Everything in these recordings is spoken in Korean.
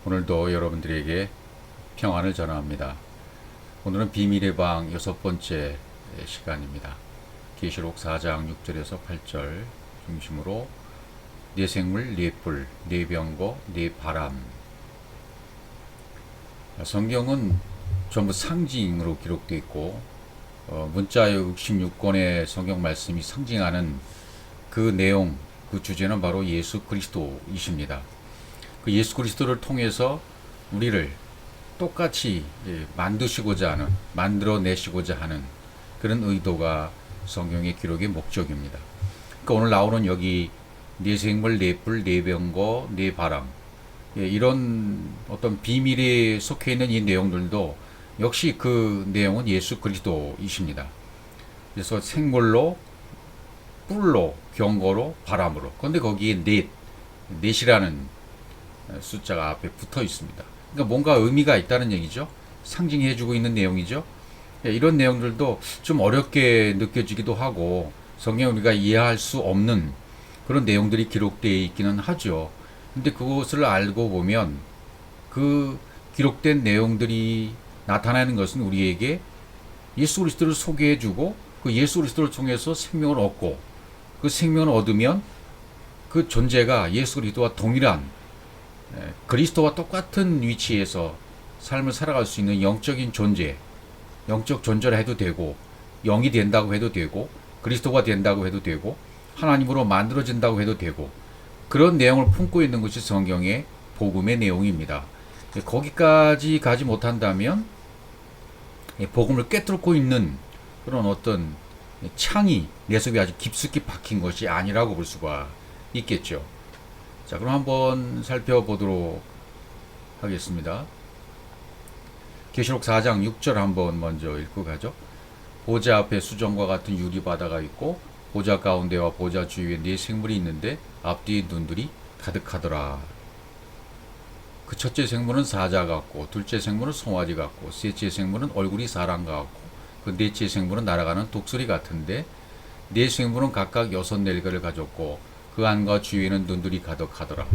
오늘도 여러분들에게 평안을 전합니다. 오늘은 비밀의 방 6번째 시간입니다. 계시록 4장 6절에서 8절 중심으로 네 생물, 네 뿔, 네 병거, 네 바람. 성경은 전부 상징으로 기록되어 있고 문자 66권의 성경 말씀이 상징하는 그 내용, 그 주제는 바로 예수 그리스도이십니다. 그 예수 그리스도를 통해서 우리를 똑같이 만드시고자 하는, 만들어내시고자 하는 그런 의도가 성경의 기록의 목적입니다. 그러니까 오늘 나오는 여기 네 생물, 네 뿔, 네 병거, 네 바람, 이런 어떤 비밀에 속해 있는 이 내용들도 역시 그 내용은 예수 그리스도이십니다. 그래서 생물로, 뿔로, 병거로, 바람으로. 그런데 거기에 넷이라는 숫자가 앞에 붙어 있습니다. 그러니까 뭔가 의미가 있다는 얘기죠. 상징해주고 있는 내용이죠. 이런 내용들도 좀 어렵게 느껴지기도 하고 성경 우리가 이해할 수 없는 그런 내용들이 기록되어 있기는 하죠. 근데 그것을 알고 보면 그 기록된 내용들이 나타나는 것은 우리에게 예수 그리스도를 소개해주고 그 예수 그리스도를 통해서 생명을 얻고 그 생명을 얻으면 그 존재가 예수 그리스도와 동일한 그리스도와 똑같은 위치에서 삶을 살아갈 수 있는 영적인 존재, 영적 존재라 해도 되고 영이 된다고 해도 되고 그리스도가 된다고 해도 되고 하나님으로 만들어진다고 해도 되고 그런 내용을 품고 있는 것이 성경의 복음의 내용입니다. 거기까지 가지 못한다면 복음을 꿰뚫고 있는 그런 어떤 창이 내 속에 아주 깊숙이 박힌 것이 아니라고 볼 수가 있겠죠. 자, 그럼 한번 살펴보도록 하겠습니다. 계시록 4장 6절 한번 먼저 읽고 가죠. 보좌 앞에 수정과 같은 유리바다가 있고 보좌 가운데와 보좌 주위에 네 생물이 있는데 앞뒤에 눈들이 가득하더라. 그 첫째 생물은 사자 같고 둘째 생물은 송아지 같고 셋째 생물은 얼굴이 사람 같고 그 넷째 생물은 날아가는 독수리 같은데 네 생물은 각각 6날개를 가졌고 그 안과 주위에는 눈들이 가득하더라.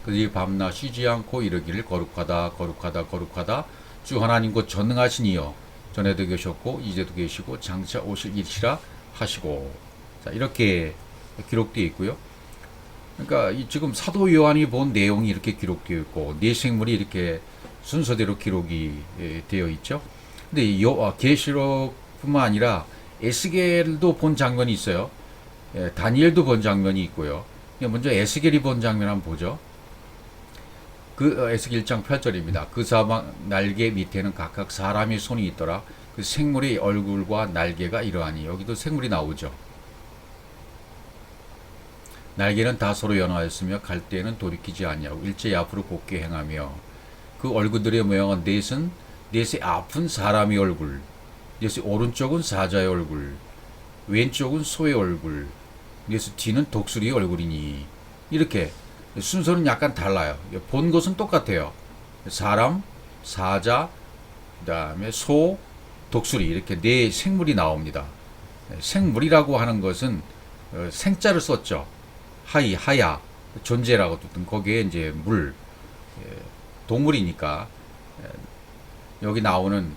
그들이 밤낮 쉬지 않고 이르기를 거룩하다 거룩하다 거룩하다 주 하나님 곧 전능하신 이여 전에도 계셨고 이제도 계시고 장차 오실 일이라 하시고. 자, 이렇게 기록되어 있고요. 그러니까 지금 사도 요한이 본 내용이 이렇게 기록되어 있고 네 생물이 이렇게 순서대로 기록이 되어 있죠. 근데 계시록뿐만 아니라 에스겔도 본 장면이 있어요. 다니엘도 본 장면이 있고요. 먼저 에스겔이 본 장면 한번 보죠. 그 에스겔 1장 8절입니다. 그 사방 날개 밑에는 각각 사람의 손이 있더라. 그 생물의 얼굴과 날개가 이러하니. 여기도 생물이 나오죠. 날개는 다 서로 연하였으며 갈 때에는 돌이키지 아니하고 일제히 앞으로 곧게 행하며 그 얼굴들의 모양은 넷의 앞은 사람의 얼굴, 넷의 오른쪽은 사자의 얼굴, 왼쪽은 소의 얼굴, 그래서 뒤는 독수리의 얼굴이니. 이렇게 순서는 약간 달라요. 본 것은 똑같아요. 사람, 사자, 그 다음에 소, 독수리 이렇게 네 생물이 나옵니다. 생물이라고 하는 것은 생자를 썼죠. 하야 존재라고 뜻은 거기에 이제 물, 동물이니까 여기 나오는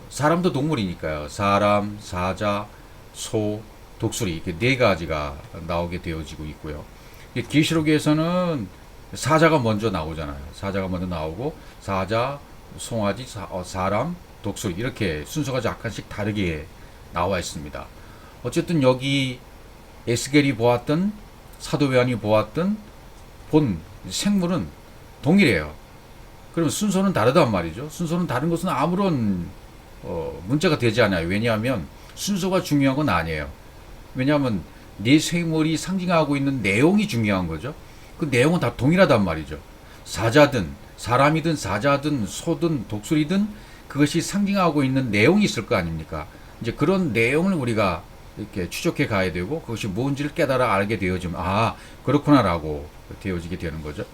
사람도 동물이니까요. 사람, 사자, 소, 독수리 이렇게 네 가지가 나오게 되어지고 있고요. 계시록에서는 사자가 먼저 나오잖아요. 사자가 먼저 나오고 사자, 송아지, 사람, 독수리 이렇게 순서가 약간씩 다르게 나와 있습니다. 어쨌든 여기 에스겔이 보았던 사도 요한이 보았던 본 생물은 동일해요. 그럼 순서는 다르단 말이죠. 순서는 다른 것은 아무런 문제가 되지 않아요. 왜냐하면 순서가 중요한 건 아니에요. 왜냐하면 네 생물이 상징하고 있는 내용이 중요한 거죠. 그 내용은 다 동일하단 말이죠. 사자든 사람이든 사자든 소든 독수리든 그것이 상징하고 있는 내용이 있을 거 아닙니까? 이제 그런 내용을 우리가 이렇게 추적해 가야 되고 그것이 뭔지를 깨달아 알게 되어지면 그렇구나라고 되어지게 되는 거죠.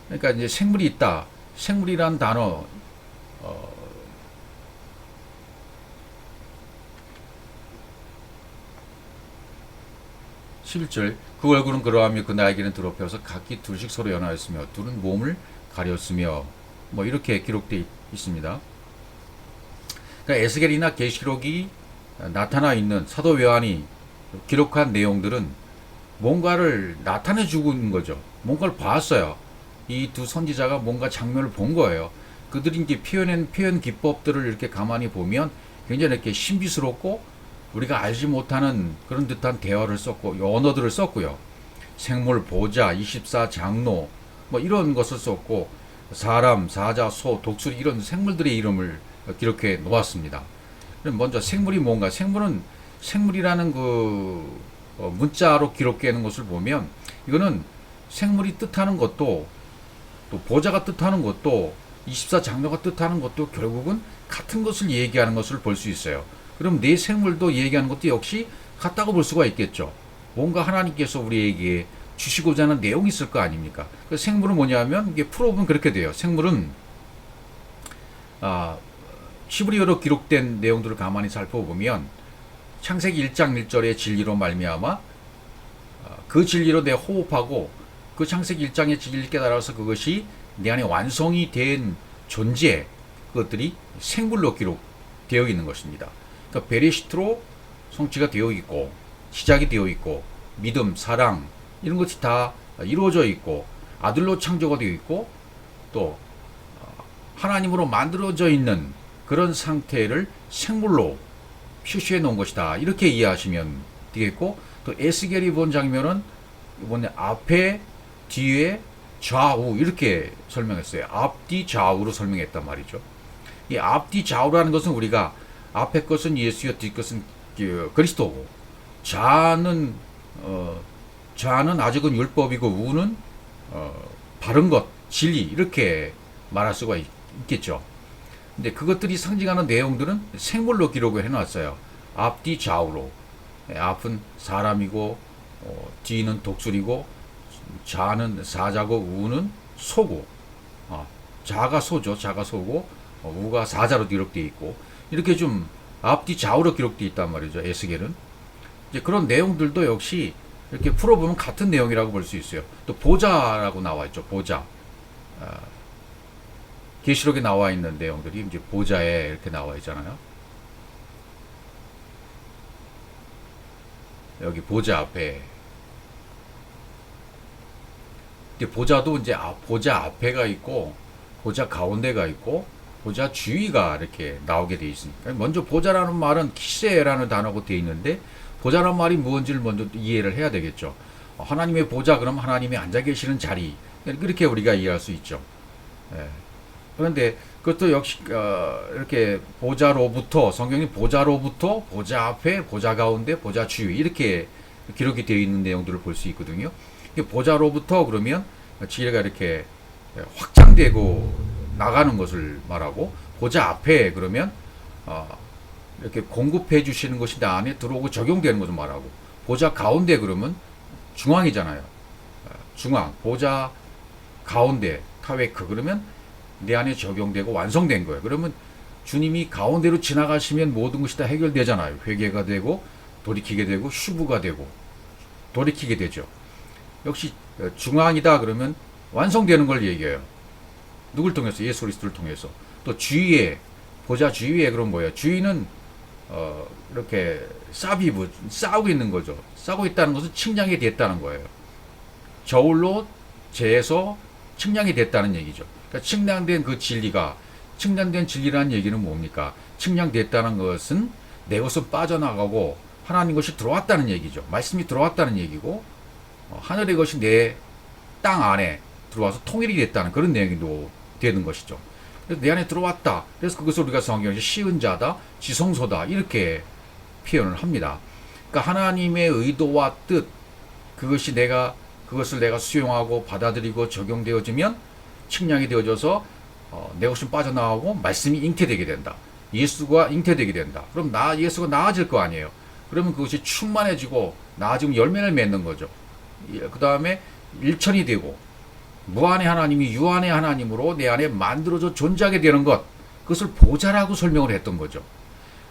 그러니까 이제 생물이 있다. 생물이란 단어 11절 그 얼굴은 그러하며 그 날개는 드높여서 각기 둘씩 서로 연하였으며 둘은 몸을 가렸으며 뭐 이렇게 기록되어 있습니다. 그러니까 에스겔이나 계시록이 나타나 있는 사도 요한이 기록한 내용들은 뭔가를 나타내 주고 있는 거죠. 뭔가를 봤어요. 이 두 선지자가 뭔가 장면을 본 거예요. 그들이 이제 표현한 표현 기법들을 이렇게 가만히 보면 굉장히 이렇게 신비스럽고 우리가 알지 못하는 그런 듯한 대화를 썼고 언어들을 썼고요. 생물, 보좌, 24장로 뭐 이런 것을 썼고 사람, 사자, 소, 독수리 이런 생물들의 이름을 기록해 놓았습니다. 그럼 먼저 생물이 뭔가? 생물이라는 그 문자로 기록되는 것을 보면 이거는 생물이 뜻하는 것도 또 보좌가 뜻하는 것도 24장로가 뜻하는 것도 결국은 같은 것을 얘기하는 것을 볼 수 있어요. 그럼 내 생물도 얘기하는 것도 역시 같다고 볼 수가 있겠죠. 뭔가 하나님께서 우리에게 주시고자 하는 내용이 있을 거 아닙니까? 그 생물은 뭐냐면 이게 풀어보면 그렇게 돼요. 생물은 히브리어로 기록된 내용들을 가만히 살펴보면 창세기 1장 1절의 진리로 말미암아 그 진리로 내 호흡하고 그 창세기 1장의 진리를 깨달아서 그것이 내 안에 완성이 된 존재 그것들이 생물로 기록되어 있는 것입니다. 그러니까 베레시트로 성취가 되어 있고 시작이 되어 있고 믿음, 사랑 이런 것이 다 이루어져 있고 아들로 창조가 되어 있고 또 하나님으로 만들어져 있는 그런 상태를 생물로 표시해 놓은 것이다. 이렇게 이해하시면 되겠고 또 에스겔이 본 장면은 이번에 앞에 뒤에 좌우 이렇게 설명했어요. 앞뒤 좌우로 설명했단 말이죠. 이 앞뒤 좌우라는 것은 우리가 앞에 것은 예수여 뒤 것은 그리스도고 좌는 아직은 율법이고 우는 바른 것, 진리 이렇게 말할 수가 있겠죠. 근데 그것들이 상징하는 내용들은 생물로 기록을 해놨어요. 앞뒤 좌우로. 앞은 사람이고 뒤는 독수리고 좌는 사자고 우는 소고 자가 소죠. 자가 소고 우가 사자로 기록되어 있고 이렇게 좀 앞뒤 좌우로 기록되어 있단 말이죠. 에스겔은. 이제 그런 내용들도 역시 이렇게 풀어보면 같은 내용이라고 볼 수 있어요. 또 보좌라고 나와 있죠. 보좌. 계시록에 나와 있는 내용들이 이제 보좌에 이렇게 나와 있잖아요. 여기 보좌 앞에. 근데 보좌도 이제 보좌 앞에가 있고 보좌 가운데가 있고 보좌 주위가 이렇게 나오게 되어 있습니다. 먼저 보좌라는 말은 키세라는 단어가 되어 있는데 보좌라는 말이 무엇인지를 먼저 이해를 해야 되겠죠. 하나님의 보좌 그럼 하나님이 앉아 계시는 자리 그렇게 우리가 이해할 수 있죠. 예. 그런데 그것도 역시 이렇게 보좌로부터 성경이 보좌로부터 보좌 앞에 보좌 가운데 보좌 주위 이렇게 기록이 되어 있는 내용들을 볼 수 있거든요. 보좌로부터 그러면 지혜가 이렇게 확장되고 나가는 것을 말하고 보좌 앞에 그러면 이렇게 공급해 주시는 것이 나 안에 들어오고 적용되는 것을 말하고 보좌 가운데 그러면 중앙이잖아요. 중앙 보좌 가운데 타웨크 그러면 내 안에 적용되고 완성된 거예요. 그러면 주님이 가운데로 지나가시면 모든 것이 다 해결되잖아요. 회개가 되고 돌이키게 되고 슈브가 되고 돌이키게 되죠. 역시 중앙이다 그러면 완성되는 걸 얘기해요. 누굴 통해서? 예수 그리스도를 통해서. 또 주위에 보좌 주위에 그럼 뭐예요? 주위는 이렇게 사비브 싸우고 있는 거죠. 싸우고 있다는 것은 측량이 됐다는 거예요. 저울로 재서 측량이 됐다는 얘기죠. 그러니까 측량된 그 진리가 측량된 진리라는 얘기는 뭡니까? 측량됐다는 것은 내 것은 빠져나가고 하나님 것이 들어왔다는 얘기죠. 말씀이 들어왔다는 얘기고 하늘의 것이 내 땅 안에 들어와서 통일이 됐다는 그런 내용도 되는 것이죠. 그래서 내 안에 들어왔다. 그래서 그것을 우리가 성경에서 시은 자다, 지성소다 이렇게 표현을 합니다. 그러니까 하나님의 의도와 뜻 그것을 내가 수용하고 받아들이고 적용되어지면 측량이 되어져서 내 것은 빠져나가고 말씀이 잉태되게 된다. 예수가 잉태되게 된다. 그럼 예수가 나아질 거 아니에요. 그러면 그것이 충만해지고 나아지면 열매를 맺는 거죠. 그 다음에 일천이 되고 무한의 하나님이 유한의 하나님으로 내 안에 만들어져 존재하게 되는 것 그것을 보좌라고 설명을 했던 거죠.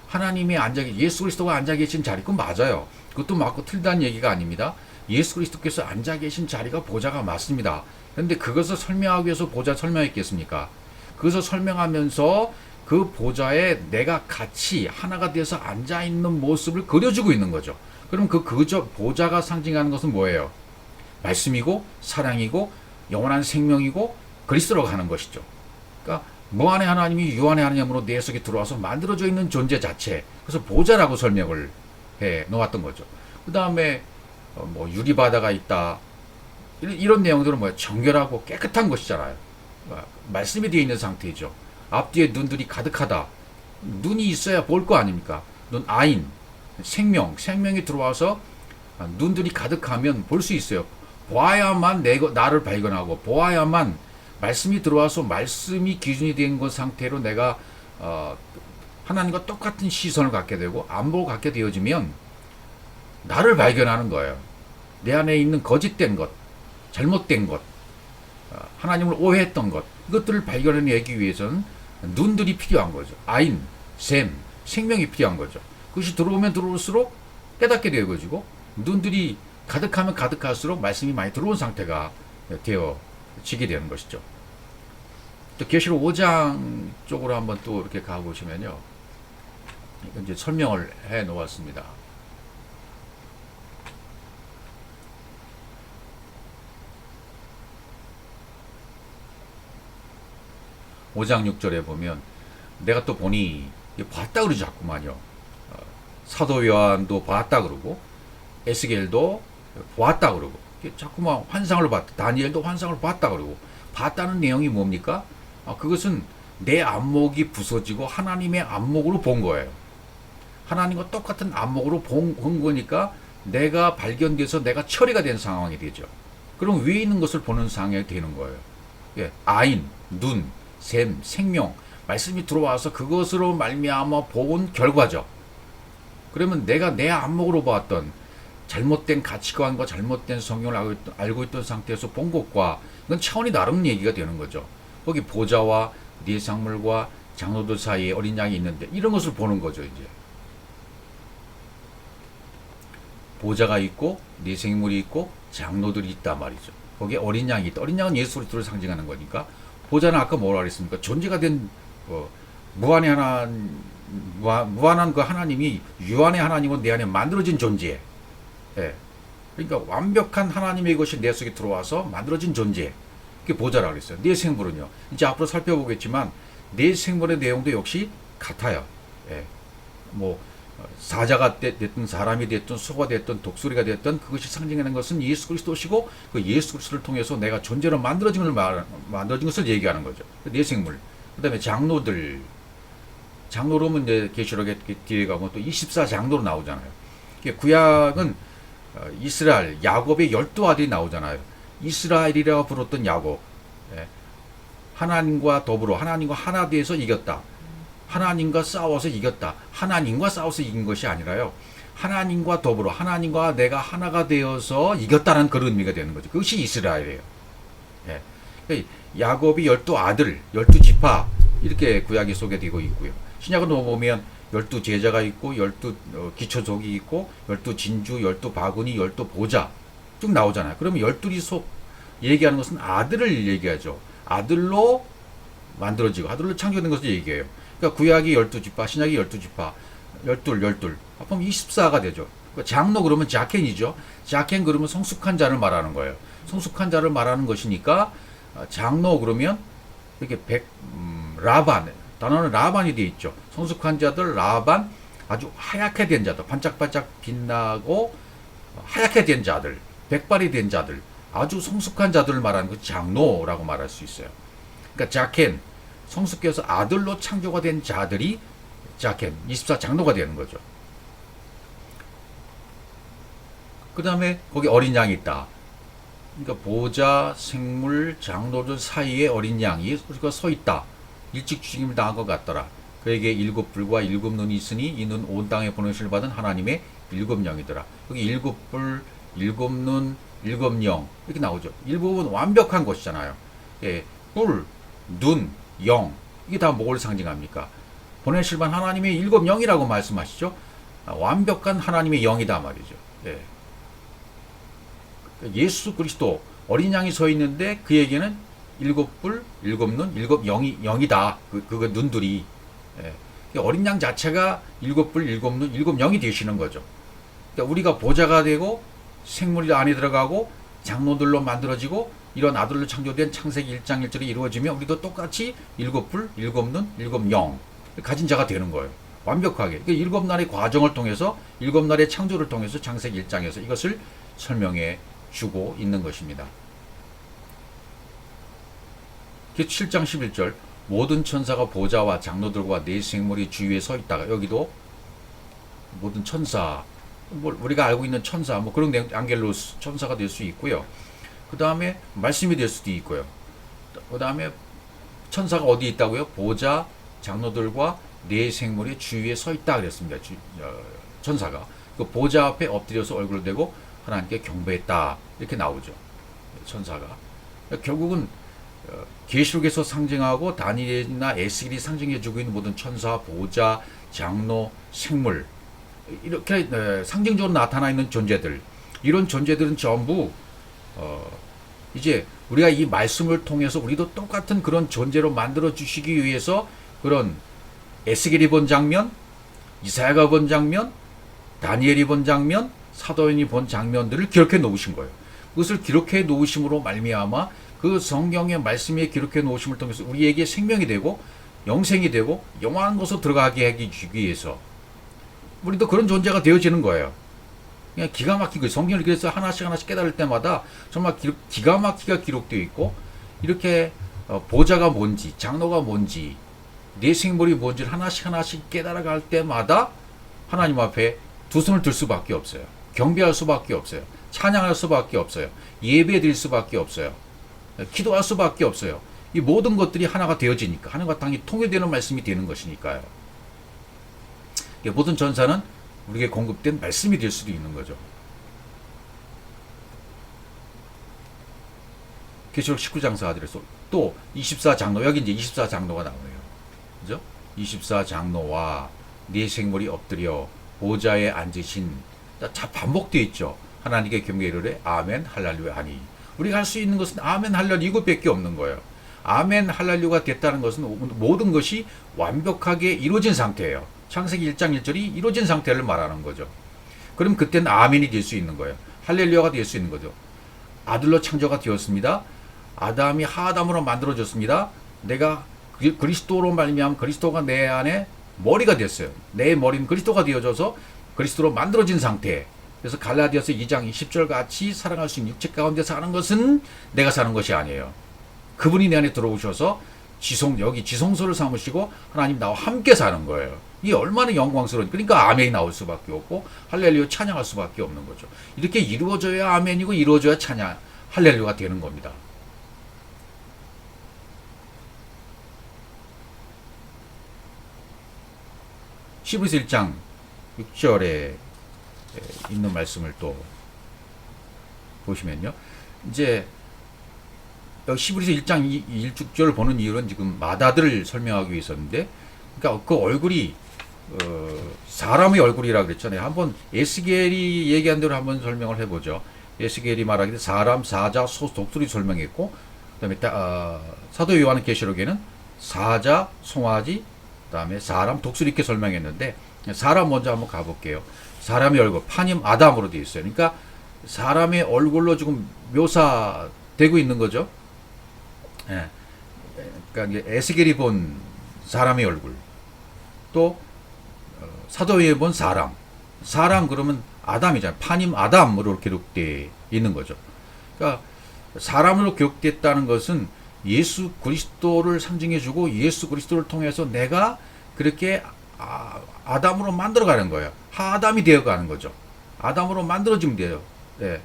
하나님이 예수 그리스도가 앉아 계신 자리 그건 맞아요. 그것도 맞고 틀리다는 얘기가 아닙니다. 예수 그리스도께서 앉아 계신 자리가 보좌가 맞습니다. 그런데 그것을 설명하기 위해서 보좌 설명했겠습니까? 그것을 설명하면서 그 보좌에 내가 같이 하나가 되어서 앉아 있는 모습을 그려주고 있는 거죠. 그럼 그 보좌가 상징하는 것은 뭐예요? 말씀이고 사랑이고 영원한 생명이고 그리스도로 가는 것이죠. 그러니까 무한의 하나님이 유한의 하나님으로 내 속에 들어와서 만들어져 있는 존재 자체. 그래서 보좌라고 설명을 해 놓았던 거죠. 그 다음에 뭐 유리바다가 있다. 이런 내용들은 뭐예요? 정결하고 깨끗한 것이잖아요. 말씀이 되어 있는 상태이죠. 앞뒤에 눈들이 가득하다. 눈이 있어야 볼 거 아닙니까? 눈 아인, 생명이 들어와서 눈들이 가득하면 볼 수 있어요. 보아야만 나를 발견하고 보아야만 말씀이 들어와서 말씀이 기준이 된 것 상태로 내가 하나님과 똑같은 시선을 갖게 되고 안목을 갖게 되어지면 나를 발견하는 거예요. 내 안에 있는 거짓된 것, 잘못된 것, 하나님을 오해했던 것, 이것들을 발견해내기 위해서는 눈들이 필요한 거죠. 아인, 생명이 필요한 거죠. 그것이 들어오면 들어올수록 깨닫게 되어지고 눈들이 가득하면 가득할수록 말씀이 많이 들어온 상태가 되어지게 되는 것이죠. 또 계시록 5장 쪽으로 한번 또 이렇게 가보시면요. 이건 이제 설명을 해 놓았습니다. 5장 6절에 보면 내가 또 보니 봤다 그러지 자꾸만요. 사도 요한도 봤다 그러고 에스겔도 보았다 그러고 자꾸만 환상을 봤다. 다니엘도 환상을 봤다 그러고 봤다는 내용이 뭡니까? 그것은 내 안목이 부서지고 하나님의 안목으로 본 거예요. 하나님과 똑같은 안목으로 본 거니까 내가 발견돼서 내가 처리가 된 상황이 되죠. 그럼 위에 있는 것을 보는 상황이 되는 거예요. 아인, 눈, 생명, 말씀이 들어와서 그것으로 말미암아 본 결과죠. 그러면 내가 내 안목으로 봤던 잘못된 가치관과 잘못된 성경을 알고 있던 상태에서 본 것과 이건 차원이 다른 얘기가 되는 거죠. 거기 보좌와 네 상물과 장로들 사이에 어린 양이 있는데 이런 것을 보는 거죠. 이제 보좌가 있고 네 생물이 있고 장로들이 있단 말이죠. 거기에 어린 양이 있다. 어린 양은 예수 그리스도를 상징하는 거니까 보좌는 아까 뭐라 그랬습니까? 존재가 된 무한한 그 하나님이 유한의 하나님으로 내 안에 만들어진 존재. 그러니까 완벽한 하나님의 것이 내 속에 들어와서 만들어진 존재. 그게 보좌라고 그랬어요. 내 생물은요. 이제 앞으로 살펴보겠지만 내 생물의 내용도 역시 같아요. 뭐 사자가 됐든 사람이 됐든 소가 됐든 독수리가 됐든 그것이 상징하는 것은 예수 그리스도시고 그 예수 그리스도를 통해서 내가 존재로 만들어진 것을 얘기하는 거죠. 내 생물. 그다음에 장로로면 이제 계시록에 뒤에 가면 또 24장로로 나오잖아요. 구약은 이스라엘 야곱의 12아들이 나오잖아요. 이스라엘이라고 부르던 야곱. 하나님과 더불어 하나님과 하나 되어서 이겼다. 하나님과 싸워서 이겼다. 하나님과 싸워서 이긴 것이 아니라요. 하나님과 더불어 하나님과 내가 하나가 되어서 이겼다는 그런 의미가 되는 거죠. 그것이 이스라엘이에요. 야곱이 12아들, 12지파 이렇게 구약이 소개되고 있고요. 신약은 보면 12제자가 있고 12기초족이 있고 12진주, 12바구니, 12보좌 쭉 나오잖아요. 그러면 12이 얘기하는 것은 아들을 얘기하죠. 아들로 만들어지고 아들로 창조된 것을 얘기해요. 그러니까 구약이 12지파, 신약이 12지파, 12. 그럼 24가 되죠. 그러니까 장로 그러면 자켄이죠. 자켄 그러면 성숙한 자를 말하는 거예요. 성숙한 자를 말하는 것이니까 장로 그러면 이렇게 라반, 단어는 라반이 되어 있죠. 성숙한 자들, 라반, 아주 하얗게 된 자들, 반짝반짝 빛나고 하얗게 된 자들, 백발이 된 자들, 아주 성숙한 자들을 말하는 그 장로라고 말할 수 있어요. 그러니까 자켄, 성숙해서 아들로 창조가 된 자들이 자켄, 24장로가 되는 거죠. 그 다음에 거기 어린 양이 있다. 그러니까 보좌, 생물, 장로들 사이에 어린 양이 서 있다. 일찍 죽임을 당한 것 같더라. 그에게 7불과 7눈이 있으니 이는 온 땅에 보내심을 받은 하나님의 7영이더라. 여기 7불, 7눈, 7영 이렇게 나오죠. 7은 완벽한 것이잖아요. 뿔, 눈, 영 이게 다 뭘 상징합니까? 보내실 만 하나님의 7영이라고 말씀하시죠. 완벽한 하나님의 영이다 말이죠. 예수 그리스도 어린 양이 서 있는데 그에게는 일곱 뿔, 일곱 눈, 일곱 영이다. 그거 눈들이. 예. 어린 양 자체가 일곱 뿔, 일곱 눈, 일곱 영이 되시는 거죠. 그러니까 우리가 보좌가 되고 생물이 안에 들어가고 장로들로 만들어지고 이런 아들로 창조된 창세기 1장 1절이 이루어지면 우리도 똑같이 일곱 뿔, 일곱 눈, 일곱 영 가진 자가 되는 거예요. 완벽하게. 그러니까 일곱 날의 과정을 통해서 일곱 날의 창조를 통해서 창세기 1장에서 이것을 설명해 주고 있는 것입니다. 7장 11절 모든 천사가 보좌와 장로들과 네 생물이 주위에 서 있다가 여기도 모든 천사 우리가 알고 있는 천사 그런 안겔로스 천사가 될 수 있고요. 그 다음에 말씀이 될 수도 있고요. 그 다음에 천사가 어디 있다고요? 보좌 장로들과 네 생물이 주위에 서 있다 그랬습니다. 천사가 그 보좌 앞에 엎드려서 얼굴을 대고 하나님께 경배했다 이렇게 나오죠. 천사가 결국은 계시록에서 상징하고 다니엘이나 에스겔이 상징해주고 있는 모든 천사, 보좌, 장로, 생물 이렇게 상징적으로 나타나 있는 존재들 이런 존재들은 전부 이제 우리가 이 말씀을 통해서 우리도 똑같은 그런 존재로 만들어 주시기 위해서 그런 에스겔이 본 장면, 이사야가 본 장면, 다니엘이 본 장면, 사도행이 본 장면들을 기록해 놓으신 거예요. 그것을 기록해 놓으심으로 말미암아 그 성경의 말씀에 기록해 놓으심을 통해서 우리에게 생명이 되고 영생이 되고 영원한 곳으로 들어가게 하기 위해서 우리도 그런 존재가 되어지는 거예요. 그냥 기가 막히고 성경을 그래서 하나씩 깨달을 때마다 정말 기가 막히게 기록되어 있고 이렇게 보좌가 뭔지 장로가 뭔지 네 생물이 뭔지를 하나씩 깨달아갈 때마다 하나님 앞에 두 손을 들 수밖에 없어요. 경배할 수밖에 없어요. 찬양할 수밖에 없어요. 예배 드릴 수밖에 없어요. 기도할 수밖에 없어요. 이 모든 것들이 하나가 되어지니까 하나님과 땅이 통일되는 말씀이 되는 것이니까요. 모든 전사는 우리에게 공급된 말씀이 될 수도 있는 거죠. 계시록 19장 4절에서 또 24장로 여기 이제 24장로가 나오네요. 그죠? 24장로와 네 생물이 엎드려 보좌에 앉으신 자 반복되어 있죠. 하나님께 경배를 아멘 할렐루야 하니 우리가 할 수 있는 것은 아멘 할렐루야 이것밖에 없는 거예요. 아멘 할렐루야가 됐다는 것은 모든 것이 완벽하게 이루어진 상태예요. 창세기 1장 1절이 이루어진 상태를 말하는 거죠. 그럼 그때는 아멘이 될 수 있는 거예요. 할렐루야가 될 수 있는 거죠. 아들로 창조가 되었습니다. 아담이 하아담으로 만들어졌습니다. 내가 그리스도로 말미암아 그리스도가 내 안에 머리가 됐어요. 내 머리는 그리스도가 되어져서 그리스도로 만들어진 상태. 그래서 갈라디아서 2장 20절 같이 사랑할 수 있는 육체 가운데 사는 것은 내가 사는 것이 아니에요. 그분이 내 안에 들어오셔서 여기 지성소를 삼으시고 하나님 나와 함께 사는 거예요. 이게 얼마나 영광스러운 그러니까 아멘이 나올 수밖에 없고 할렐루야 찬양할 수밖에 없는 거죠. 이렇게 이루어져야 아멘이고 이루어져야 찬양 할렐루야가 되는 겁니다. 히브리서 1장 6절에 있는 말씀을 또 보시면요. 이제 히브리서 1장 1절을 보는 이유는 지금 마다들을 설명하기 위해서인데 그러니까 그 얼굴이 사람의 얼굴이라고 그랬잖아요. 한번 에스겔이 얘기한 대로 한번 설명을 해보죠. 에스겔이 말하기를 사람, 사자, 소, 독수리 설명했고 그다음에 사도 요한의 계시록에는 사자, 송아지, 그다음에 사람, 독수리 이렇게 설명했는데 사람 먼저 한번 가볼게요. 사람의 얼굴, 파님 아담으로 되어 있어요. 그러니까 사람의 얼굴로 지금 묘사되고 있는 거죠. 예. 그러니까 에스겔이 본 사람의 얼굴, 또 사도에 본 사람 그러면 아담이잖아요. 파님 아담으로 기록되어 있는 거죠. 그러니까 사람으로 기록됐다는 것은 예수 그리스도를 상징해주고 예수 그리스도를 통해서 내가 그렇게 아담으로 만들어가는 거예요. 하아담이 되어가는 거죠. 아담으로 만들어지면 돼요. 네.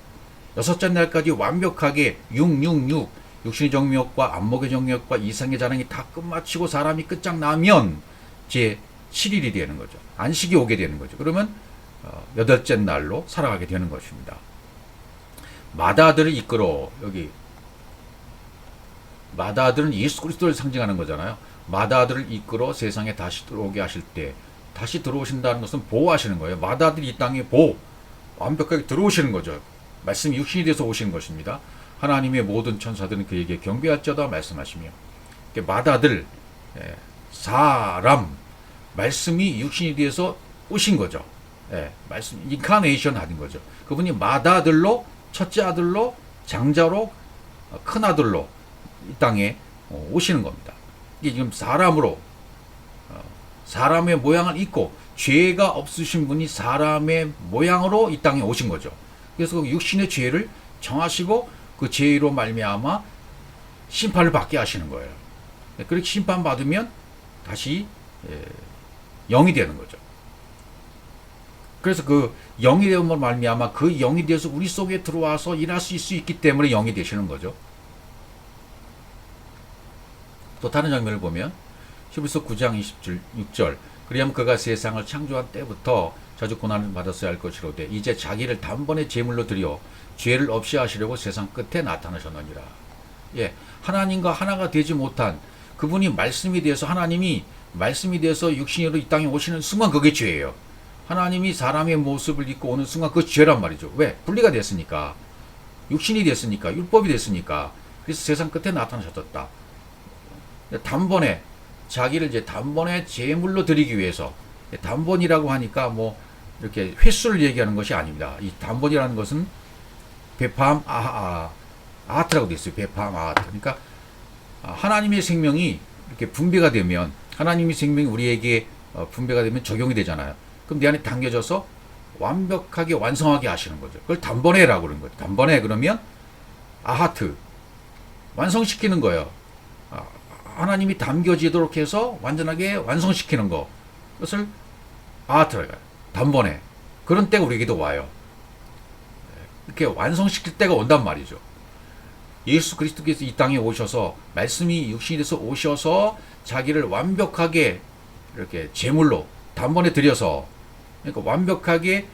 여섯째 날까지 완벽하게 666 육신의 정욕과 안목의 정욕과 이상의 자랑이 다 끝마치고 사람이 끝장나면 제 7일이 되는 거죠. 안식이 오게 되는 거죠. 그러면 여덟째 날로 살아가게 되는 것입니다. 마다들을 이끌어 여기 마다들은 예수 그리스도를 상징하는 거잖아요. 마다들을 이끌어 세상에 다시 들어오게 하실 때 다시 들어오신다는 것은 보호하시는 거예요. 마다들이 이 땅에 완벽하게 들어오시는 거죠. 말씀이 육신이 돼서 오시는 것입니다. 하나님의 모든 천사들은 그에게 경배할지어다 말씀하시며, 마다들, 사람, 말씀이 육신이 되어서 오신 거죠. 말씀 인카네이션 하는 거죠. 그분이 마다들로, 첫째 아들로, 장자로, 큰 아들로 이 땅에 오시는 겁니다. 이게 지금 사람으로, 사람의 모양을 입고 죄가 없으신 분이 사람의 모양으로 이 땅에 오신 거죠. 그래서 그 육신의 죄를 정하시고 그 죄로 말미암아 심판을 받게 하시는 거예요. 그렇게 심판받으면 다시 영이 되는 거죠. 그래서 그 영이 되면 말미암아 그 영이 되어서 우리 속에 들어와서 일할 수 있기 때문에 영이 되시는 거죠. 또 다른 장면을 보면 히브리서 9장 26절, 그리하면 그가 세상을 창조한 때부터 자주 고난을 받았어야 할 것이로되 이제 자기를 단번에 제물로 드려 죄를 없이 하시려고 세상 끝에 나타나셨느니라. 하나님과 하나가 되지 못한 그분이 말씀이 되어서, 하나님이 말씀이 되어서 육신으로 이 땅에 오시는 순간 그게 죄예요. 하나님이 사람의 모습을 입고 오는 순간 그게 죄란 말이죠. 왜? 분리가 됐으니까. 육신이 됐으니까. 율법이 됐으니까. 그래서 세상 끝에 나타나셨다. 단번에 자기를 이제 단번에 제물로 드리기 위해서, 단번이라고 하니까 뭐 이렇게 횟수를 얘기하는 것이 아닙니다. 이 단번이라는 것은 베팜 아하트라고 되어 있어요. 베팜 아하트. 그러니까 하나님의 생명이 이렇게 분배가 되면, 하나님의 생명이 우리에게 분배가 되면 적용이 되잖아요. 그럼 내 안에 담겨져서 완벽하게 완성하게 하시는 거죠. 그걸 단번에라고 그러는 거죠. 단번에 그러면 아하트, 완성시키는 거예요. 하나님이 담겨지도록 해서 완전하게 완성시키는 거. 그것을 아하트라고 해요. 단번에. 그런 때가 우리에게도 와요. 이렇게 완성시킬 때가 온단 말이죠. 예수 그리스도께서 이 땅에 오셔서, 말씀이 육신이 돼서 오셔서 자기를 완벽하게 이렇게 제물로 단번에 드려서, 그러니까 완벽하게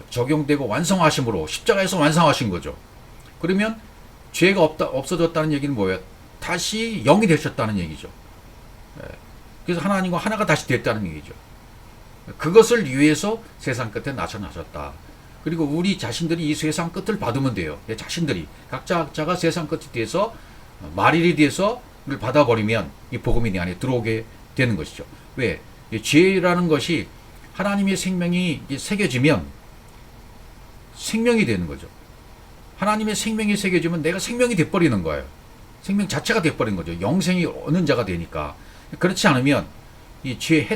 적용되고 완성하심으로 십자가에서 완성하신 거죠. 그러면 죄가 없어졌다는 얘기는 뭐예요? 다시 영이 되셨다는 얘기죠. 그래서 하나님과 하나가 다시 됐다는 얘기죠. 그것을 위해서 세상 끝에 나타나셨다. 그리고 우리 자신들이 이 세상 끝을 받으면 돼요. 자신들이 각자가 세상 끝이 돼서 말일이 돼서 이걸 받아버리면 이 복음이 내 안에 들어오게 되는 것이죠. 왜? 죄라는 것이 하나님의 생명이 새겨지면 생명이 되는 거죠. 하나님의 생명이 새겨지면 내가 생명이 돼버리는 거예요. 생명 자체가 돼버린 거죠. 영생이 얻는 자가 되니까. 그렇지 않으면 이 죄의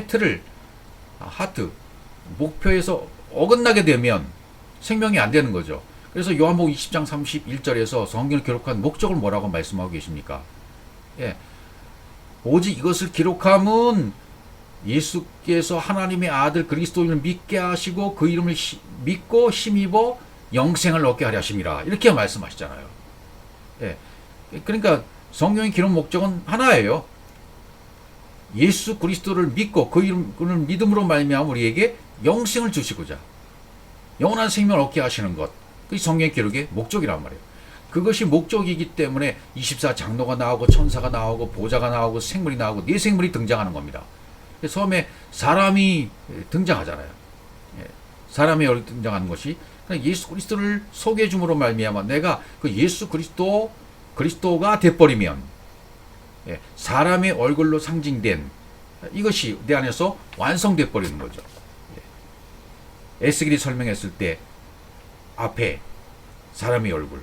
하트, 목표에서 어긋나게 되면 생명이 안 되는 거죠. 그래서 요한복음 20장 31절에서 성경을 기록한 목적을 뭐라고 말씀하고 계십니까? 오직 이것을 기록함은 예수께서 하나님의 아들 그리스도인을 믿게 하시고 그 이름을 믿고 힘입어 영생을 얻게 하려 하심이라. 이렇게 말씀하시잖아요. 그러니까 성경의 기록 목적은 하나예요. 예수 그리스도를 믿고 그 이름을 믿음으로 말미암아 우리에게 영생을 주시고자 영원한 생명을 얻게 하시는 것. 그게 성경의 기록의 목적이란 말이에요. 그것이 목적이기 때문에 24장로가 나오고 천사가 나오고 보좌가 나오고 생물이 나오고 네 생물이 등장하는 겁니다. 처음에 사람이 등장하잖아요. 사람이 등장하는 것이 예수 그리스도를 소개해 줌으로 말미암아 내가 그 예수 그리스도가 돼버리면 사람의 얼굴로 상징된 이것이 내 안에서 완성돼 버리는 거죠. 에스겔이 설명했을 때 앞에 사람의 얼굴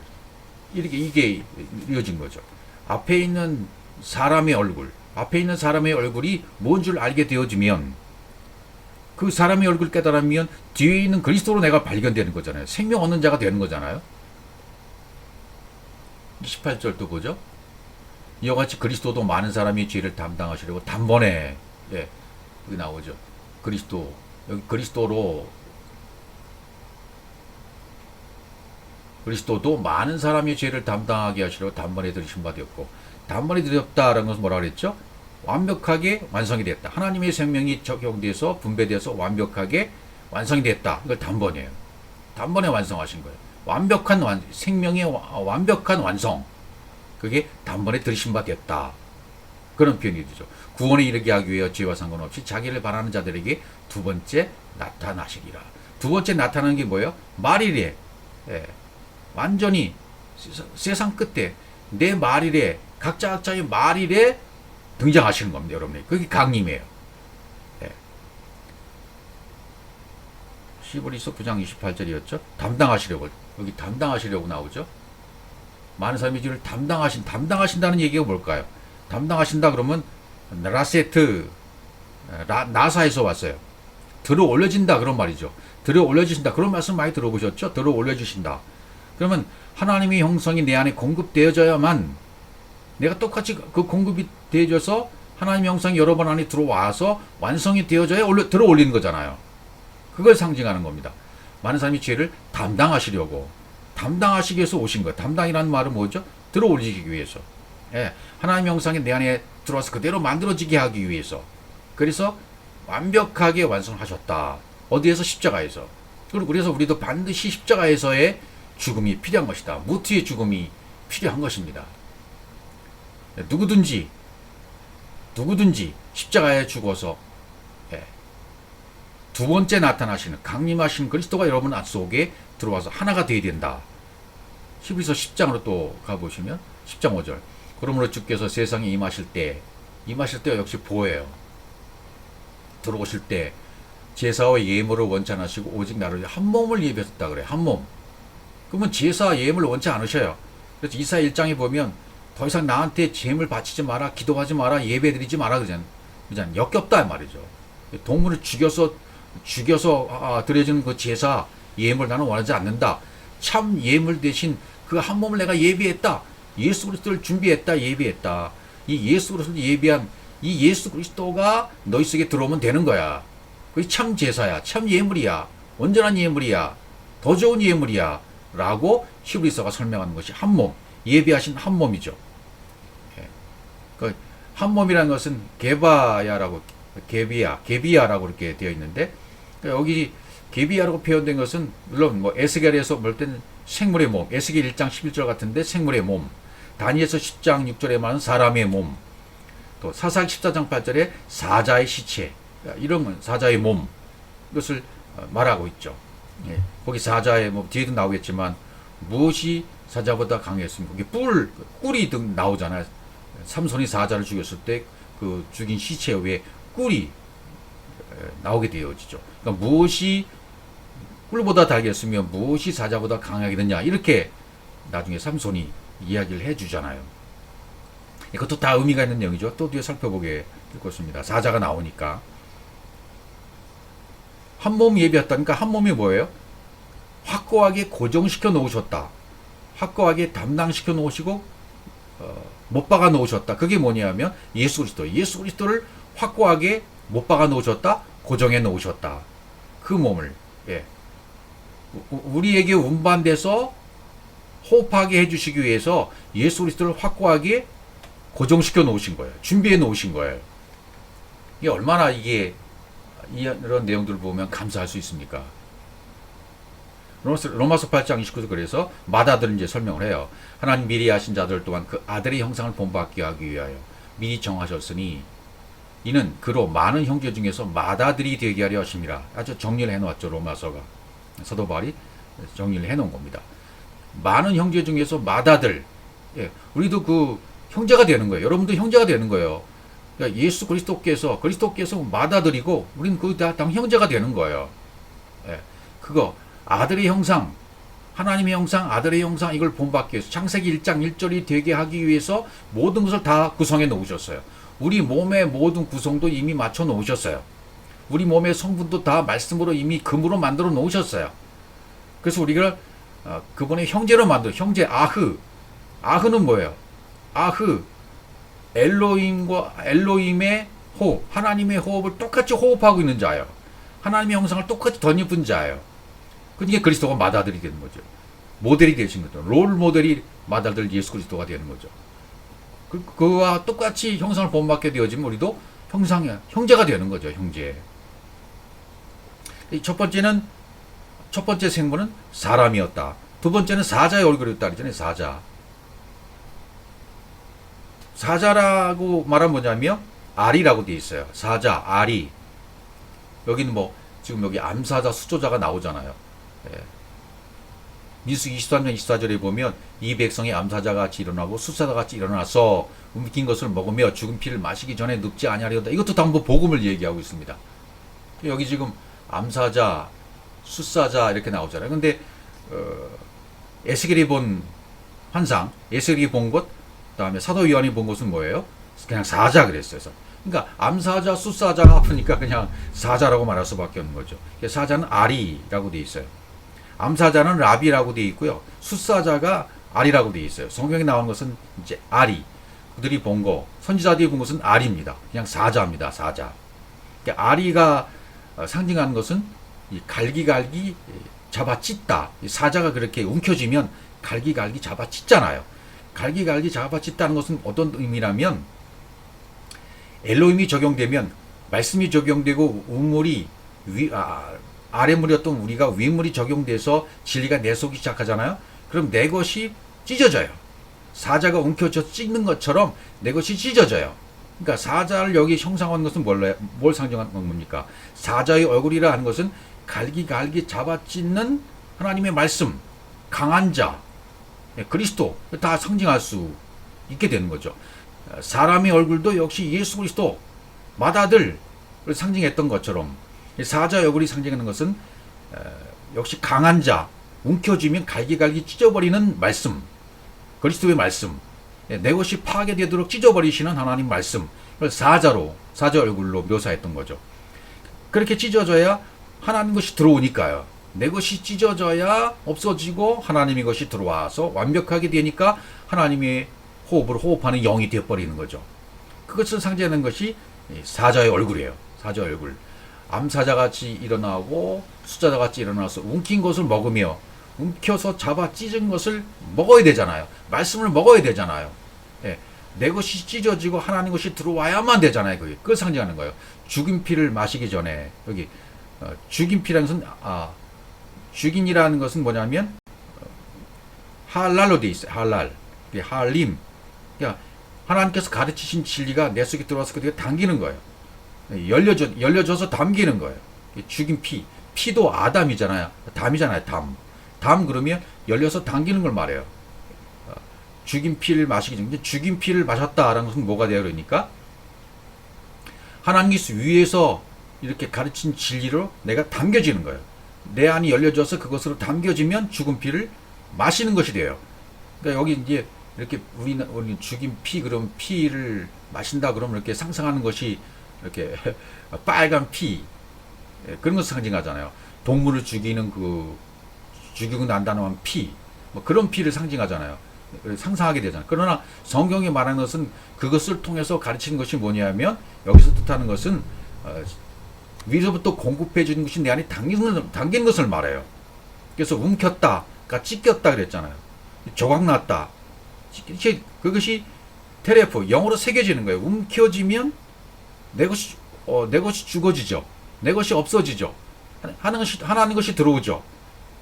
이게 이어진 거죠. 앞에 있는 사람의 얼굴이 뭔 줄 알게 되어지면 그 사람의 얼굴 깨달으면 뒤에 있는 그리스도로 내가 발견되는 거잖아요. 생명 얻는 자가 되는 거잖아요. 28절도 보죠. 이와 같이 그리스도도 많은 사람이 죄를 담당하시려고 단번에 여기 나오죠. 여기 그리스도도 많은 사람의 죄를 담당하게 하시려고 단번에 들으신 바 되었고, 단번에 드렸다라는 것은 뭐라 그랬죠? 완벽하게 완성이 됐다. 하나님의 생명이 적용돼서 분배돼서 완벽하게 완성이 됐다. 이걸 단번이에요. 단번에 완성하신 거예요. 완벽한 생명의 완벽한 완성. 그게 단번에 들으신 바 됐다. 그런 표현이 되죠. 구원에 이르게 하기 위하여 죄와 상관없이 자기를 바라는 자들에게 두 번째 나타나시리라. 두 번째 나타나는 게 뭐예요? 말일에 완전히 세상 끝에 내 말일에 각자의 말일에 등장하시는 겁니다, 여러분이. 그게 강림이에요. 예. 히브리서 9장 28절이었죠. 담당하시려고, 여기 담당하시려고 나오죠. 많은 사람이 지금 담당하신다는 얘기가 뭘까요? 담당하신다 그러면 라세트, 나사에서 왔어요. 들어 올려진다 그런 말이죠. 들어 올려주신다 그런 말씀 많이 들어보셨죠? 들어 올려주신다. 그러면 하나님의 형성이 내 안에 공급되어져야만 내가 똑같이 그 공급이 되어져서 하나님의 형성이 여러분 안에 들어와서 완성이 되어져야 들어 올리는 거잖아요. 그걸 상징하는 겁니다. 많은 사람이 죄를 담당하시려고, 담당하시기 위해서 오신 거예요. 담당이라는 말은 뭐죠? 들어 올리기 위해서. 예, 하나님의 형상이 내 안에 들어와서 그대로 만들어지게 하기 위해서. 그래서 완벽하게 완성하셨다. 어디에서? 십자가에서. 그래서 우리도 반드시 십자가에서의 죽음이 필요한 것이다. 무트의 죽음이 필요한 것입니다. 누구든지 십자가에 죽어서 두 번째 나타나시는 강림하신 그리스도가 여러분 속에 들어와서 하나가 되어야 된다. 히브리서 10장으로 또 가보시면 10장 5절. 그러므로 주께서 세상에 임하실 때 역시 보여요. 들어오실 때 제사와 예물을 원치 않으시고 오직 나를 한 몸을 예비하셨다 그래요. 한 몸. 그러면 제사 예물을 원치 않으셔요. 그래서 이사 1장에 보면 더 이상 나한테 제물 바치지 마라, 기도하지 마라, 예배드리지 마라 그러잖아요. 역겹다 말이죠. 동물을 죽여서 드려지는 그 제사 예물 나는 원하지 않는다. 참 예물 대신 그 한 몸을 내가 예비했다. 예수 그리스도를 준비했다, 예비했다. 이 예수 그리스도를 예비한 이 예수 그리스도가 너희 속에 들어오면 되는 거야. 그게 참 제사야, 참 예물이야, 온전한 예물이야, 더 좋은 예물이야 라고 히브리서가 설명하는 것이 한 몸, 예비하신 한 몸이죠. 그 한 몸이라는 것은 게비야라고 이렇게 되어 있는데, 여기 게비야라고 표현된 것은 물론 뭐 에스겔에서 볼 때는 생물의 몸, 에스겔 1장 11절 같은데 생물의 몸, 다니엘서 10장 6절에 말하는 사람의 몸, 또 사사기 14장 8절에 사자의 시체, 이런 건 사자의 몸, 이것을 말하고 있죠. 거기 사자의 몸 뒤에도 나오겠지만 무엇이 사자보다 강했습니까? 거기 꿀이 나오잖아요. 삼손이 사자를 죽였을 때 그 죽인 시체 위에 꿀이 나오게 되어지죠. 그러니까 무엇이 꿀보다 달겠으며 무엇이 사자보다 강하게 되냐, 이렇게 나중에 삼손이 이야기를 해주잖아요. 이것도 다 의미가 있는 내용이죠. 또 뒤에 살펴보게 되겠습니다. 사자가 나오니까. 한 몸 예비했다니까 한 몸이 뭐예요? 확고하게 고정시켜 놓으셨다. 확고하게 담당시켜 놓으시고 못 박아 놓으셨다. 그게 뭐냐면 예수 그리스도를 확고하게 못 박아 놓으셨다. 고정해 놓으셨다. 그 몸을 우리에게 운반돼서 호흡하게 해주시기 위해서 예수 그리스도를 확고하게 고정시켜 놓으신 거예요. 준비해 놓으신 거예요. 이게 얼마나 이런 내용들을 보면 감사할 수 있습니까? 로마서 8장 29절 그래서 맏아들 이제 설명을 해요. 하나님 미리 하신 자들 또한 그 아들의 형상을 본받게 하기 위하여 미리 정하셨으니 이는 그로 많은 형제 중에서 맏아들이 되게 하려 하심이라. 아주 정리를 해놓았죠. 로마서가. 사도 바울이 정리를 해놓은 겁니다. 많은 형제 중에서 맏아들. 우리도 그 형제가 되는 거예요. 여러분도 형제가 되는 거예요. 그러니까 예수 그리스도께서 맏아들이고 우리는 그 다 형제가 되는 거예요. 그거 아들의 형상, 하나님의 형상, 아들의 형상, 이걸 본받기 위해서 창세기 1장 1절이 되게 하기 위해서 모든 것을 다 구성해 놓으셨어요. 우리 몸의 모든 구성도 이미 맞춰 놓으셨어요. 우리 몸의 성분도 다 말씀으로 이미 금으로 만들어 놓으셨어요. 그래서 우리가 그분의 형제로 형제 아흐는 뭐예요? 엘로힘의 호흡, 하나님의 호흡을 똑같이 호흡하고 있는 자예요. 하나님의 형상을 똑같이 덧입은 자예요. 그러니까 그리스도가 맏아들이 되는 거죠. 모델이 되신 거죠. 롤 모델이 맏아들 예수 그리스도가 되는 거죠. 그와 똑같이 형상을 본받게 되어지면 우리도 형제가 되는 거죠. 형제. 첫 번째 생물은 사람이었다. 두 번째는 사자의 얼굴이었다 그랬잖아요. 사자라고 말하면 뭐냐면 알이라고 되어 있어요. 사자, 알이. 여기는 지금 여기 암사자, 수조자가 나오잖아요. 민수기 23장 24절에 보면 이 백성이 암사자같이 일어나고 숫사자같이 일어나서 움킨 것을 먹으며 죽은 피를 마시기 전에 눕지 아니하리로다. 이것도 전부 복음을 얘기하고 있습니다. 여기 지금 암사자, 숫사자 이렇게 나오잖아요. 근데 에스겔이 본 환상, 에스겔이 본 것, 그다음에 사도 요한이 본 것은 뭐예요? 그냥 사자 그랬어요. 그러니까 암사자, 숫사자가 아프니까 그냥 사자라고 말할 수밖에 없는 거죠. 사자는 아리라고 돼 있어요. 암사자는 라비라고 돼 있고요. 숫사자가 아리라고 돼 있어요. 성경에 나온 것은 이제 아리. 그들이 본 거, 선지자들이 본 것은 아리입니다. 그냥 사자입니다. 사자. 그러니까 아리가 상징하는 것은 이 갈기갈기 잡아찢다. 사자가 그렇게 움켜쥐면 갈기갈기 잡아찢잖아요. 갈기갈기 잡아찢다는 것은 어떤 의미라면 엘로힘이 적용되면 말씀이 적용되고 우물이 아래물이었던 우리가 윗물이 적용돼서 진리가 내속이 시작하잖아요. 그럼 내 것이 찢어져요. 사자가 움켜져 찢는 것처럼 내 것이 찢어져요. 그러니까 사자를 여기 형상한 것은 뭘 상징하는 겁니까? 사자의 얼굴이라 하는 것은 갈기갈기 잡아찢는 하나님의 말씀, 강한 자, 그리스도 다 상징할 수 있게 되는 거죠. 사람의 얼굴도 역시 예수 그리스도 맏아들을 상징했던 것처럼 사자의 얼굴이 상징하는 것은 역시 강한 자, 움켜쥐면 갈기갈기 찢어버리는 말씀, 그리스도의 말씀, 내 것이 파괴되도록 찢어버리시는 하나님 말씀, 사자 얼굴로 묘사했던 거죠. 그렇게 찢어져야 하나님 것이 들어오니까요. 내 것이 찢어져야 없어지고 하나님의 것이 들어와서 완벽하게 되니까 하나님의 호흡을 호흡하는 영이 되어버리는 거죠. 그것을 상징하는 것이 사자의 얼굴이에요. 사자의 얼굴. 암사자같이 일어나고 숫자자같이 일어나서 움킨 것을 먹으며 움켜서 잡아 찢은 것을 먹어야 되잖아요. 말씀을 먹어야 되잖아요. 예, 내 것이 찢어지고 하나님 것이 들어와야만 되잖아요. 그걸 상징하는 거예요. 죽인 피를 마시기 전에 여기 죽인 피라는 것은 죽인이라는 것은 뭐냐면 할랄로 돼 있어요. 할랄, 할림. 그러니까 하나님께서 가르치신 진리가 내 속에 들어와서 그렇게 당기는 거예요. 열려져서 담기는 거예요. 죽인 피도 아담이잖아요. 담이잖아요. 담 그러면 열려서 당기는 걸 말해요. 죽인 피를 마시기 전에 죽인 피를 마셨다라는 것은 뭐가 되어 그러니까 하나님께서 위에서 이렇게 가르친 진리로 내가 담겨지는 거예요. 내 안이 열려져서 그것으로 담겨지면 죽은 피를 마시는 것이 돼요. 그러니까 여기 이제 이렇게 우리 죽인 피 그럼 피를 마신다 그러면 이렇게 상상하는 것이 이렇게 빨간 피 그런 것을 상징하잖아요. 동물을 죽이고 난 다음에 피, 뭐 그런 피를 상징하잖아요. 상상하게 되잖아요. 그러나 성경이 말하는 것은 그것을 통해서 가르치는 것이 뭐냐면 여기서 뜻하는 것은 위로부터 공급해 주는 것이 내 안에 당기는 것을 말해요. 그래서 움켰다, 그러니까 찢겼다 그랬잖아요. 조각났다. 그것이 테레포, 영어로 새겨지는 거예요. 움켜지면 내 것이 죽어지죠. 내 것이 없어지죠. 하나님 것이 들어오죠.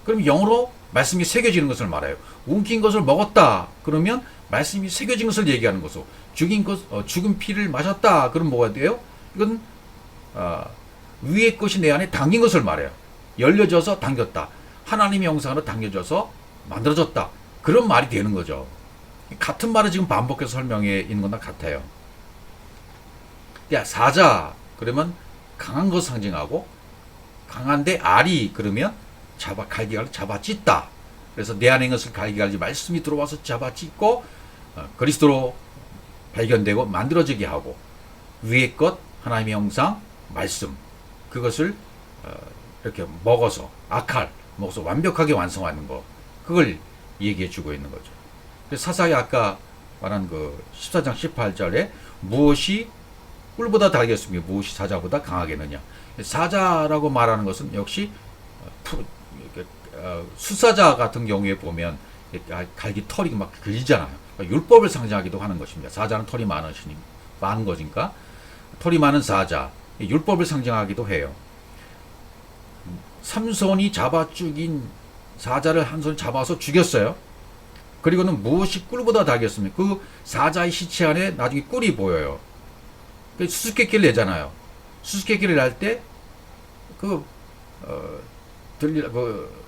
그럼 영어로 말씀이 새겨지는 것을 말해요. 움킨 것을 먹었다. 그러면 말씀이 새겨진 것을 얘기하는 것이고, 죽은 피를 마셨다. 그럼 뭐가 돼요? 이건 위의 것이 내 안에 담긴 것을 말해요. 열려져서 당겼다. 하나님의 형상으로 당겨져서 만들어졌다. 그런 말이 되는 거죠. 같은 말을 지금 반복해서 설명해 있는 거나 같아요. 사자 그러면 강한 것을 상징하고, 강한데 알이 그러면 갈기갈기 잡아찢다. 그래서 내 안에 있는 것을 갈기갈기 말씀이 들어와서 잡아찢고 그리스도로 발견되고 만들어지게 하고, 위의 것 하나님의 형상 말씀 그것을 이렇게 먹어서 먹어서 완벽하게 완성하는 거, 그걸 얘기해 주고 있는 거죠. 그래서 사사기 아까 말한 그 14장 18절에 무엇이 꿀보다 달겠으며 무엇이 사자보다 강하겠느냐. 사자라고 말하는 것은 역시 숫사자 같은 경우에 보면 갈기 털이 막 길잖아요. 율법을 상징하기도 하는 것입니다. 사자는 털이 많은 것이니까 털이 많은 사자, 율법을 상징하기도 해요. 삼손이 잡아 죽인 사자를 한 손 잡아서 죽였어요. 그리고는 무엇이 꿀보다 달겠습니까? 그 사자의 시체 안에 나중에 꿀이 보여요. 수수께끼를 내잖아요. 수수께끼를 낼 때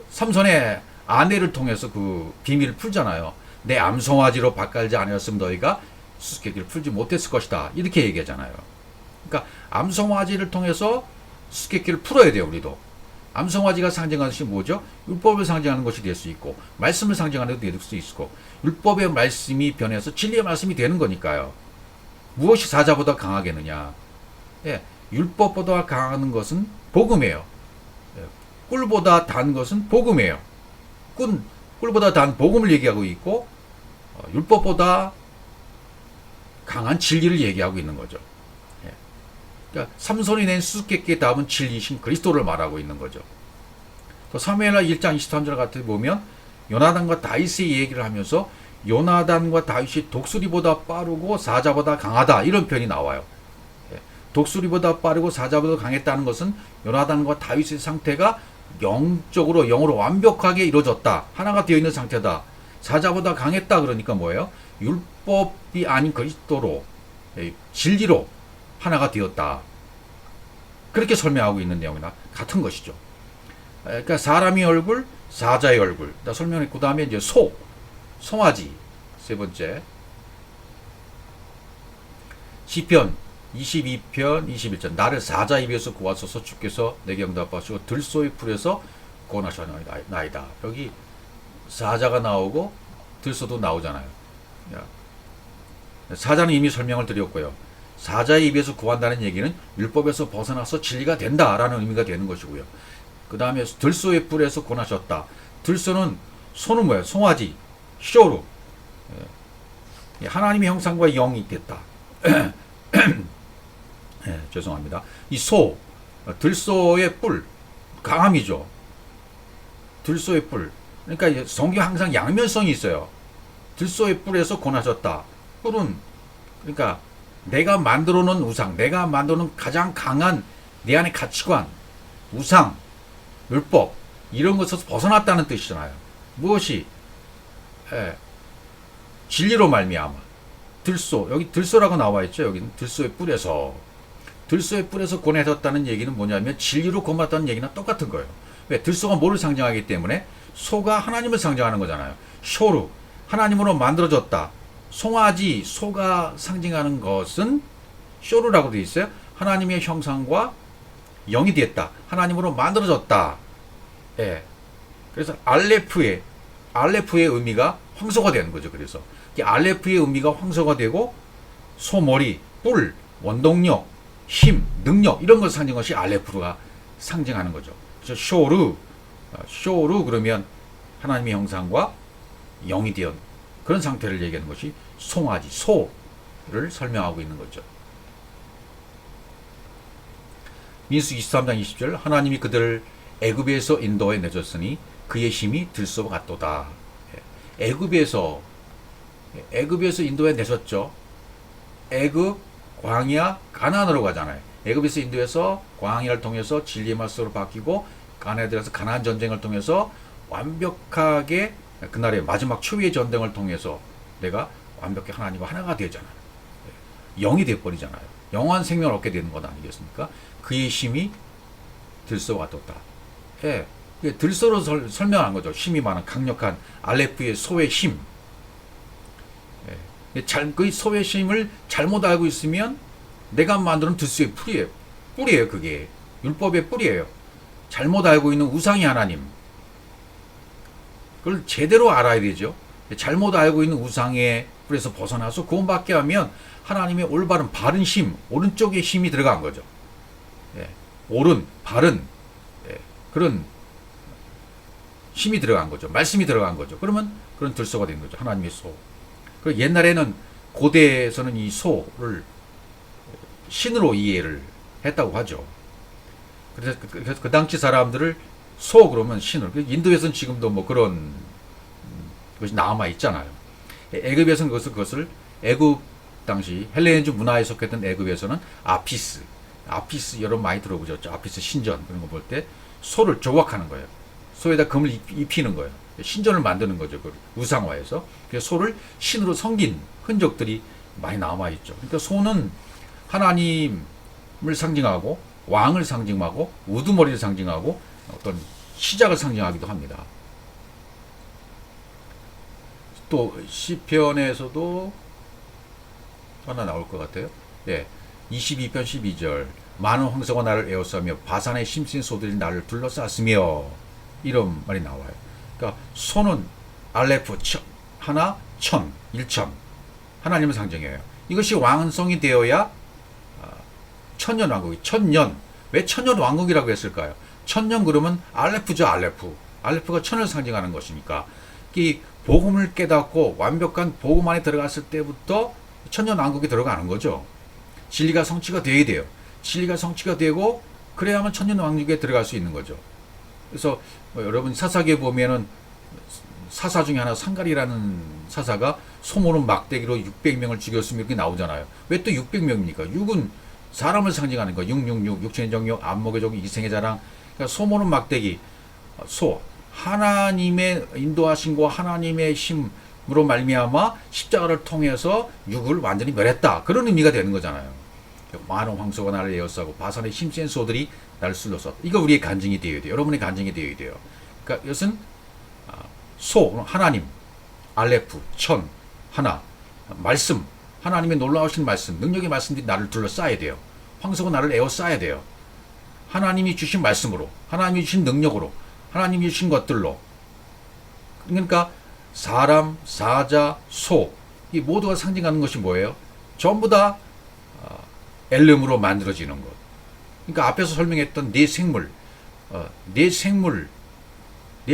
삼손의 아내를 통해서 그 비밀을 풀잖아요. 내 암송아지로 밭갈지 아니었으면 너희가 수수께끼를 풀지 못했을 것이다. 이렇게 얘기하잖아요. 그러니까 암송아지를 통해서 수수께끼를 풀어야 돼요. 우리도. 암송아지가 상징하는 것이 뭐죠? 율법을 상징하는 것이 될 수 있고 말씀을 상징하는 것도 될 수 있고 율법의 말씀이 변해서 진리의 말씀이 되는 거니까요. 무엇이 사자보다 강하겠느냐? 예, 율법보다 강한 것은 복음이에요. 예, 꿀보다 단 것은 복음이에요. 꿀보다 단 복음을 얘기하고 있고 율법보다 강한 진리를 얘기하고 있는 거죠. 예. 그러니까 삼손이 낸 수수께끼의 답은 진리신 그리스도를 말하고 있는 거죠. 또 사무엘하 1장 23절 같은 데 보면 요나단과 다윗의 얘기를 하면서 요나단과 다윗이 독수리보다 빠르고 사자보다 강하다 이런 표현이 나와요. 예. 독수리보다 빠르고 사자보다 강했다는 것은 요나단과 다윗의 상태가 영으로 완벽하게 이루어졌다. 하나가 되어 있는 상태다. 사자보다 강했다 그러니까 뭐예요? 율법이 아닌 그리스도로 진리로 하나가 되었다. 그렇게 설명하고 있는 내용이나 같은 것이죠. 그러니까 사람의 얼굴, 사자의 얼굴. 다 설명했고 그 다음에 이제 송아지 세 번째 시편 22편 21절 나를 사자 입에서 구하소서 주께서 내게 응답하시고 들소의 풀에서 구원하셨나이다. 여기 사자가 나오고 들소도 나오잖아요. 사자는 이미 설명을 드렸고요. 사자의 입에서 구한다는 얘기는 율법에서 벗어나서 진리가 된다라는 의미가 되는 것이고요. 그 다음에 들소의 뿔에서 구원하셨다. 들소는 소는 뭐예요? 송아지, 쇼루. 하나님의 형상과 영이 됐다. 네, 죄송합니다. 이 들소의 뿔, 강함이죠. 들소의 뿔. 그러니까 성경 항상 양면성이 있어요. 들소의 뿔에서 권하셨다. 뿔은 그러니까 내가 만들어 놓은 우상, 내가 만들어 놓은 가장 강한 내 안의 가치관, 우상, 율법 이런 것에서 벗어났다는 뜻이잖아요. 무엇이? 진리로 말미암아. 들소, 여기 들소라고 나와 있죠. 여기는 들소의 뿔에서 권해졌다는 얘기는 뭐냐면 진리로 권받았다는 얘기나 똑같은 거예요. 왜? 들소가 뭐를 상징하기 때문에 소가 하나님을 상징하는 거잖아요. 쇼루, 하나님으로 만들어졌다. 송아지, 소가 상징하는 것은 쇼루라고 되어 있어요. 하나님의 형상과 영이 됐다. 하나님으로 만들어졌다. 예. 그래서 알레프의 의미가 황소가 되는 거죠. 그래서 이 알레프의 의미가 황소가 되고 소머리, 뿔, 원동력, 힘, 능력 이런 것을 상징하는 것이 알레프가 상징하는 거죠. 그래서 쇼루 그러면 하나님의 형상과 영이 되었 그런 상태를 얘기하는 것이 송아지, 소를 설명하고 있는 거죠. 민수기 23장 20절 하나님이 그들을 애굽에서 인도해 내줬으니 그의 힘이 들소와 같도다. 애굽에서 인도해 내셨죠. 애굽, 광야, 가나안으로 가잖아요. 애굽에서 인도해서 광야를 통해서 진리의 말씀으로 바뀌고 가나안에 들어서 가나안 전쟁을 통해서 완벽하게 그날의 마지막 초유의 전쟁을 통해서 내가 완벽히 하나님과 하나가 되잖아요. 영이 되어버리잖아요. 영원한 생명을 얻게 되는 것 아니겠습니까? 그의 힘이 들소와 같았다. 예, 들소로 설명한 거죠. 힘이 많은 강력한 알레프의 소의 힘. 예, 그 소의 힘을 잘못 알고 있으면 내가 만드는 들소의 뿌리예요. 그게 율법의 뿌리예요. 잘못 알고 있는 우상이 하나님. 그걸 제대로 알아야 되죠. 잘못 알고 있는 우상의 뿔에서 벗어나서 구원받게 하면 하나님의 올바른 바른 힘, 오른쪽에 힘이 들어간 거죠. 예, 바른 그런 힘이 들어간 거죠. 말씀이 들어간 거죠. 그러면 그런 들소가 된 거죠. 하나님의 소. 그 옛날에는 고대에서는 이 소를 신으로 이해를 했다고 하죠. 그래서 그 당시 사람들을 소 그러면 신을. 인도에서는 지금도 뭐 그런 것이 남아 있잖아요. 애굽에서는 그것을 애굽 당시 헬레니즘 문화에 속했던 애굽에서는 아피스 여러분 많이 들어보셨죠? 아피스 신전 그런 거 볼 때 소를 조각하는 거예요. 소에다 금을 입히는 거예요. 신전을 만드는 거죠. 그 우상화해서. 그래서 소를 신으로 섬긴 흔적들이 많이 남아 있죠. 그러니까 소는 하나님을 상징하고 왕을 상징하고 우두머리를 상징하고 어떤 시작을 상징하기도 합니다. 또 시편에서도 하나 나올 것 같아요. 네, 22편 12절 많은 황소가 나를 에워싸며 바산의 심신 소들이 나를 둘러쌌으며 이런 말이 나와요. 그러니까 소는 알레프 하나 천 일천 하나님을 상징해요. 이것이 완성이 되어야 천년 왕국이 천년 왜 천년 왕국이라고 했을까요? 천년 그러면 알레프죠. 알레프가 천을 상징하는 것이니까 이 복음을 깨닫고 완벽한 복음 안에 들어갔을 때부터 천년 왕국에 들어가는 거죠. 진리가 성취가 돼야 돼요. 진리가 성취가 되고 그래야만 천년 왕국에 들어갈 수 있는 거죠. 그래서 여러분 사사기에 보면은 사사 중에 하나 상갈이라는 사사가 소모는 막대기로 600명을 죽였으면 이렇게 나오잖아요. 왜 또 600명입니까? 6은 사람을 상징하는 거. 666 육체의 정욕 안목의 종 이생의 자랑. 그러니까 소모는 막대기 소 하나님의 인도하심과 하나님의 힘으로 말미암아 십자가를 통해서 육을 완전히 멸했다. 그런 의미가 되는 거잖아요. 많은 황소가 나를 에워싸고 바산의 힘센 소들이 나를 쓸러서 이거 우리의 간증이 되어야 돼요. 여러분의 간증이 되어야 돼요. 그러니까 이것은 소 하나님 알레프 천 하나 말씀 하나님의 놀라우신 말씀 능력의 말씀들이 나를 둘러싸야 돼요. 황소가 나를 에워싸야 돼요. 하나님이 주신 말씀으로 하나님이 주신 능력으로 하나님이 주신 것들로 그러니까 사람 사자 소 이 모두가 상징하는 것이 뭐예요? 전부 다 엘름으로 만들어지는 것. 그러니까 앞에서 설명했던 네 생물, 네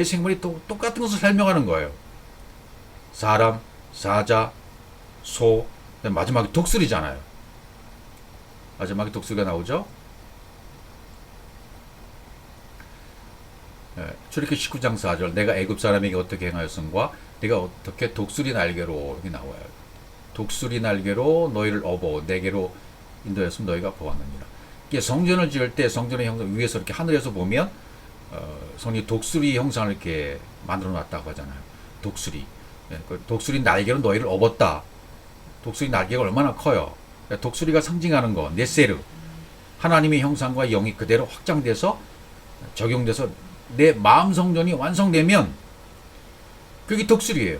생물이 또 똑같은 것을 설명하는 거예요. 사람, 사자, 소, 마지막에 독수리잖아요. 마지막에 독수리가 나오죠. 출애굽기 19장 4절 내가 애굽 사람에게 어떻게 행하였음과 내가 어떻게 독수리 날개로 이렇게 나와요. 독수리 날개로 너희를 업어 내게로 인도했으면 너희가 보았느니라. 이게 성전을 지을 때 성전의 형상 위에서 이렇게 하늘에서 보면 성이 독수리 형상을 이렇게 만들어 놨다고 하잖아요. 독수리. 그 독수리 날개로 너희를 업었다. 독수리 날개가 얼마나 커요. 그러니까 독수리가 상징하는 거 네세르. 하나님의 형상과 영이 그대로 확장돼서 적용돼서 내 마음 성전이 완성되면 그게 독수리예요.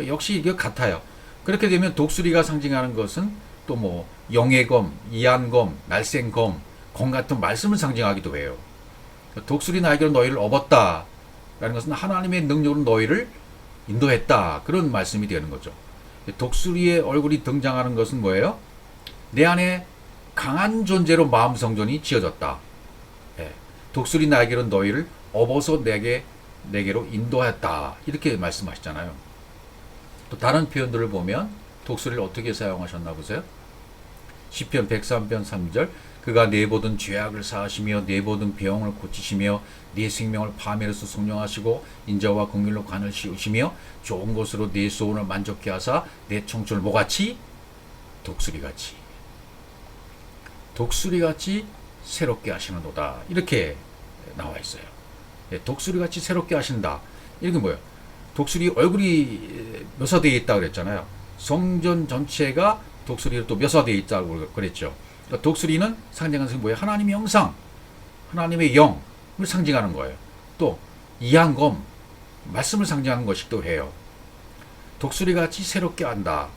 역시 이게 같아요. 그렇게 되면 독수리가 상징하는 것은 또 뭐 영의 검, 이한검, 날쌘검, 검 같은 말씀을 상징하기도 해요. 독수리 날개로 너희를 업었다 라는 것은 하나님의 능력으로 너희를 인도했다 그런 말씀이 되는 거죠. 독수리의 얼굴이 등장하는 것은 뭐예요? 내 안에 강한 존재로 마음 성전이 지어졌다. 독수리 날개로 너희를 업어서 내게로 인도했다 이렇게 말씀하시잖아요. 또 다른 표현들을 보면 독수리를 어떻게 사용하셨나 보세요. 시편 103편 3절 그가 내 모든 죄악을 사하시며 내 모든 병을 고치시며 네 생명을 파멸에서 성령하시고 인자와 긍휼로 관을 씌우시며 좋은 것으로 네 소원을 만족케 하사 내 청춘을 뭐같이 독수리같이 새롭게 하시는도다 이렇게 나와 있어요. 독수리같이 새롭게 하신다. 이게 뭐예요? 독수리 얼굴이 묘사되어 있다고 그랬잖아요. 성전 전체가 독수리로 또 묘사되어 있다고 그랬죠. 그러니까 독수리는 상징하는 것이 뭐예요? 하나님의 형상, 하나님의 영을 상징하는 거예요. 또 이한검, 말씀을 상징하는 것이기도 해요. 독수리같이 새롭게 한다.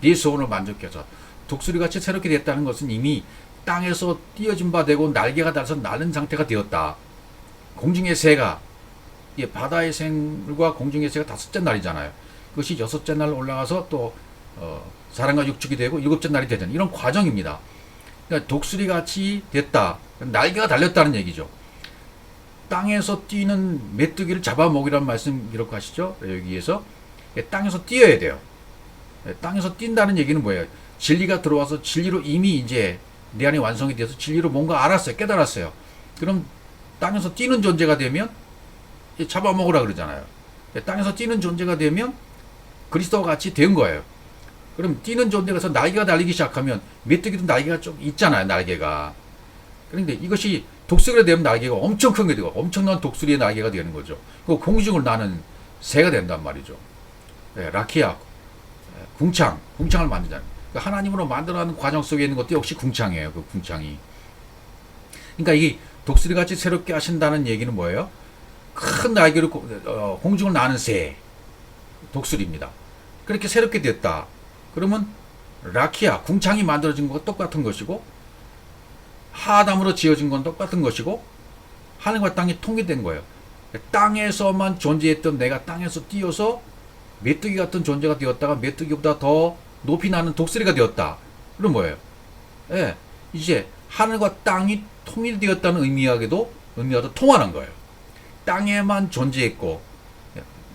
네 소원을 만족해서 독수리같이 새롭게 됐다는 것은 이미 땅에서 띄어진 바 되고 날개가 달아서 나는 상태가 되었다. 공중의 새가 바다의 생물과 공중의 새가 다섯째 날이잖아요. 그것이 여섯째 날 올라가서 또 사람과 육축이 되고 일곱째 날이 되잖아요. 이런 과정입니다. 그러니까 독수리같이 됐다. 날개가 달렸다는 얘기죠. 땅에서 뛰는 메뚜기를 잡아먹이라는 말씀 기록하시죠. 여기에서 땅에서 뛰어야 돼요. 땅에서 뛴다는 얘기는 뭐예요? 진리가 들어와서 진리로 이미 이제 내 안에 완성이 돼서 진리로 뭔가 알았어요. 깨달았어요. 그럼 땅에서 뛰는 존재가 되면 잡아먹으라 그러잖아요. 땅에서 뛰는 존재가 되면 그리스도와 같이 된 거예요. 그럼 뛰는 존재가서 날개가 달리기 시작하면 메뚜기도 날개가 좀 있잖아요. 날개가. 그런데 이것이 독수리가 되면 날개가 엄청 큰 게 되고 엄청난 독수리의 날개가 되는 거죠. 그 공중을 나는 새가 된단 말이죠. 라키아, 궁창을 만들잖아요. 그러니까 하나님으로 만들어가는 과정 속에 있는 것도 역시 궁창이에요. 그 궁창이. 그러니까 이 독수리같이 새롭게 하신다는 얘기는 뭐예요? 큰 날개로 공중을 나는 새. 독수리입니다. 그렇게 새롭게 됐다. 그러면 라키아, 궁창이 만들어진 것과 똑같은 것이고, 하담으로 지어진 건 똑같은 것이고, 하늘과 땅이 통일된 거예요. 땅에서만 존재했던 내가 땅에서 뛰어서 메뚜기 같은 존재가 되었다가 메뚜기보다 더 높이 나는 독수리가 되었다. 그럼 뭐예요? 예, 이제 하늘과 땅이 통일되었다는 의미와도 통하는 거예요. 땅에만 존재했고,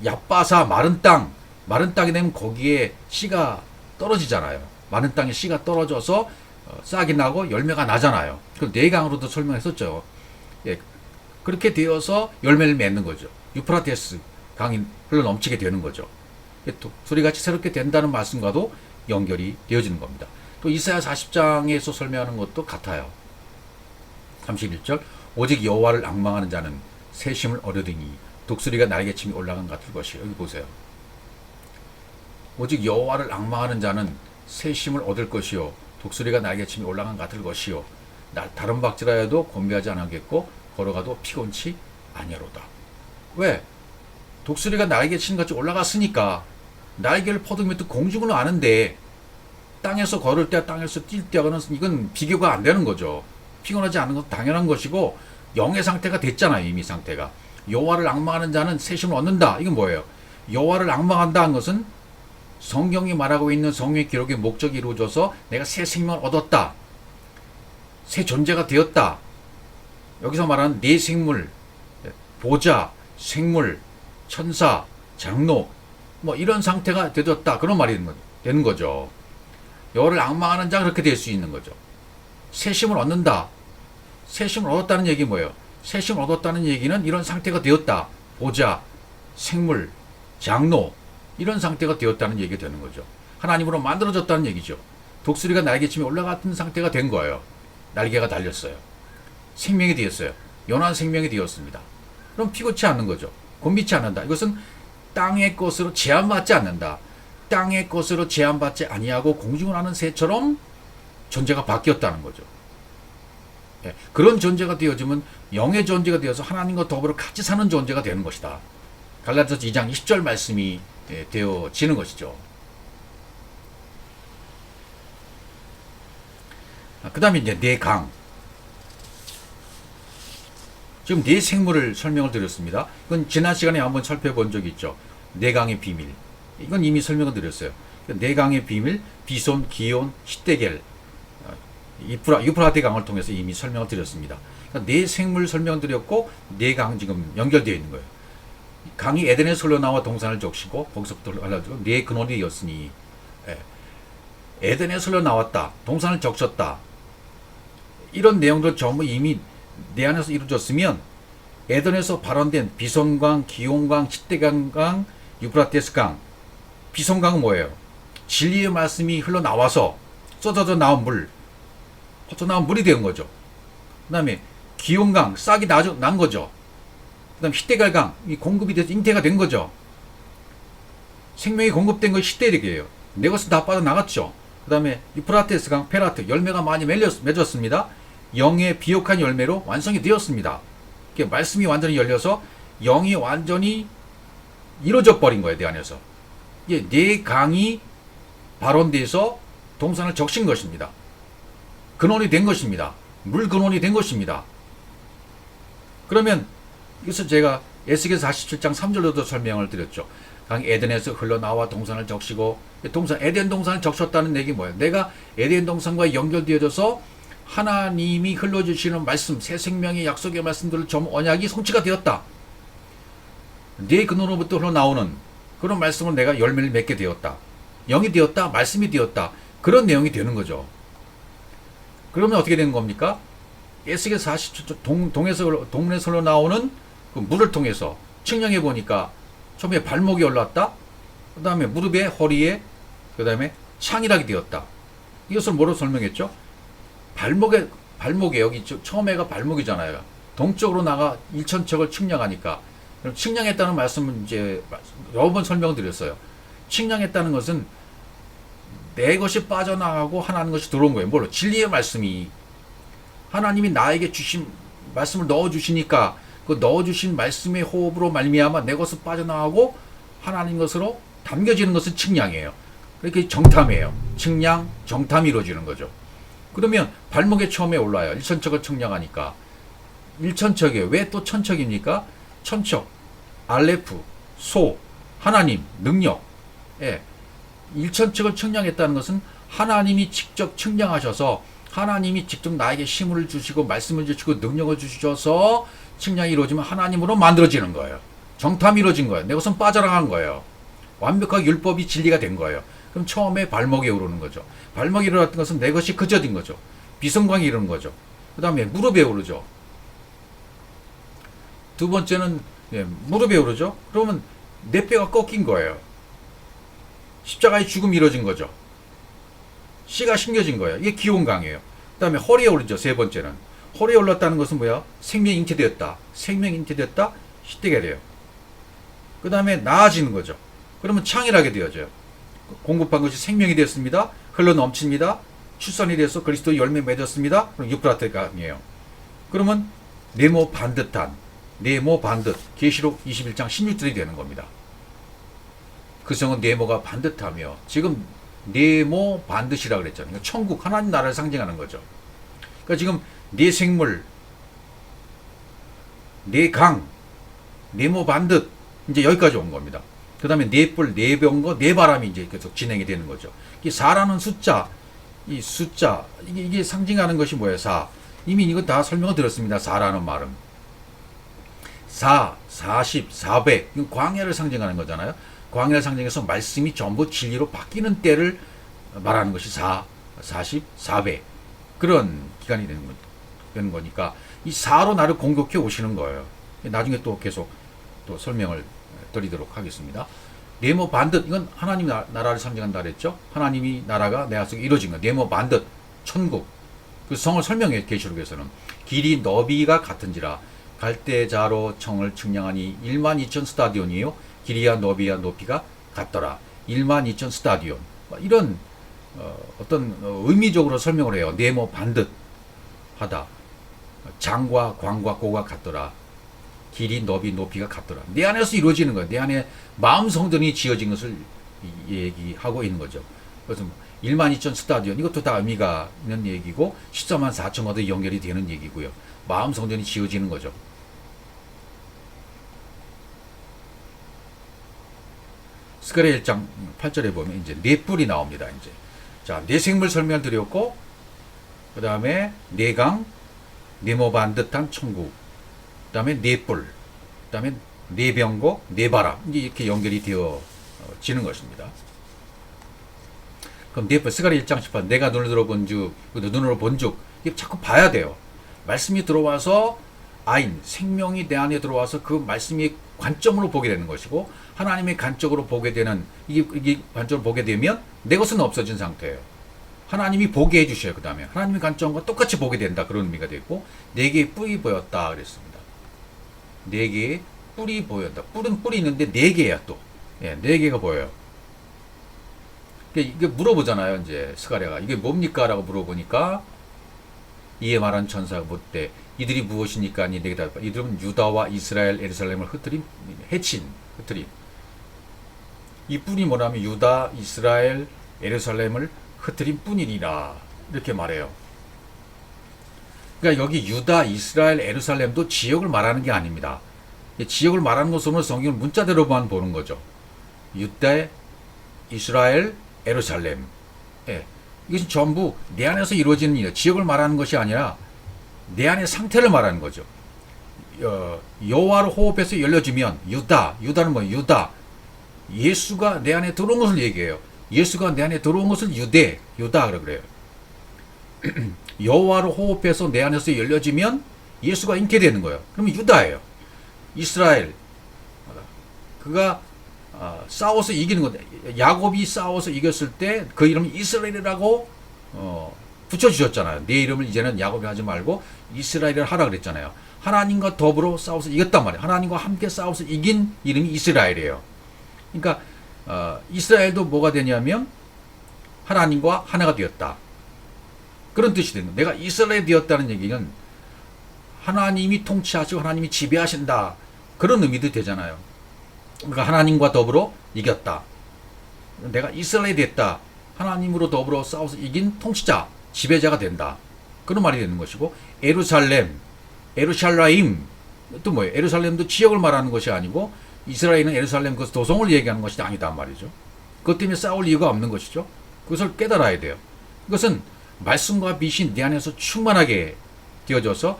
얕바사 마른 땅이 되면 거기에 씨가 떨어지잖아요. 마른 땅에 씨가 떨어져서 싹이 나고 열매가 나잖아요. 그걸 내강으로도 설명했었죠. 예, 그렇게 되어서 열매를 맺는 거죠. 유프라테스 강이 흘러 넘치게 되는 거죠. 독수리같이 새롭게 된다는 말씀과도 연결이 되어지는 겁니다. 또 이사야 40장에서 설명하는 것도 같아요. 31절 오직 여호와를 앙망하는 자는 새 힘을 얻으리니 독수리가 날개침이 올라간 것 같을 것이요. 여기 보세요. 오직 여호와를 앙망하는 자는 새 힘을 얻을 것이요 독수리가 날개침이 올라간 것 같을 것이요 다른 박질하여도 곤비하지 않겠고 걸어가도 피곤치 아니하로다. 왜? 독수리가 날개침 같이 올라갔으니까 날개를 퍼두면 또 공중은 아는데 땅에서 걸을 때 땅에서 뛸 때하고는 이건 비교가 안 되는 거죠. 피곤하지 않은 건 당연한 것이고 영의 상태가 됐잖아요. 이미 상태가. 여호와를 앙망하는 자는 새 힘을 얻는다. 이건 뭐예요? 여호와를 앙망한다 한 것은 성경이 말하고 있는 성경의 기록의 목적이 이루어져서 내가 새 생명을 얻었다. 새 존재가 되었다. 여기서 말하는 네 생물, 보좌, 생물, 천사, 장로 뭐 이런 상태가 되었다. 그런 말이 되는 거죠. 여호와를 앙망하는 자가 그렇게 될 수 있는 거죠. 새 힘을 얻는다. 새 힘을 얻었다는 얘기 뭐예요? 새 힘을 얻었다는 얘기는 이런 상태가 되었다. 보좌, 생물, 장로 이런 상태가 되었다는 얘기가 되는 거죠. 하나님으로 만들어졌다는 얘기죠. 독수리가 날개침에 올라갔던 상태가 된 거예요. 날개가 달렸어요. 생명이 되었어요. 연한 생명이 되었습니다. 그럼 피곤치 않는 거죠. 곤비치 않는다. 이것은 땅의 것으로 제한받지 않는다. 땅의 것으로 제한받지 아니하고 공중을 하는 새처럼 존재가 바뀌었다는 거죠. 예, 그런 존재가 되어지면 영의 존재가 되어서 하나님과 더불어 같이 사는 존재가 되는 것이다. 갈라디아서 2장 20절 말씀이 되어지는 것이죠. 그 다음에 이제 네 강. 지금 네 생물을 설명을 드렸습니다. 이건 지난 시간에 한번 살펴본 적이 있죠. 네 강의 비밀. 이건 이미 설명을 드렸어요. 네 강의 비밀, 비손, 기온, 시데겔, 유프라테 강을 통해서 이미 설명을 드렸습니다. 그러니까 네 생물 설명을 드렸고 네 강 지금 연결되어 있는 거예요. 강이 에덴에서 흘러나와 동산을 적시고 거기서부터 흘러가지고 네 근원이 되었으니 에덴에서 흘러나왔다. 동산을 적셨다. 이런 내용들 전부 이미 내 안에서 이루어졌으면 에덴에서 발원된 비손강, 기온강, 시데강, 유프라테스 강. 비손강은 뭐예요? 진리의 말씀이 흘러나와서 쏟아져 나온 물, 퍼져나온 물이 된 거죠. 그 다음에 기온강, 싹이 난 거죠. 그 다음에 시데갈강, 이 공급이 돼서 잉태가 된 거죠. 생명이 공급된 것이 시데릭이에요. 내 것은 다 빠져나갔죠. 그 다음에 유프라테스강, 페라트, 열매가 많이 맺었습니다. 영의 비옥한 열매로 완성이 되었습니다. 말씀이 완전히 열려서 영이 완전히 이루어져 버린 거예요. 내 안에서. 네 강이 발원돼서 동산을 적신 것입니다. 근원이 된 것입니다. 물 근원이 된 것입니다. 그러면 이것을 제가 에스겔 47장 3절로도 설명을 드렸죠. 강 에덴에서 흘러나와 동산을 적시고 에덴 동산을 적셨다는 얘기 뭐예요? 내가 에덴 동산과 연결되어져서 하나님이 흘러주시는 말씀, 새 생명의 약속의 말씀들을 전 언약이 성취가 되었다. 네 근원으로부터 흘러나오는 그런 말씀을 내가 열매를 맺게 되었다. 영이 되었다. 말씀이 되었다. 그런 내용이 되는 거죠. 그러면 어떻게 되는 겁니까? 에스겔 47장 동문에서 흘러나오는 그 물을 통해서 측량해 보니까 처음에 발목이 올랐다. 그 다음에 무릎에, 허리에, 그 다음에 창이라게 되었다. 이것을 뭐로 설명했죠? 발목에 여기 처음에가 발목이잖아요. 동쪽으로 나가 1,000척을 측량하니까. 측량했다는 말씀은 이제 여러 번 설명드렸어요. 측량했다는 것은 내 것이 빠져나가고 하나님 것이 들어온 거예요. 뭘로? 진리의 말씀이. 하나님이 나에게 주신 말씀을 넣어주시니까 그 넣어주신 말씀의 호흡으로 말미암아 내 것을 빠져나가고 하나님 것으로 담겨지는 것은 측량이에요. 그렇게 정탐이에요. 측량, 정탐이 이루어지는 거죠. 그러면 발목에 처음에 올라요. 일천척을 측량하니까. 일천척이에요. 왜 또 천척입니까? 천척, 알레프, 소, 하나님, 능력. 예. 일천척을 측량했다는 것은 하나님이 직접 측량하셔서 하나님이 직접 나에게 힘을 주시고 말씀을 주시고 능력을 주셔서 측량이 이루어지면 하나님으로 만들어지는 거예요. 정탐이 이루어진 거예요. 내 것은 빠져나간 거예요. 완벽하게 율법이 진리가 된 거예요. 그럼 처음에 발목에 오르는 거죠. 발목에 일어났던 것은 내 것이 그저인 거죠. 비성광이 이르는 거죠. 그 다음에 무릎에 오르죠. 두 번째는 무릎에 오르죠. 그러면 내 뼈가 꺾인 거예요. 십자가의 죽음이 이루어진 거죠. 씨가 심겨진 거예요. 이게 기원강이에요. 그 다음에 허리에 오르죠. 세 번째는. 허리에 올랐다는 것은 뭐야? 생명이 잉태되었다. 생명이 잉태되었다. 시대가 돼요. 그 다음에 나아지는 거죠. 그러면 창이라게 되어져요. 공급한 것이 생명이 되었습니다. 흘러 넘칩니다. 출산이 돼서 그리스도 열매 맺었습니다. 그럼 유프라테강이에요. 그러면 네모 반듯한, 네모 반듯, 계시록 21장 16절이 되는 겁니다. 그 성은 네모가 반듯하며, 지금 네모 반듯이라고 그랬잖아요. 그러니까 천국, 하나님 나라를 상징하는 거죠. 그러니까 지금 네 생물, 네 강, 네모 반듯, 이제 여기까지 온 겁니다. 그 다음에 네 뿔, 네 병거, 네 바람이 이제 계속 진행이 되는 거죠. 이 4라는 숫자, 이 숫자, 이게 상징하는 것이 뭐예요? 4. 이미 이거 다 설명을 드렸습니다. 4라는 말은. 4, 40, 400. 이건 광야를 상징하는 거잖아요. 광야를 상징해서 말씀이 전부 진리로 바뀌는 때를 말하는 것이 4, 40, 400. 그런 기간이 되는 거니까 이 4로 나를 공격해 오시는 거예요. 나중에 또 계속 또 설명을 드리도록 하겠습니다. 네모 반듯, 이건 하나님 나라를 상징한다 그랬죠. 하나님이 나라가 내 안속에 이루어진 거. 네모 반듯, 천국. 그 성을 설명해 계시록에서는 길이 너비가 같은지라 갈대자로 청을 측량하니 12,000 스타디온이에요. 길이야 너비야 높이가 같더라. 12,000 스타디온. 이런 어떤 의미적으로 설명을 해요. 네모 반듯 하다. 장과 광과 고가 같더라. 길이 너비 높이가 같더라. 내 안에서 이루어지는 거예요. 내 안에 마음 성전이 지어진 것을 얘기하고 있는 거죠. 그래서 12,000 스타디온, 이것도 다 의미가 있는 얘기고 144,000과도 연결이 되는 얘기고요. 마음 성전이 지어지는 거죠. 스가랴 1장 8절에 보면 이제 네 뿔이 나옵니다. 이제 자, 네 생물 설명을 드렸고, 그 다음에 네 강, 네모 반듯한 천국, 그 다음에 네 뿔, 그 다음에 네 병고, 네 바람, 이제 이렇게 연결이 되어지는 것입니다. 그럼 네 뿔, 스가랴 1장 18, 내가 눈을 들어본 즉, 눈으로 본 즉, 이게 자꾸 봐야 돼요. 말씀이 들어와서 아인, 생명이 내 안에 들어와서 그 말씀이 관점으로 보게 되는 것이고, 하나님의 관점으로 보게 되는, 이게 관점으로 보게 되면 내 것은 없어진 상태예요. 하나님이 보게 해주셔요. 그 다음에 하나님의 관점과 똑같이 보게 된다, 그런 의미가 되고, 네 개의 뿔이 보였다 그랬습니다. 네 개의 뿔이 보였다. 뿔은 뿔이 있는데 네 개야 또. 예, 네 개가 보여요. 이게 물어보잖아요. 이제 스가랴가 이게 뭡니까? 라고 물어보니까 이에 말한 천사가 묻되 이들이 무엇이니까? 아니 내게 답하라. 이들은 유다와 이스라엘 예루살렘을 흩트림, 흩트림. 이 뿔이 뭐냐면 유다, 이스라엘, 예루살렘을 흩트림 뿐이니라, 이렇게 말해요. 그러니까 여기 유다, 이스라엘, 예루살렘도 지역을 말하는 게 아닙니다. 지역을 말하는 것으로는 성경을 문자대로만 보는 거죠. 유다, 이스라엘, 예루살렘. 예. 이것이 전부 내 안에서 이루어지는 일, 지역을 말하는 것이 아니라 내 안의 상태를 말하는 거죠. 여호와를 호흡해서 열려주면 유다는 뭐예요? 유다. 예수가 내 안에 들어온 것을 얘기해요. 예수가 내 안에 들어온 것을 유다 그래요. 여호와를 호흡해서 내 안에서 열려지면 예수가 잉태되는 거예요. 그러면 유다예요. 이스라엘, 그가 싸워서 이기는 건데, 야곱이 싸워서 이겼을 때 그 이름을 이스라엘이라고 붙여주셨잖아요. 내 이름을 이제는 야곱이 하지 말고 이스라엘을 하라 그랬잖아요. 하나님과 더불어 싸워서 이겼단 말이에요. 하나님과 함께 싸워서 이긴 이름이 이스라엘이에요. 그러니까 이스라엘도 뭐가 되냐면 하나님과 하나가 되었다, 그런 뜻이 되는 거예요. 내가 이스라엘이 되었다는 얘기는 하나님이 통치하시고 하나님이 지배하신다, 그런 의미도 되잖아요. 그러니까 하나님과 더불어 이겼다. 내가 이스라엘이 됐다. 하나님으로 더불어 싸워서 이긴 통치자, 지배자가 된다. 그런 말이 되는 것이고, 에루살렘, 에루샬라임, 또 뭐예요? 에루살렘도 지역을 말하는 것이 아니고, 이스라엘은 에루살렘 그 도성을 얘기하는 것이 아니다 말이죠. 그것 때문에 싸울 이유가 없는 것이죠. 그것을 깨달아야 돼요. 그것은 말씀과 빛이 내 안에서 충만하게 되어져서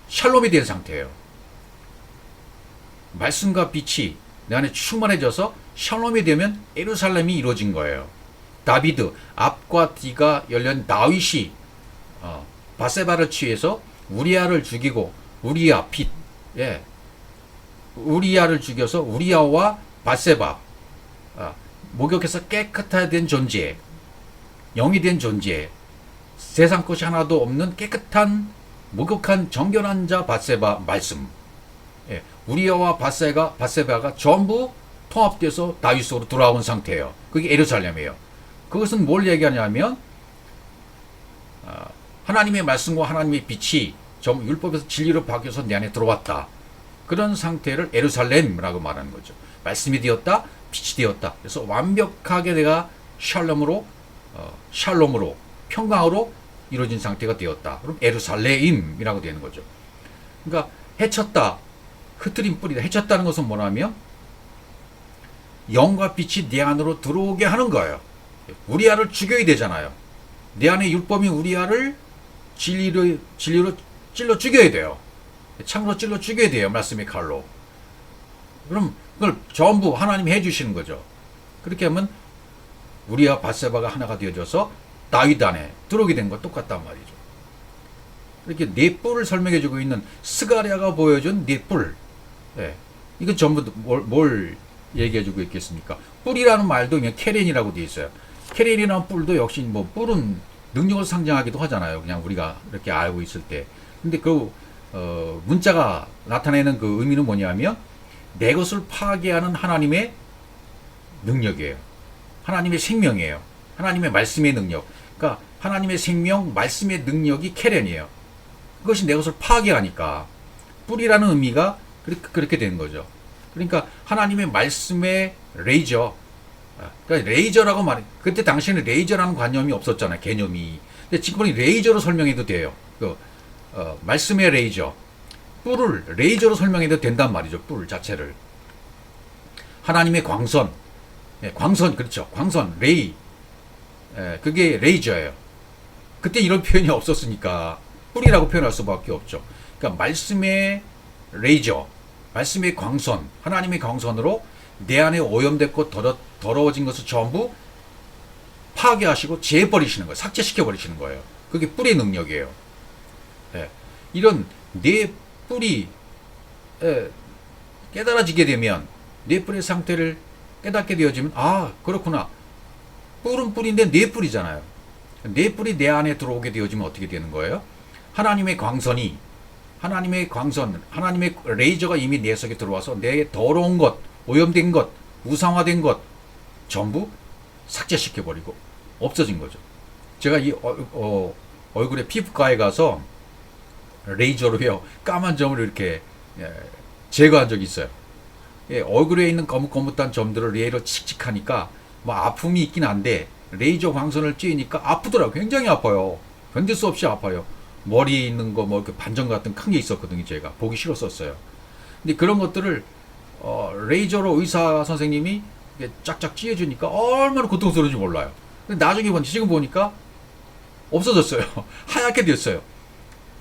샬롬이 된 상태예요. 말씀과 빛이 내 안에 충만해져서 샬롬이 되면 예루살렘이 이루어진 거예요. 다비드 앞과 뒤가 열린 다윗이 바세바를 취해서 우리아를 죽이고 우리아 빛, 우리아를 죽여서 우리아와 바세바 목욕해서 깨끗하게 된 존재, 영이 된 존재, 세상 것이 하나도 없는 깨끗한 목욕한 정결한 자 바세바 말씀. 우리아와 바세바가 전부 통합돼서 다윗으로 돌아온 상태예요. 그게 예루살렘이에요. 그것은 뭘 얘기하냐면 하나님의 말씀과 하나님의 빛이 전부 율법에서 진리로 바뀌어서 내 안에 들어왔다. 그런 상태를 예루살렘이라고 말하는 거죠. 말씀이 되었다, 빛이 되었다. 그래서 완벽하게 내가 샬롬으로 평강으로 이루어진 상태가 되었다. 그럼 예루살렘이라고 되는 거죠. 그러니까 해쳤다, 흐트린 뿌리다. 해쳤다는 것은 뭐냐면 영과 빛이 내 안으로 들어오게 하는 거예요. 우리아를 죽여야 되잖아요. 내 안에 율법인 우리아를 진리로 찔러 죽여야 돼요. 창으로 찔러 죽여야 돼요. 말씀의 칼로. 그럼 그걸 전부 하나님이 해주시는 거죠. 그렇게 하면 우리와 바세바가 하나가 되어져서 다윗 안에 들어오게 된 거 똑같단 말이죠. 이렇게 네 뿔을 설명해주고 있는 스가랴가 보여준 네 뿔. 이건 전부 뭘 얘기해주고 있겠습니까? 뿔이라는 말도 그냥 케렌이라고 되어 있어요. 케렌이라는 뿔도 역시 뭐 뿔은 능력을 상징하기도 하잖아요. 그냥 우리가 이렇게 알고 있을 때. 근데 그 문자가 나타내는 그 의미는 뭐냐면 내 것을 파괴하는 하나님의 능력이에요. 하나님의 생명이에요. 하나님의 말씀의 능력. 그러니까 하나님의 생명, 말씀의 능력이 케렌이에요. 그것이 내 것을 파괴하니까 뿔이라는 의미가 그렇게 되는 거죠. 그러니까 하나님의 말씀의 레이저. 그러니까 레이저라고 그때 당시에는 레이저라는 관념이 없었잖아요. 개념이. 근데 지금은 레이저로 설명해도 돼요. 말씀의 레이저. 뿔을 레이저로 설명해도 된단 말이죠. 뿔 자체를. 하나님의 광선. 광선, 그렇죠. 광선, 레이. 그게 레이저예요. 그때 이런 표현이 없었으니까 뿔이라고 표현할 수밖에 없죠. 그러니까 말씀의 레이저, 말씀의 광선, 하나님의 광선으로 내 안에 오염됐고 더러워진 것을 전부 파괴하시고 재버리시는 거예요. 삭제시켜버리시는 거예요. 그게 뿔의 능력이에요. 이런 내 뿔이 깨달아지게 되면 내 뿔의 상태를 깨닫게 되어지면 그렇구나. 뿔은 뿔인데 내 뿔이잖아요. 내 뿔이 내 안에 들어오게 되어지면 어떻게 되는 거예요? 하나님의 광선이 하나님의 레이저가 이미 내 속에 들어와서 내 더러운 것, 오염된 것, 우상화된 것 전부 삭제시켜버리고 없어진 거죠. 제가 이 얼굴에 피부과에 가서 레이저로요 까만 점을 이렇게 제거한 적이 있어요. 얼굴에 있는 거뭇거뭇한 점들을 레이저로 칙칙하니까 뭐 아픔이 있긴 한데 레이저 광선을 쬐니까 아프더라고요. 굉장히 아파요. 견딜 수 없이 아파요. 머리에 있는 거 뭐 이렇게 반점 같은 큰 게 있었거든요. 제가 보기 싫었었어요. 근데 그런 것들을 레이저로 의사 선생님이 쫙쫙 찌해주니까 얼마나 고통스러운지 몰라요. 근데 나중에 지금 보니까 없어졌어요. 하얗게 됐어요.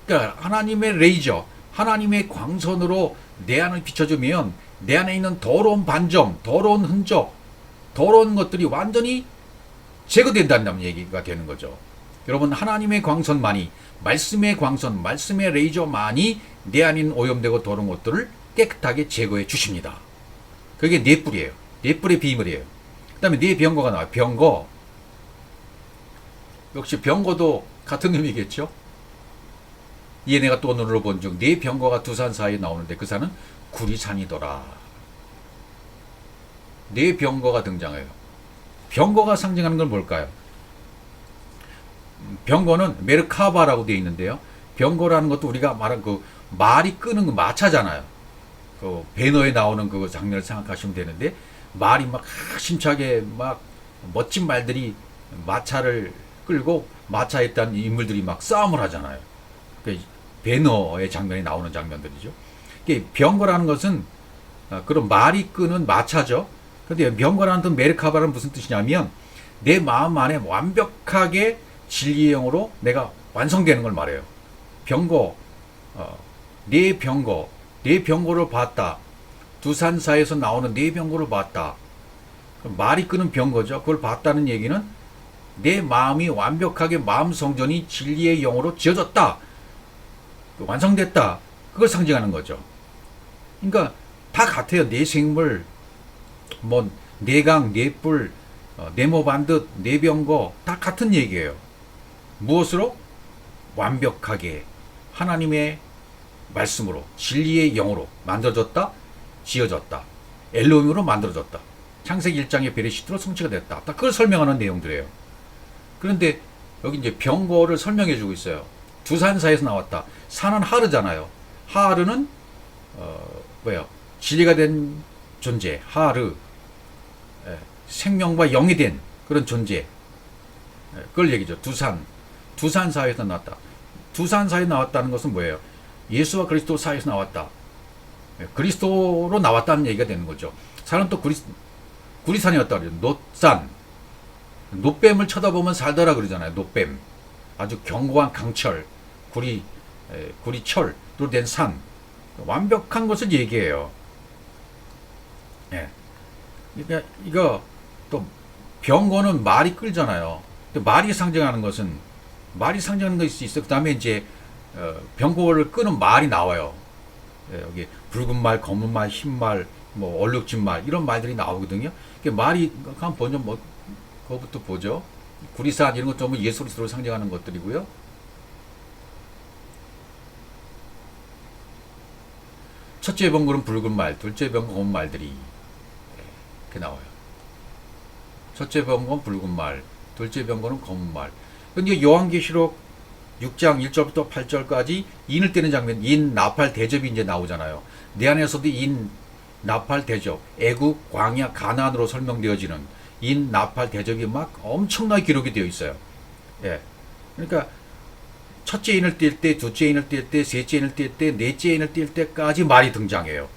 그러니까 하나님의 레이저, 하나님의 광선으로 내 안을 비춰주면 내 안에 있는 더러운 반점, 더러운 흔적, 더러운 것들이 완전히 제거된다는 얘기가 되는 거죠. 여러분, 하나님의 광선만이, 말씀의 광선, 말씀의 레이저만이 내 안에 오염되고 더러운 것들을 깨끗하게 제거해 주십니다. 그게 네 뿔이에요. 네 뿔의 비밀이에요. 그 다음에 네 병거가 나와요. 병거. 역시 병거도 같은 의미겠죠. 이에 내가 또 눈으로 본즉 네 병거가 두 산 사이에 나오는데 그 산은 구리산이더라. 네 병거가 등장해요. 병거가 상징하는 건 뭘까요? 병거는 메르카바라고 되어 있는데요. 병거라는 것도 우리가 말한 그 말이 끄는 그 마차잖아요. 그 배너에 나오는 그 장면을 생각하시면 되는데 말이 막 심차게 막 멋진 말들이 마차를 끌고 마차에 있던 인물들이 막 싸움을 하잖아요. 그 배너의 장면이 나오는 장면들이죠. 병거라는 것은 그런 말이 끄는 마차죠. 근데 병거라는 뜻 메르카바는 무슨 뜻이냐면 내 마음 안에 완벽하게 진리의 영으로 내가 완성되는 걸 말해요. 병거, 내 병거, 내 병거를 봤다. 두산사에서 나오는 내 병거를 봤다. 말이 끄는 병거죠. 그걸 봤다는 얘기는 내 마음이 완벽하게 마음 성전이 진리의 영으로 지어졌다. 완성됐다. 그걸 상징하는 거죠. 그러니까 다 같아요. 내 생물, 뭐 내강, 내뿔, 네모반듯, 내병거 다 같은 얘기예요. 무엇으로? 완벽하게 하나님의 말씀으로 진리의 영으로 만들어졌다, 지어졌다, 엘로힘으로 만들어졌다. 창세기 1장의 베레시트로 성취가 됐다. 딱 그걸 설명하는 내용들이에요. 그런데 여기 이제 병거를 설명해 주고 있어요. 두산사에서 나왔다. 산은 하르잖아요. 하르는 뭐야? 진리가 된 존재, 하르, 생명과 영이 된 그런 존재. 그걸 얘기죠. 두산사에서 나왔다. 두산사에 나왔다는 것은 뭐예요? 예수와 그리스도 사이에서 나왔다. 그리스도로 나왔다는 얘기가 되는 거죠. 산은 또 구리산이었다 그래요. 놋산. 놋뱀을 쳐다보면 살더라 그러잖아요. 놋뱀. 아주 견고한 강철, 구리철로 된 산. 완벽한 것을 얘기해요. 예. 그러니까 이거 또 병거는 말이 끌잖아요. 말이 상징하는 것이 있어. 그 다음에 이제 병거를 끄는 말이 나와요. 예, 여기 붉은 말, 검은 말, 흰 말, 뭐 얼룩진 말 이런 말들이 나오거든요. 말이 한번 보죠. 뭐 그거부터 보죠. 구리산 이런 것 전부 예수 그리스도를 상징하는 것들이고요. 첫째 병거는 붉은 말, 둘째 병거 검은 말들이 이렇게 나와요. 첫째 병거는 붉은 말, 둘째 병거는 검은 말. 근데 요한계시록 6장 1절부터 8절까지 인을 떼는 장면, 인, 나팔, 대접이 이제 나오잖아요. 내 안에서도 인, 나팔, 대접, 애국, 광야, 가나안으로 설명되어지는 인, 나팔, 대접이 막 엄청나게 기록이 되어 있어요. 예. 그러니까 첫째 인을 뗄 때, 둘째 인을 뗄 때, 셋째 인을 뗄 때, 넷째 인을 뗄 때까지 말이 등장해요.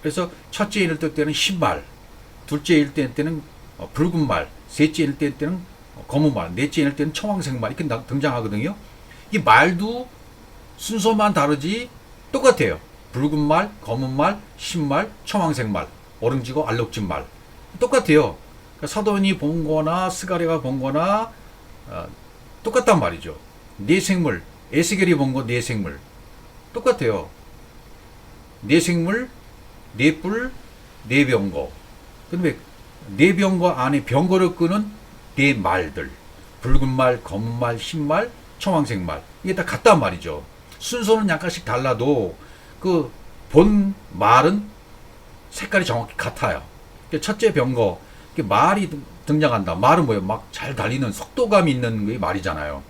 그래서 첫째 인을 뗄 때는 흰말, 둘째 인을 뗄 때는 붉은 말, 셋째 인을 뗄 때는 검은 말, 넷째 인을 때는 청황색 말 이렇게 등장하거든요. 이 말도 순서만 다르지 똑같아요. 붉은 말, 검은 말, 흰말, 청황색 말, 오름지고 알록진 말 똑같아요. 그러니까 사도인이 본 거나 스가랴가 본 거나 똑같단 말이죠. 네 생물, 에스겔이 본 거 네 생물 똑같아요. 네 생물, 네 뿔, 네 병거. 근데 네 병거 안에 병거를 끄는 네 말들, 붉은 말, 검은 말, 흰 말, 청황색 말 이게 다 같단 말이죠. 순서는 약간씩 달라도 그 본 말은 색깔이 정확히 같아요. 첫째 병거 말이 등장한다. 말은 뭐예요? 막 잘 달리는 속도감 있는 게 말이잖아요.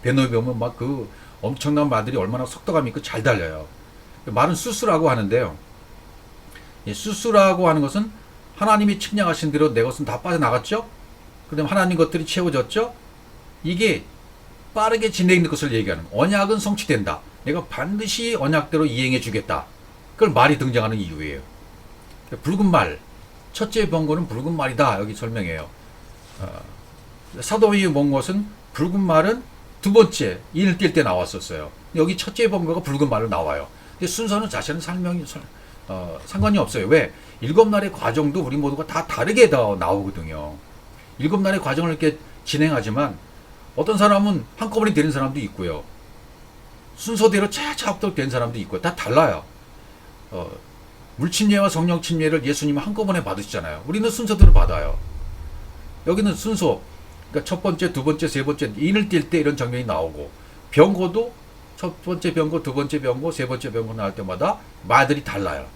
배너에 보면 막 그 엄청난 말들이 얼마나 속도감 있고 잘 달려요. 말은 수수라고 하는데요. 수수라고 하는 것은 하나님이 측량하신 대로 내 것은 다 빠져나갔죠? 그 다음에 하나님 것들이 채워졌죠? 이게 빠르게 진행된 것을 얘기하는 언약은 성취된다. 내가 반드시 언약대로 이행해 주겠다. 그걸 말이 등장하는 이유예요. 붉은 말, 첫째 병거는 붉은 말이다. 여기 설명해요. 사도행이 본 것은 붉은 말은 두 번째 인을 띌 때 나왔었어요. 여기 첫째 병거가 붉은 말로 나와요. 근데 순서는 자세는 상관이 없어요. 왜? 7날의 과정도 우리 모두가 다 다르게 나오거든요. 7날의 과정을 이렇게 진행하지만 어떤 사람은 한꺼번에 되는 사람도 있고요. 순서대로 차차합독 된 사람도 있고요. 다 달라요. 물침례와 성령 침례를 예수님은 한꺼번에 받으시잖아요. 우리는 순서대로 받아요. 여기는 순서, 그러니까 첫 번째, 두 번째, 세 번째 인을 띌 때 이런 장면이 나오고 병거도 첫 번째 병거, 두 번째 병거, 세 번째 병거 나올 때마다 말들이 달라요.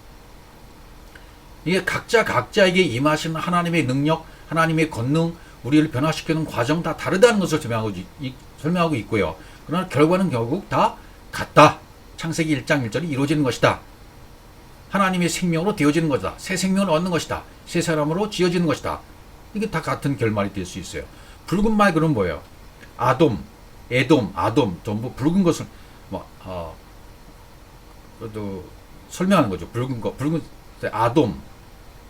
이게 각자에게 임하시는 하나님의 능력, 하나님의 권능, 우리를 변화시키는 과정 다 다르다는 것을 설명하고 있고요. 그러나 결과는 결국 다 같다. 창세기 1장 1절이 이루어지는 것이다. 하나님의 생명으로 되어지는 것이다. 새 생명을 얻는 것이다. 새 사람으로 지어지는 것이다. 이게 다 같은 결말이 될 수 있어요. 붉은 말 그럼 뭐예요? 아돔, 에돔, 아돔 전부 붉은 것을 그래도 설명하는 거죠. 붉은 거, 붉은 아돔,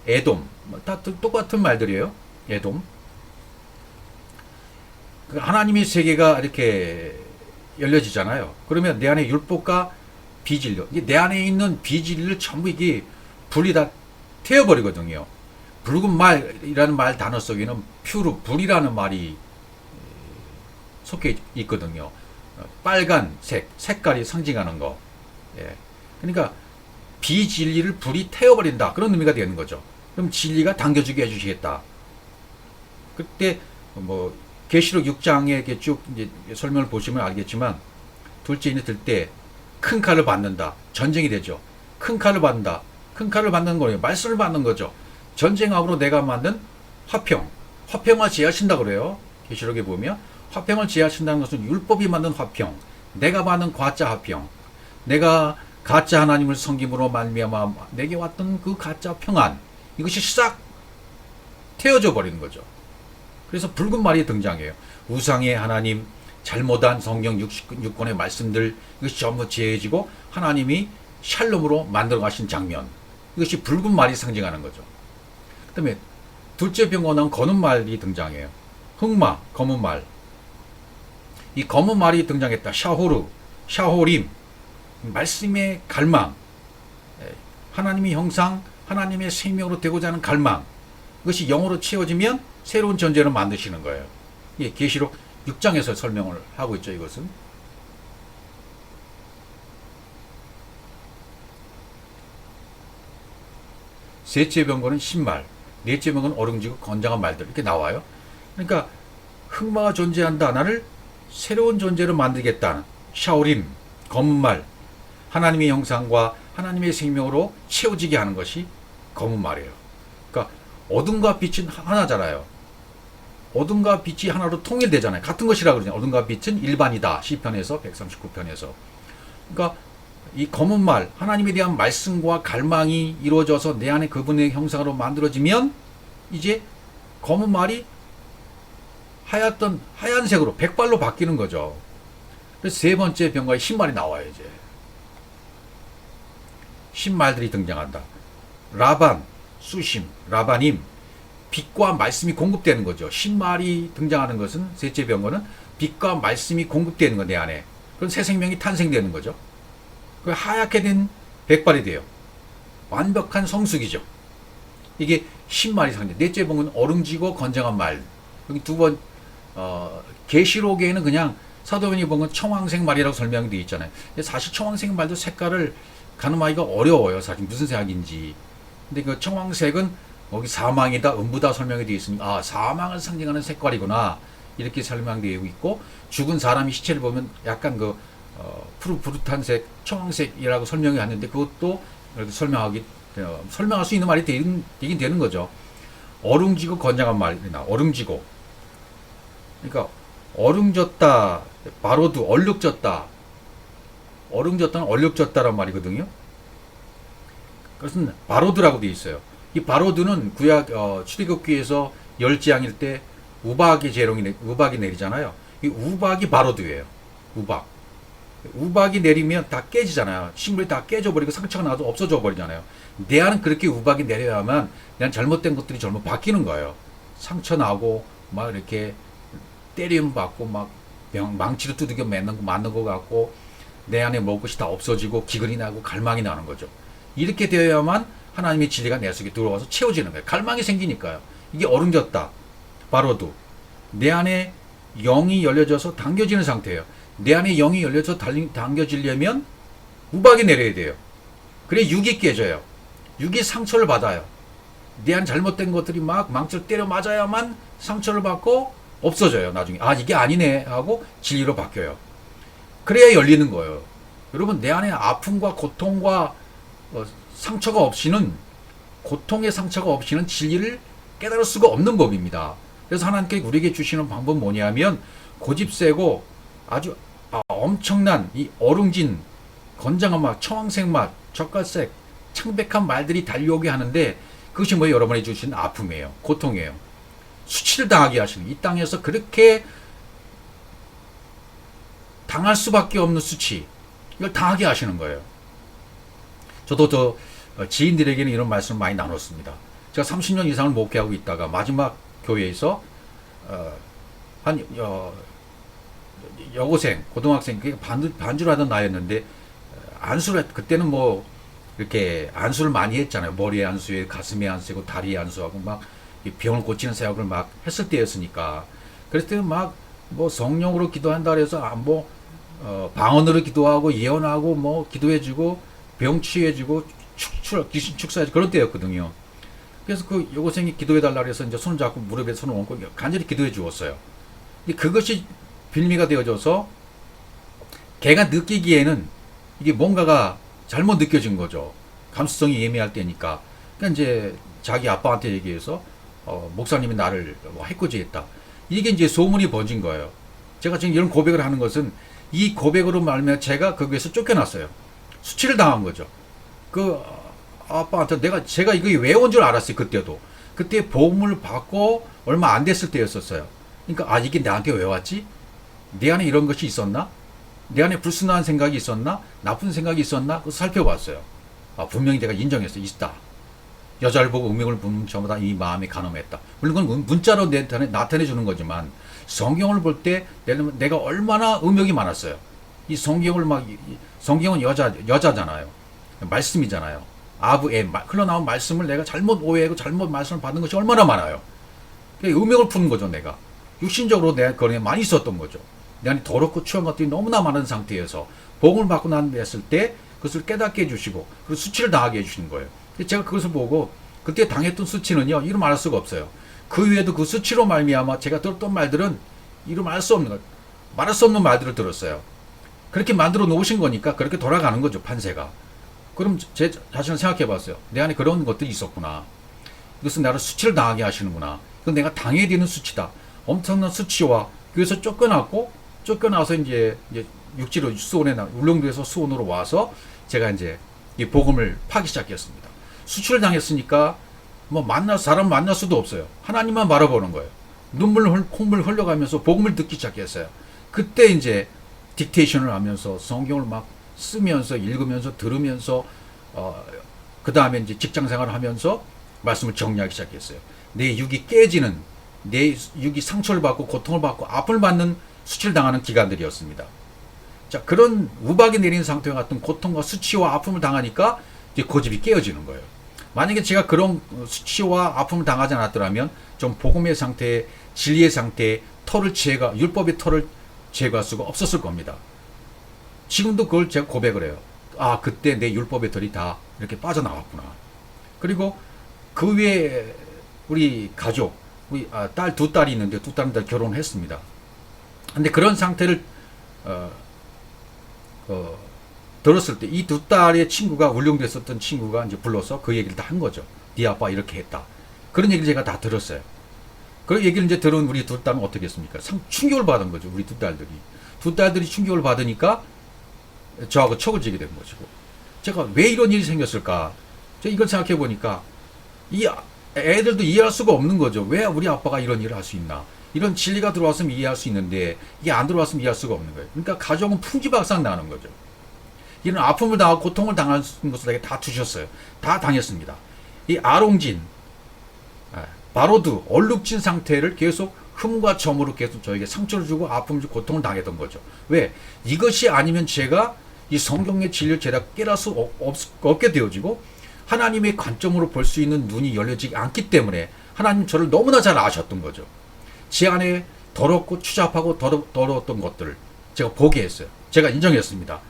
에돔 다 똑같은 말들이에요. 에돔. 하나님의 세계가 이렇게 열려지잖아요. 그러면 내 안에 율법과 비진리, 내 안에 있는 비진리를 전부 이게 불이 다 태워버리거든요. 붉은 말이라는 말 단어 속에는 퓨르, 불이라는 말이 속해 있거든요. 빨간색, 색깔이 상징하는 거. 예. 그러니까 비진리를 불이 태워버린다. 그런 의미가 되는 거죠. 그럼 진리가 당겨주게 해주시겠다. 그때 계시록 6장에 이렇게 쭉 이제 설명을 보시면 알겠지만 둘째 인이 들 때 큰 칼을 받는다. 전쟁이 되죠. 큰 칼을 받는다. 큰 칼을 받는 거예요. 말씀을 받는 거죠. 전쟁함으로 내가 만든 화평을 제하신다 그래요. 계시록에 보면 화평을 제하신다는 것은 율법이 만든 화평, 내가 받는 가짜 화평, 내가 가짜 하나님을 섬김으로 말미암아 내게 왔던 그 가짜 평안, 이것이 싹 태워져 버리는 거죠. 그래서 붉은 말이 등장해요. 우상의 하나님, 잘못한 성경 66권의 말씀들, 이것이 전부 제해지고 하나님이 샬롬으로 만들어 가신 장면, 이것이 붉은 말이 상징하는 거죠. 그 다음에 둘째 병원은 검은 말이 등장해요. 흑마, 검은 말. 이 검은 말이 등장했다. 샤호림, 말씀의 갈망, 하나님의 형상, 하나님의 생명으로 되고자 하는 갈망, 이것이 영으로 채워지면 새로운 존재를 만드시는 거예요. 예, 계시록 6장에서 설명을 하고 있죠. 이것은 셋째 병거는 신말, 넷째 병거는 어릉지고 건장한 말들, 이렇게 나와요. 그러니까 흑마가 존재한다. 나를 새로운 존재로 만들겠다는 샤오림, 검은 말, 하나님의 형상과 하나님의 생명으로 채워지게 하는 것이 검은 말이에요. 그러니까 어둠과 빛은 하나잖아요. 어둠과 빛이 하나로 통일되잖아요. 같은 것이라 그러잖아요. 어둠과 빛은 일반이다. 시편에서 139편에서. 그러니까 이 검은 말, 하나님에 대한 말씀과 갈망이 이루어져서 내 안에 그분의 형상으로 만들어지면 이제 검은 말이 하얀색으로 백발로 바뀌는 거죠. 그래서 세 번째 병과의 신말이 나와요. 이제 신말들이 등장한다. 라반, 수심, 라바님, 빛과 말씀이 공급되는 거죠. 신말이 등장하는 것은 셋째 병거는 빛과 말씀이 공급되는 거 내 안에. 그럼 새 생명이 탄생되는 거죠. 그 하얗게 된 백발이 돼요. 완벽한 성숙이죠. 이게 신말이 상징. 넷째 병거는 어릉지고 건장한 말. 여기 두 번 계시록에는 그냥 사도행전이 보면 청황색 말이라고 설명이 되어 있잖아요. 사실 청황색 말도 색깔을 가늠하기가 어려워요. 사실 무슨 색인지. 근데 그 청황색은 거기 사망이다, 음부다 설명이 되어 있으니까 사망을 상징하는 색깔이구나 이렇게 설명되어 있고, 죽은 사람이 시체를 보면 약간 푸릇푸릇한 색, 청황색이라고 설명이 하는데 그것도 설명할 수 있는 말이 되긴 되는 거죠. 어릉지고 건장한 말이나 어릉지고. 그러니까 어릉졌다, 바로도 얼룩졌다. 어릉졌다는 얼룩졌다란 말이거든요. 그것은 바로드라고 되어 있어요. 이 바로드는 구약 출애굽기에서 열재앙일 때 우박이 내리잖아요. 이 우박이 바로드예요. 우박이 내리면 다 깨지잖아요. 식물이 다 깨져버리고 상처가 나도 없어져 버리잖아요. 내 안은 그렇게 우박이 내려야만 내 잘못된 것들이 전부 바뀌는 거예요. 상처 나고 막 이렇게 때림 받고 막 망치로 두들겨 맞는 것 같고 내 안에 먹을 것이 다 없어지고 기근이 나고 갈망이 나는 거죠. 이렇게 되어야만 하나님의 진리가 내 속에 들어와서 채워지는 거예요. 갈망이 생기니까요. 이게 어른졌다. 바로도 내 안에 영이 열려져서 당겨지는 상태예요. 내 안에 영이 열려서 당겨지려면 우박이 내려야 돼요. 그래 육이 깨져요. 육이 상처를 받아요. 내 안에 잘못된 것들이 막 망치로 때려 맞아야만 상처를 받고 없어져요. 나중에 이게 아니네 하고 진리로 바뀌어요. 그래야 열리는 거예요. 여러분, 내 안에 아픔과 고통과 상처가 없이는, 고통의 상처가 없이는 진리를 깨달을 수가 없는 법입니다. 그래서 하나님께 우리에게 주시는 방법은 뭐냐면 고집세고 아주 엄청난 이 어릉진 건장한 맛, 청황색 맛, 젓갈색, 창백한 말들이 달려오게 하는데 그것이 뭐 여러분이 주신 아픔이에요. 고통이에요. 수치를 당하게 하시는 이 땅에서 그렇게 당할 수밖에 없는 수치 이걸 당하게 하시는 거예요. 저도 지인들에게는 이런 말씀을 많이 나눴습니다. 제가 30년 이상을 목회하고 있다가 마지막 교회에서 한 여고생, 고등학생 반주를 하던 나이였는데 안수를 그때는 뭐 이렇게 안수를 많이 했잖아요. 머리에 안수에 가슴에 안수고 다리에 안수하고 막 병을 고치는 사역을 막 했을 때였으니까 그랬을 때는 막 뭐 성령으로 기도한다 그래서 방언으로 기도하고 예언하고 뭐 기도해주고 병 치유해주고 귀신 축사해주고 그런 때였거든요. 그래서 그 여고생이 기도해달라 그래서 이제 손을 잡고 무릎에 손을 얹고 간절히 기도해 주었어요. 근데 그것이 빌미가 되어져서 걔가 느끼기에는 이게 뭔가가 잘못 느껴진 거죠. 감수성이 예민할 때니까. 그러니까 이제 자기 아빠한테 얘기해서 목사님이 나를 해코지했다. 이게 이제 소문이 번진 거예요. 제가 지금 이런 고백을 하는 것은 이 고백으로 말하면 제가 거기에서 쫓겨났어요. 수치를 당한 거죠. 그 아빠한테 제가 이거 왜 온 줄 알았어요. 그때도. 그때 복음을 받고 얼마 안 됐을 때였었어요. 그러니까 이게 나한테 왜 왔지? 내 안에 이런 것이 있었나? 내 안에 불순한 생각이 있었나? 나쁜 생각이 있었나? 그거 살펴봤어요. 분명히 내가 인정했어요. 있다. 여자를 보고 음욕을 보는 저마다 이 마음이 간음했다. 물론 그건 문자로 나타내 주는 거지만 성경을 볼 때 내가 얼마나 음욕이 많았어요. 이 성경을 성경은 여자잖아요. 말씀이잖아요. 아부에 흘러나온 말씀을 내가 잘못 오해하고 잘못 말씀을 받는 것이 얼마나 많아요. 음욕을 푸는 거죠. 내가 육신적으로 내가 그런 게 많이 있었던 거죠. 내 안에 더럽고 추한 것들이 너무나 많은 상태에서 복음을 받고 났을 때 그것을 깨닫게 해주시고 그리고 수치를 당하게 해주시는 거예요. 제가 그것을 보고 그때 당했던 수치는요 이루 말할 수가 없어요. 그 외에도 그 수치로 말미암아 제가 들었던 말들은 이루 말할 수 없는 것, 말할 수 없는 말들을 들었어요. 그렇게 만들어 놓으신 거니까 그렇게 돌아가는 거죠. 판세가. 그럼 제 자신을 생각해 봤어요. 내 안에 그런 것들이 있었구나. 이것은 나를 수치를 당하게 하시는구나. 이건 내가 당해야 되는 수치다. 엄청난 수치와 그래서 쫓겨나서 이제 육지로 수원에 울릉도에서 수원으로 와서 제가 이제 이 복음을 파기 시작했습니다. 수치를 당했으니까 뭐 사람 만날 수도 없어요. 하나님만 바라보는 거예요. 콧물 흘려가면서 복음을 듣기 시작했어요. 그때 이제 딕테이션을 하면서 성경을 막 쓰면서 읽으면서 들으면서 그 다음에 이제 직장 생활을 하면서 말씀을 정리하기 시작했어요. 내 육이 깨지는 내 육이 상처를 받고 고통을 받고 아픔을 받는 수치를 당하는 기간들이었습니다. 자, 그런 우박이 내린 상태와 같은 고통과 수치와 아픔을 당하니까 이제 고집이 깨어지는 거예요. 만약에 제가 그런 수치와 아픔을 당하지 않았더라면 좀 복음의 상태에 진리의 상태에 율법의 털을 제거할 수가 없었을 겁니다. 지금도 그걸 제가 고백을 해요. 그때 내 율법의 털이 다 이렇게 빠져나왔구나. 그리고 그 외에 우리 가족, 우리 두 딸이 있는데 두 딸은 다 결혼했습니다. 근데 그런 상태를 들었을 때 이 두 딸의 친구가 울릉도에 있었던 친구가 이제 불러서 그 얘기를 다 한 거죠. 네 아빠 이렇게 했다. 그런 얘기를 제가 다 들었어요. 그 얘기를 이제 들은 우리 두 딸은 어떻게 했습니까? 충격을 받은 거죠. 우리 두 딸들이. 두 딸들이 충격을 받으니까 저하고 척을 지게 된 것이고. 제가 왜 이런 일이 생겼을까? 제가 이걸 생각해 보니까 이 애들도 이해할 수가 없는 거죠. 왜 우리 아빠가 이런 일을 할 수 있나? 이런 진리가 들어왔으면 이해할 수 있는데 이게 안 들어왔으면 이해할 수가 없는 거예요. 그러니까 가정은 풍지박산 나는 거죠. 이런 아픔을 당하고 고통을 당하는 것을 내게 다 주셨어요. 다 당했습니다. 이 아롱진, 바로드, 얼룩진 상태를 계속 흠과 점으로 계속 저에게 상처를 주고 아픔을 주고 고통을 당했던 거죠. 왜? 이것이 아니면 제가 이 성경의 진리를 제가 깨달을 수 없게 되어지고 하나님의 관점으로 볼 수 있는 눈이 열려지지 않기 때문에 하나님 저를 너무나 잘 아셨던 거죠. 제 안에 더럽고 추잡하고 더러웠던 것들을 제가 보게 했어요. 제가 인정했습니다.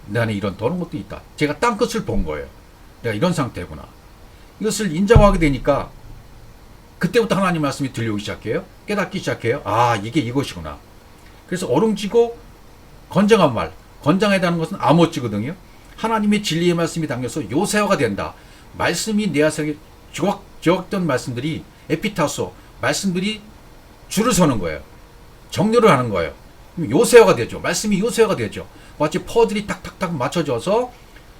내 안에 이런 더러운 것도 있다. 제가 땅끝을 본 거예요. 내가 이런 상태구나. 이것을 인정하게 되니까 그때부터 하나님 말씀이 들려오기 시작해요. 깨닫기 시작해요. 이게 이것이구나. 그래서 어룽지고 건장한 말, 건장하다는 것은 아모찌거든요. 하나님의 진리의 말씀이 담겨서 요새화가 된다. 말씀이 내 안에 조각된 말씀들이 에피타소, 말씀들이 줄을 서는 거예요. 정렬을 하는 거예요. 요새화가 되죠. 말씀이 요새화가 되죠. 마치 퍼즐이 탁탁탁 맞춰져서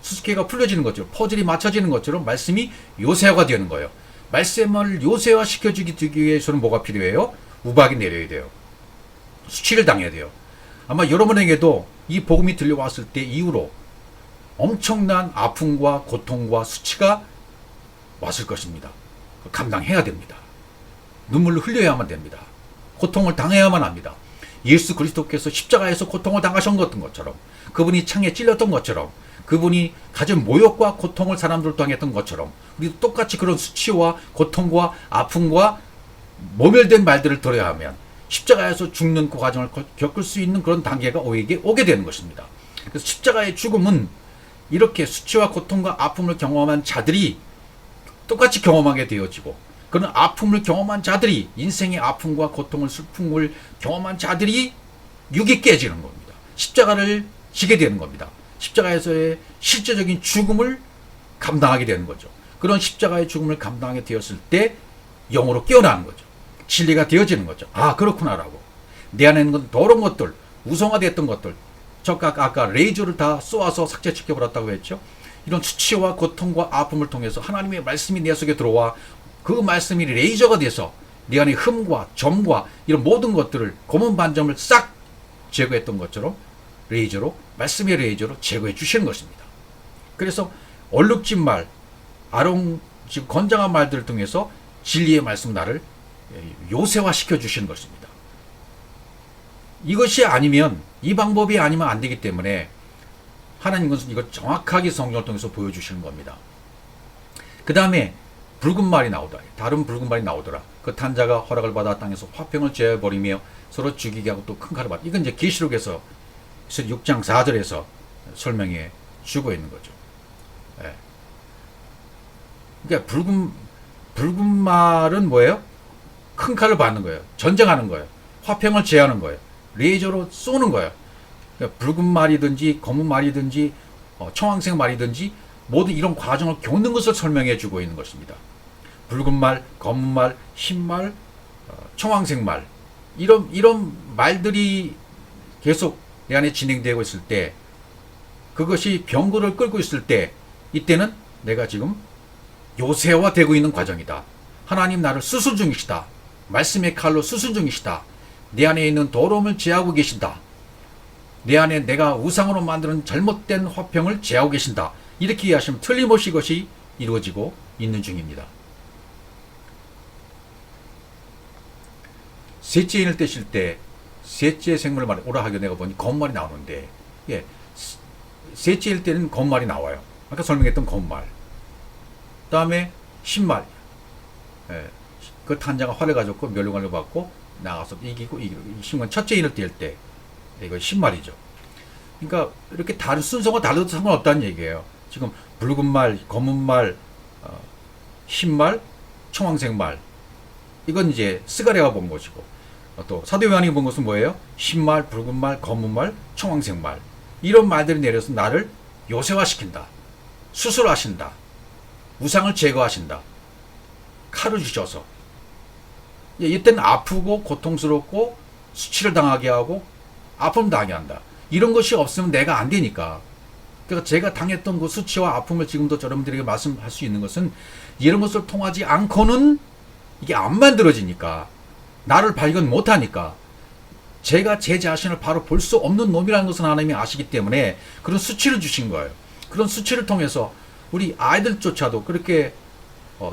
수수께가 풀려지는 것처럼 퍼즐이 맞춰지는 것처럼 말씀이 요새화가 되는 거예요. 말씀을 요새화 시켜주기 위해서는 뭐가 필요해요? 우박이 내려야 돼요. 수치를 당해야 돼요. 아마 여러분에게도 이 복음이 들려왔을 때 이후로 엄청난 아픔과 고통과 수치가 왔을 것입니다. 감당해야 됩니다. 눈물을 흘려야만 됩니다. 고통을 당해야만 합니다. 예수 그리스도께서 십자가에서 고통을 당하셨던 것처럼, 그분이 창에 찔렸던 것처럼, 그분이 가진 모욕과 고통을 사람들 당했던 것처럼, 우리도 똑같이 그런 수치와 고통과 아픔과 모멸된 말들을 들어야 하면 십자가에서 죽는 그 과정을 겪을 수 있는 그런 단계가 우리에게 오게 되는 것입니다. 그래서 십자가의 죽음은 이렇게 수치와 고통과 아픔을 경험한 자들이 똑같이 경험하게 되어지고, 그런 아픔을 경험한 자들이, 인생의 아픔과 고통을, 슬픔을 경험한 자들이 육이 깨지는 겁니다. 십자가를 지게 되는 겁니다. 십자가에서의 실제적인 죽음을 감당하게 되는 거죠. 그런 십자가의 죽음을 감당하게 되었을 때 영으로 깨어나는 거죠. 진리가 되어지는 거죠. 아, 그렇구나라고. 내 안에 있는 더러운 것들, 우성화됐던 것들, 아까 레이저를 다 쏘아서 삭제시켜버렸다고 했죠. 이런 수치와 고통과 아픔을 통해서 하나님의 말씀이 내 속에 들어와 그 말씀이 레이저가 돼서 내 안에 흠과 점과 이런 모든 것들을, 검은 반점을 싹 제거했던 것처럼 레이저로, 말씀의 레이저로 제거해 주시는 것입니다. 그래서 얼룩진 말, 지금 건장한 말들을 통해서 진리의 말씀 나를 요새화 시켜 주시는 것입니다. 이것이 아니면, 이 방법이 아니면 안 되기 때문에 하나님은 이걸 정확하게 성경을 통해서 보여주시는 겁니다. 그 다음에 붉은 말이 나오더라. 다른 붉은 말이 나오더라. 그 탄자가 허락을 받아 땅에서 화평을 제어버리며 서로 죽이게 하고 또 큰 칼을 받아. 이건 이제 계시록에서 6장 4절에서 설명해 주고 있는 거죠. 예. 그러니까 붉은 말은 뭐예요? 큰 칼을 받는 거예요. 전쟁하는 거예요. 화평을 제하는 거예요. 레이저로 쏘는 거예요. 그러니까 붉은 말이든지 검은 말이든지 청황색 말이든지 모든 이런 과정을 겪는 것을 설명해 주고 있는 것입니다. 붉은 말, 검은 말, 흰 말, 청황색 말, 이런 말들이 계속 내 안에 진행되고 있을 때, 그것이 병거를 끌고 있을 때, 이때는 내가 지금 요새화되고 있는 과정이다. 하나님 나를 수술 중이시다. 말씀의 칼로 수술 중이시다. 내 안에 있는 더러움을 제하고 계신다. 내 안에 내가 우상으로 만드는 잘못된 화평을 제하고 계신다. 이렇게 이해하시면 틀림없이 이것이 이루어지고 있는 중입니다. 셋째 인을 떼실 때 셋째 생물을 오라 하게 내가 보니 검은 말이 나오는데, 예, 셋째 일 때는 검은 말이 나와요. 아까 설명했던 검은 말. 그 다음에 흰말. 예, 그 탄자가 활을 가졌고 멸류관을 받고 나가서 이기고 흰건 첫째 인을 뗄 때, 이거 흰말이죠. 그러니까 이렇게 다른 순서가 달라도 상관없다는 얘기예요. 지금 붉은 말, 검은 말, 흰말, 청황색 말, 이건 이제 스가랴가 본 것이고, 또 사도 요한이 본 것은 뭐예요? 흰말, 붉은 말, 검은 말, 청황색 말, 이런 말들이 내려서 나를 요새화시킨다. 수술하신다. 우상을 제거하신다. 칼을 주셔서. 이때는 아프고 고통스럽고 수치를 당하게 하고 아픔 당하게 한다. 이런 것이 없으면 내가 안 되니까. 그러니까 제가 당했던 그 수치와 아픔을 지금도 여러분들에게 말씀할 수 있는 것은, 이런 것을 통하지 않고는 이게 안 만들어지니까, 나를 발견 못하니까, 제가 제 자신을 바로 볼 수 없는 놈이라는 것은 하나님이 아시기 때문에 그런 수치를 주신 거예요. 그런 수치를 통해서 우리 아이들조차도 그렇게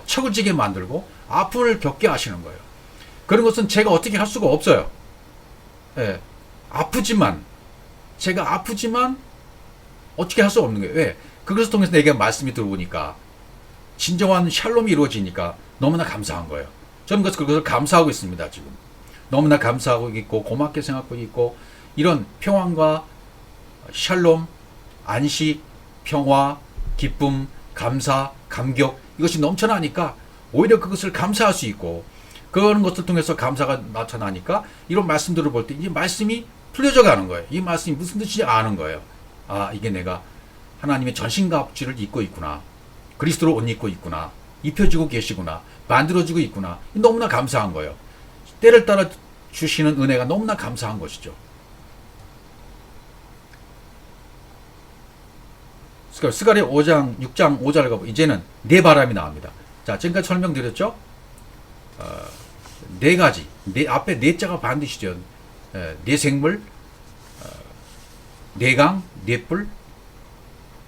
척을 지게 만들고 아픔을 겪게 하시는 거예요. 그런 것은 제가 어떻게 할 수가 없어요. 예, 제가 아프지만 어떻게 할 수 없는 거예요. 왜? 그것을 통해서 내게 말씀이 들어오니까, 진정한 샬롬이 이루어지니까 너무나 감사한 거예요. 저는 그것을 감사하고 있습니다. 지금 너무나 감사하고 있고 고맙게 생각하고 있고, 이런 평안과 샬롬, 안식, 평화, 기쁨, 감사, 감격, 이것이 넘쳐나니까 오히려 그것을 감사할 수 있고, 그런 것을 통해서 감사가 나타나니까 이런 말씀들을 볼 때 이 말씀이 풀려져 가는 거예요. 이 말씀이 무슨 뜻인지 아는 거예요. 아, 이게 내가 하나님의 전신갑주를 입고 있구나. 그리스도로 옷 입고 있구나. 입혀주고 계시구나. 만들어주고 있구나. 너무나 감사한 거예요. 때를 따라 주시는 은혜가 너무나 감사한 것이죠. 스가랴 5장 6장 5절 가보 이제는 네 바람이 나옵니다. 자, 지금까지 설명드렸죠? 네 가지, 앞에 네 자가 반드시죠. 네 생물, 네 강, 네 뿔,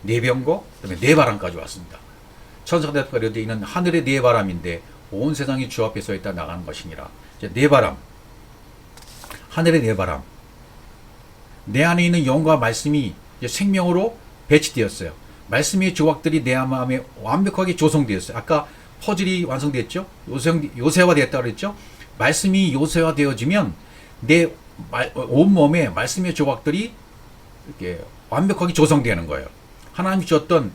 네 병거, 그다음에 네 바람까지 왔습니다. 천사대표가 되어 있는 하늘의 네 바람인데 온 세상이 주 앞에 서 있다 나가는 것이니라. 이제 네 바람, 하늘의 네 바람. 내 안에 있는 영과 말씀이 이제 생명으로 배치되었어요. 말씀의 조각들이 내 마음에 완벽하게 조성되었어요. 아까 퍼즐이 완성됐죠? 요새화되었다 그랬죠? 말씀이 요새화되어지면 내 온몸에 말씀의 조각들이 이렇게 완벽하게 조성되는 거예요. 하나님이 주셨던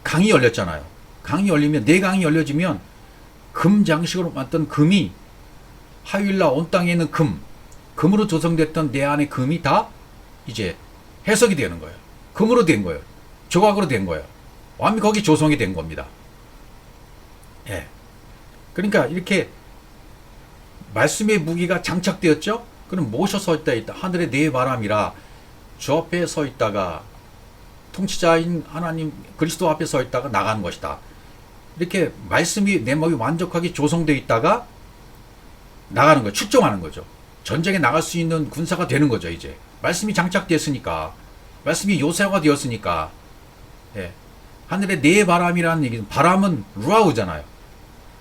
강이 열렸잖아요. 강이 열리면, 내 강이 열려지면 금 장식으로 만든 금이 하윌라 온 땅에 있는 금으로 조성됐던 내 안에 금이 다 이제 해석이 되는 거예요. 금으로 된 거예요. 조각으로 된 거예요. 완벽하게 조성이 된 겁니다. 예. 그러니까 이렇게 말씀의 무기가 장착되었죠? 그럼 모셔 서 있다. 하늘의 네 바람이라 주 앞에 서 있다가 통치자인 하나님 그리스도 앞에 서 있다가 나가는 것이다. 이렇게 말씀이 내 몸이 완벽하게 조성되어 있다가 나가는 거예요. 출정하는 거죠. 전쟁에 나갈 수 있는 군사가 되는 거죠. 이제 말씀이 장착됐으니까, 말씀이 요새화가 되었으니까. 예. 하늘의 네 바람이라는 얘기는, 바람은 루아우잖아요.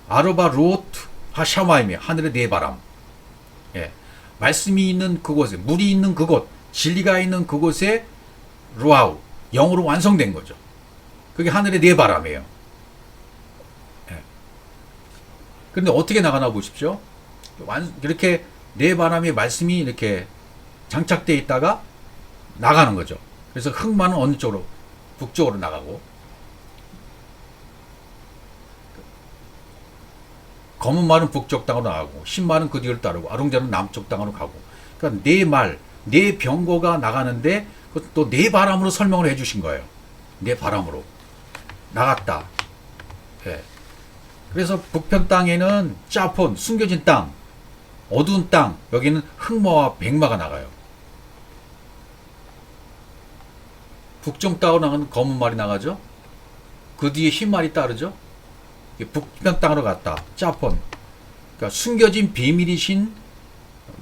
아르바 루오트 하샤마임이 하늘의 네 바람. 예. 말씀이 있는 그곳에, 물이 있는 그곳, 진리가 있는 그곳에 루아우, 영으로 완성된 거죠. 그게 하늘의 네 바람이에요. 예. 그런데 어떻게 나가나 보십시오. 이렇게 네 바람의 말씀이 이렇게 장착되어 있다가 나가는 거죠. 그래서 흑마는 어느 쪽으로? 북쪽으로 나가고, 검은 말은 북쪽 땅으로 나가고, 흰 말은 그 뒤를 따르고, 아롱자는 남쪽 땅으로 가고. 그러니까 네 말, 네 병거가 나가는데 또 네 바람으로 설명을 해주신 거예요. 네 바람으로 나갔다. 예. 그래서 북편 땅에는 짜폰, 숨겨진 땅, 어두운 땅, 여기는 흑마와 백마가 나가요. 북쪽 땅으로 나가는 검은 말이 나가죠. 그 뒤에 흰 말이 따르죠. 북편 땅으로 갔다. 짜폰. 그러니까 숨겨진 비밀이신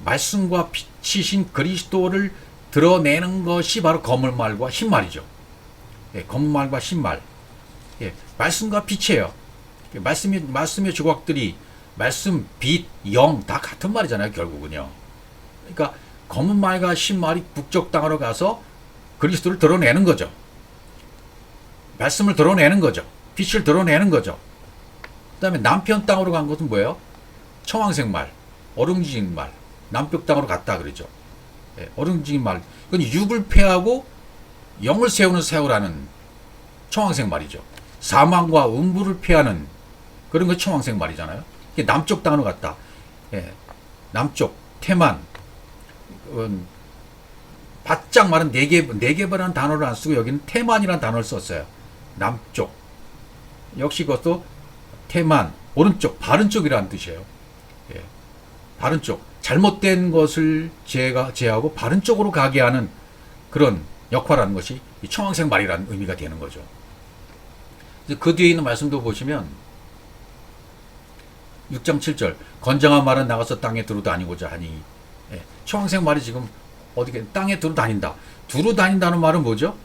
말씀과 빛이신 그리스도를 드러내는 것이 바로 검은 말과 흰 말이죠. 예, 검은 말과 흰 말. 예, 말씀과 빛이에요. 말씀의 조각들이 말씀, 빛, 영 다 같은 말이잖아요. 결국은요. 그러니까 검은 말과 흰 말이 북쪽 땅으로 가서 그리스도를 드러내는 거죠. 말씀을 드러내는 거죠. 빛을 드러내는 거죠. 그 다음에 남편 땅으로 간 것은 뭐예요? 청황색 말, 어릉진 말, 남쪽 땅으로 갔다 그러죠. 예, 어릉진 말. 그건 육을 폐하고 영을 세우는 세우라는 청황색 말이죠. 사망과 음부를 피하는 그런 거 청황색 말이잖아요. 이게 남쪽 땅으로 갔다. 예, 남쪽, 태만. 바짝 말은 네개바라는 단어를 안 쓰고 여기는 태만이라는 단어를 썼어요. 남쪽. 역시 그것도 태만, 오른쪽, 바른 쪽이라는 뜻이에요. 예, 바른 쪽. 잘못된 것을 제하고 바른 쪽으로 가게 하는 그런 역할하는 것이 이 청황색 말이라는 의미가 되는 거죠. 그 뒤에 있는 말씀도 보시면 6장 7절 건장한 말은 나가서 땅에 두루 다니고자 하니. 예, 청황색 말이 지금 어디게 땅에 두루 다닌다. 두루 다닌다는 말은 뭐죠?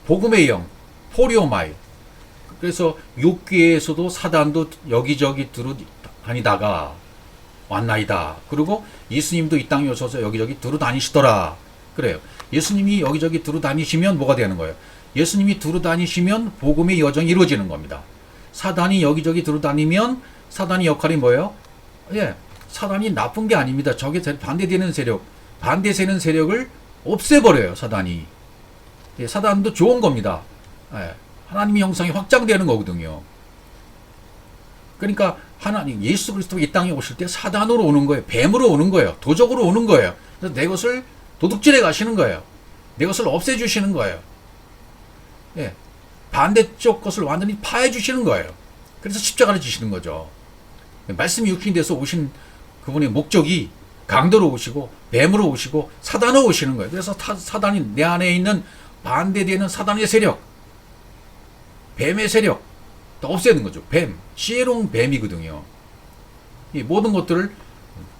복음의 영, 포리오마이. 그래서 욕기에서도 사단도 여기저기 두루 다니다가 왔나이다. 그리고 예수님도 이 땅에 오셔서 여기저기 두루 다니시더라. 그래요. 예수님이 여기저기 두루 다니시면 뭐가 되는 거예요? 예수님이 두루 다니시면 복음의 여정이 이루어지는 겁니다. 사단이 여기저기 두루 다니면 사단의 역할이 뭐예요? 예, 사단이 나쁜 게 아닙니다. 저게 반대되는 세력, 반대되는 세력을 없애버려요. 사단이. 예, 사단도 좋은 겁니다. 예, 하나님의 형상이 확장되는 거거든요. 그러니까 하나님 예수 그리스도가 이 땅에 오실 때 사단으로 오는 거예요. 뱀으로 오는 거예요. 도적으로 오는 거예요. 그래서 내 것을 도둑질해 가시는 거예요. 내 것을 없애주시는 거예요. 예, 반대쪽 것을 완전히 파해 주시는 거예요. 그래서 십자가를 지시는 거죠. 말씀이 육신이 돼서 오신 그분의 목적이 강도로 오시고 뱀으로 오시고 사단으로 오시는 거예요. 그래서 사단이 내 안에 있는 반대되는 사단의 세력, 뱀의 세력 다 없애는 거죠. 뱀, 지혜로운 뱀이거든요. 이 모든 것들을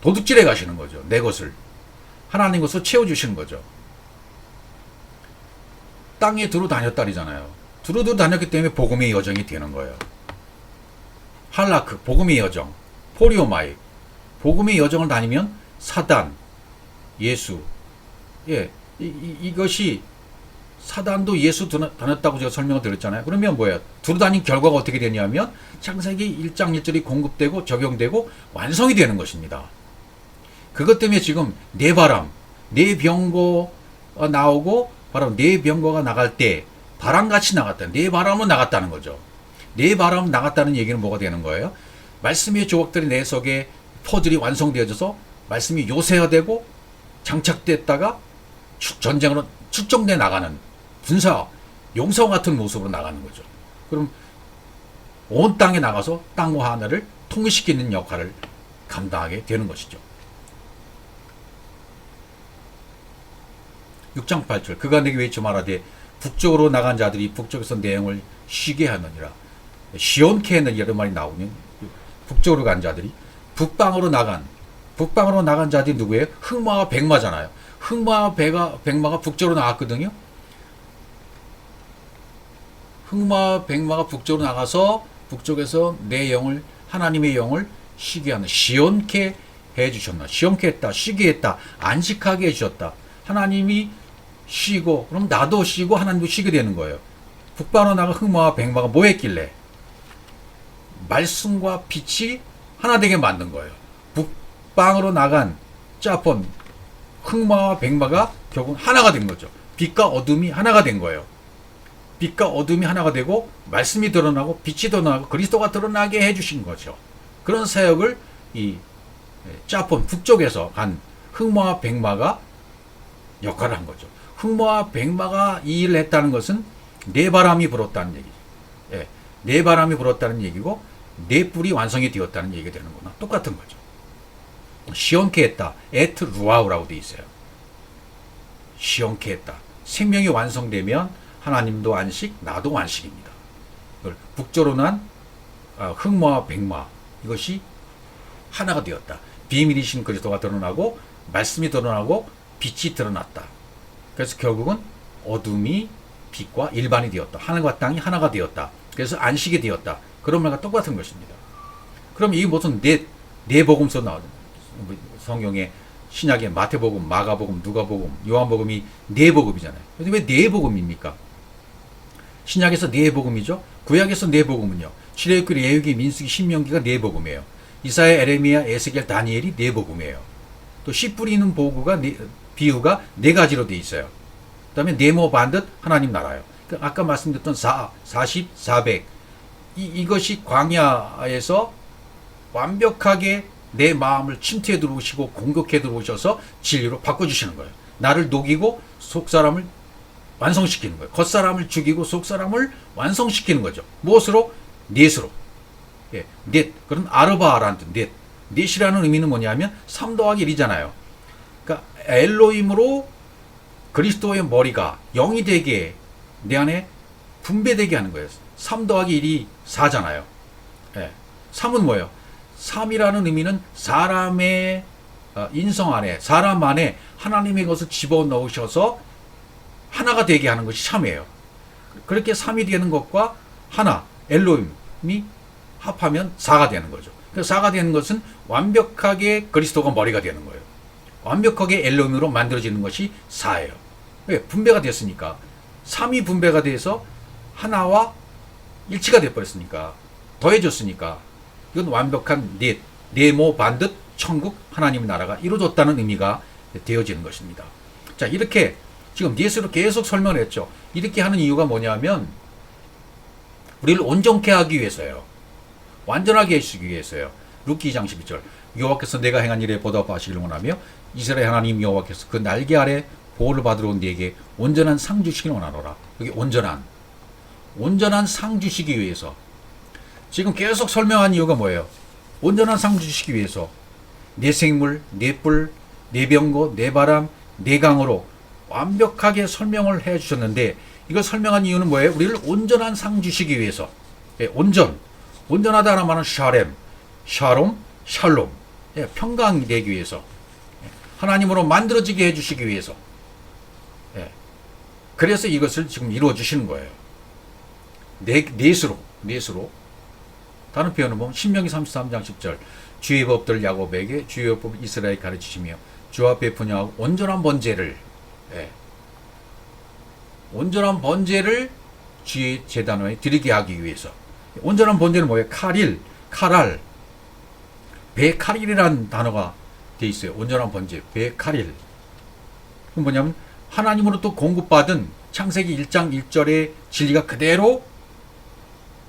도둑질해 가시는 거죠. 내 것을 하나님 것으로 채워주시는 거죠. 땅에 두루 다녔다리잖아요. 두루 다녔기 때문에 복음의 여정이 되는 거예요. 할라크, 복음의 여정, 포리오마이, 복음의 여정을 다니면 사단, 예수, 이것이 사단도 예수 다녔다고 제가 설명을 드렸잖아요. 그러면 뭐예요? 두루 다닌 결과가 어떻게 되냐면 창세기 1장 1절이 공급되고 적용되고 완성이 되는 것입니다. 그것 때문에 지금 내 바람, 내 병거 나오고 바로 내 병거가 나갈 때 바람같이 나갔다. 내 바람은 나갔다는 거죠. 내 바람 나갔다는 얘기는 뭐가 되는 거예요? 말씀의 조각들이 내 속에 퍼즐이 완성되어져서 말씀이 요새화되고 장착됐다가 전쟁으로 출정돼 나가는 군사, 용사와 같은 모습으로 나가는 거죠. 그럼 온 땅에 나가서 땅과 하늘을 통일시키는 역할을 감당하게 되는 것이죠. 6장 8절 그가 내게 외쳐 말하되 북쪽으로 나간 자들이 북쪽에서 내용을 쉬게 하느니라. 시온케 하느니라 이런 말이 나오면 북쪽으로 간 자들이 북방으로 나간 자들이 누구예요? 흑마와 백마잖아요. 흑마와 백마가 북쪽으로 나갔거든요. 흑마와 백마가 북쪽으로 나가서 북쪽에서 내 영을 하나님의 영을 쉬게 하는 시온케 해주셨나. 시온케 했다. 쉬게 했다. 안식하게 해주셨다. 하나님이 쉬고 그럼 나도 쉬고 하나님도 쉬게 되는 거예요. 북방으로 나간 흑마와 백마가 뭐 했길래? 말씀과 빛이 하나 되게 만든 거예요. 북방으로 나간 짜폰 흑마와 백마가 결국 하나가 된 거죠. 빛과 어둠이 하나가 된 거예요. 빛과 어둠이 하나가 되고 말씀이 드러나고 빛이 드러나고 그리스도가 드러나게 해주신 거죠. 그런 사역을 이 짜폰 북쪽에서 간 흑마와 백마가 역할을 한 거죠. 흑마와 백마가 이 일을 했다는 것은 내 바람이 불었다는 얘기죠. 내 바람이 불었다는 얘기고 내 뿔이 완성이 되었다는 얘기가 되는구나. 똑같은 거죠. 시온케 했다. 에트 루아우라고 되어 있어요. 시온케 했다. 생명이 완성되면 하나님도 안식, 나도 안식입니다. 북쪽으로 난 흑마와 백마 이것이 하나가 되었다. 비밀이신 그리스도가 드러나고 말씀이 드러나고 빛이 드러났다. 그래서 결국은 어둠이 빛과 일반이 되었다. 하늘과 땅이 하나가 되었다. 그래서 안식이 되었다. 그런 말과 똑같은 것입니다. 그럼 이 무슨 네 복음서 나오는 성경에 신약의 마태복음, 마가복음, 누가복음, 요한복음이 네 복음이잖아요. 근데 왜 네 복음입니까? 신약에서 네 복음이죠. 구약에서 네 복음은요. 출애굽기, 레위기, 민수기, 신명기가 네 복음이에요. 이사야, 에레미야, 에스겔, 다니엘이 네 복음이에요. 또 씨 뿌리는 비유가 네 가지로 돼 있어요. 그다음에 네모 반듯 하나님 나라요. 아까 말씀드렸던 40, 400 이것이 광야에서 완벽하게 내 마음을 침투해 들어오시고 공격해 들어오셔서 진리로 바꿔주시는 거예요. 나를 녹이고 속사람을 완성시키는 거예요. 겉사람을 죽이고 속사람을 완성시키는 거죠. 무엇으로? 넷으로. 넷. 그런 아르바라는 뜻. 넷. 넷이라는 의미는 뭐냐면 3 더하기 1이잖아요. 그러니까 엘로힘으로 그리스도의 머리가 영이 되게 내 안에 분배되게 하는 거예요. 3 더하기 1이 4잖아요. 3은 뭐예요? 3이라는 의미는 사람의 인성 안에, 사람 안에 하나님의 것을 집어넣으셔서 하나가 되게 하는 것이 3이에요. 그렇게 3이 되는 것과 하나, 엘로힘이 합하면 4가 되는 거죠. 그래서 4가 되는 것은 완벽하게 그리스도가 머리가 되는 거예요. 완벽하게 엘로힘으로 만들어지는 것이 4예요. 왜? 분배가 됐으니까. 3이 분배가 돼서 하나와 일치가 돼버렸으니까. 더해졌으니까. 이건 완벽한 네모 반듯 천국 하나님의 나라가 이루어졌다는 의미가 되어지는 것입니다. 자, 이렇게 지금 넷으로 계속 설명을 했죠. 이렇게 하는 이유가 뭐냐면 우리를 온전케 하기 위해서요. 완전하게 해주시기 위해서요. 룻기 2장 12절 여호와께서 내가 행한 일에 보답하시기를 원하며 이스라엘 하나님 여호와께서 그 날개 아래 보호를 받으러 온 네게 온전한 상 주시기를 원하노라. 여기 온전한 상 주시기 위해서 지금 계속 설명한 이유가 뭐예요? 온전한 상 주시기 위해서 내 생물, 내 뿔, 네 병고, 네 바람, 네 강으로 완벽하게 설명을 해 주셨는데, 이걸 설명한 이유는 뭐예요? 우리를 온전한 상 주시기 위해서. 예, 온전하다는 말은 샤렘, 샤롬, 샬롬. 예, 평강이 되기 위해서. 예, 하나님으로 만들어지게 해주시기 위해서. 예, 그래서 이것을 지금 이루어 주시는 거예요. 넷으로. 다른 표현은 보면 신명기 33장 10절. 주의 법들 야곱에게 주의 법 이스라엘 가르치시며 주 앞에 분양하고 온전한 번제를, 예, 온전한 번제를 주의 제단에 드리게 하기 위해서. 온전한 번제는 뭐예요? 카랄, 베카릴이라는 단어가 되어 있어요. 온전한 번제, 베카릴. 그건 뭐냐면 하나님으로부터 공급받은 창세기 1장 1절의 진리가 그대로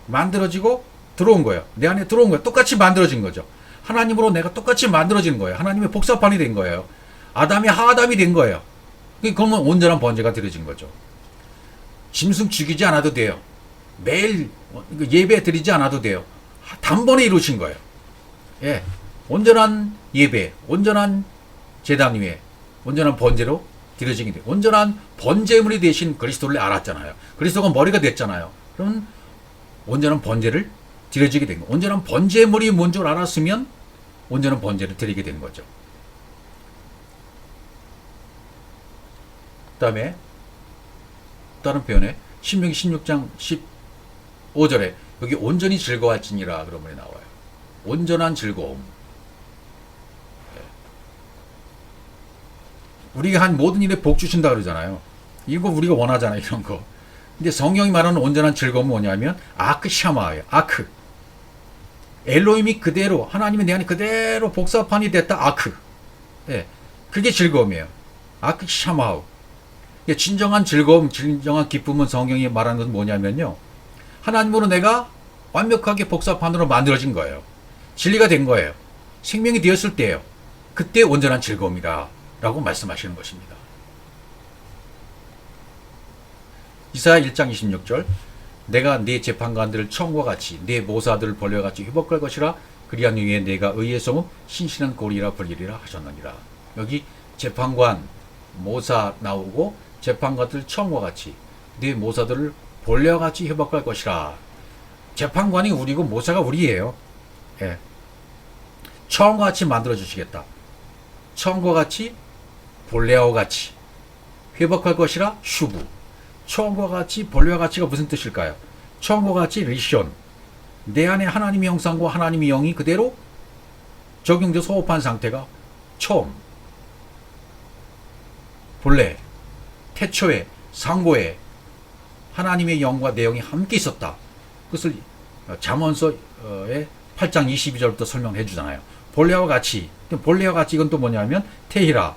만들어지고 들어온 거예요. 내 안에 들어온 거예요. 똑같이 만들어진 거죠. 하나님으로 내가 똑같이 만들어진 거예요. 하나님의 복사판이 된 거예요. 아담이 하아담이 된 거예요. 그러면 온전한 번제가 드려진 거죠. 짐승 죽이지 않아도 돼요. 매일 예배 드리지 않아도 돼요. 단번에 이루신 거예요. 예, 온전한 예배, 온전한 제단 위에 온전한 번제로 드려지게 돼요. 온전한 번제물이 되신 그리스도를 알았잖아요. 그리스도가 머리가 됐잖아요. 그럼 온전한 번제를 드려지게 된 거예요. 온전한 번제물이 뭔 줄 알았으면 온전한 번제를 드리게 되는 거죠. 그 다음에 다른 표현에 신명기 16장 15절에 여기 온전히 즐거워할지니라 그런 말이 나와요. 온전한 즐거움. 우리가 한 모든 일에 복 주신다 그러잖아요. 이거 우리가 원하잖아요. 이런 거. 근데 성경이 말하는 온전한 즐거움은 뭐냐면 아크 샤마예요. 아크. 엘로힘이 그대로, 하나님이 내 안에 그대로 복사판이 됐다. 아크. 예, 그게 즐거움이에요. 아크 샤마우. 진정한 즐거움, 진정한 기쁨은 성경이 말하는 것은 뭐냐면요. 하나님으로 내가 완벽하게 복사판으로 만들어진 거예요. 진리가 된 거예요. 생명이 되었을 때예요. 그때 온전한 즐거움이다 라고 말씀하시는 것입니다. 이사야 1장 26절. 내가 네 재판관들을 처음과 같이 네 모사들을 벌레와 같이 회복할 것이라. 그리한 후에 내가 의의 소문 신실한 고리라 불리리라 하셨느니라. 여기 재판관, 모사 나오고 재판관들 처음과 같이 네 모사들을 벌레와 같이 회복할 것이라. 재판관이 우리고 모사가 우리예요. 예. 처음과 같이 만들어 주시겠다. 처음과 같이 벌레와 같이 회복할 것이라. 슈브. 처음과 같이 벌레와 같이가 무슨 뜻일까요? 처음과 같이 리션. 내 안에 하나님의 형상과 하나님의 영이 그대로 적용돼서 호흡한 상태가 처음. 본래, 태초에, 상고에 하나님의 영과 내 영이 함께 있었다. 그것을 잠언서의 8장 22절부터 설명해 주잖아요. 본래와 같이. 본래와 같이 이건 또 뭐냐면 테히라.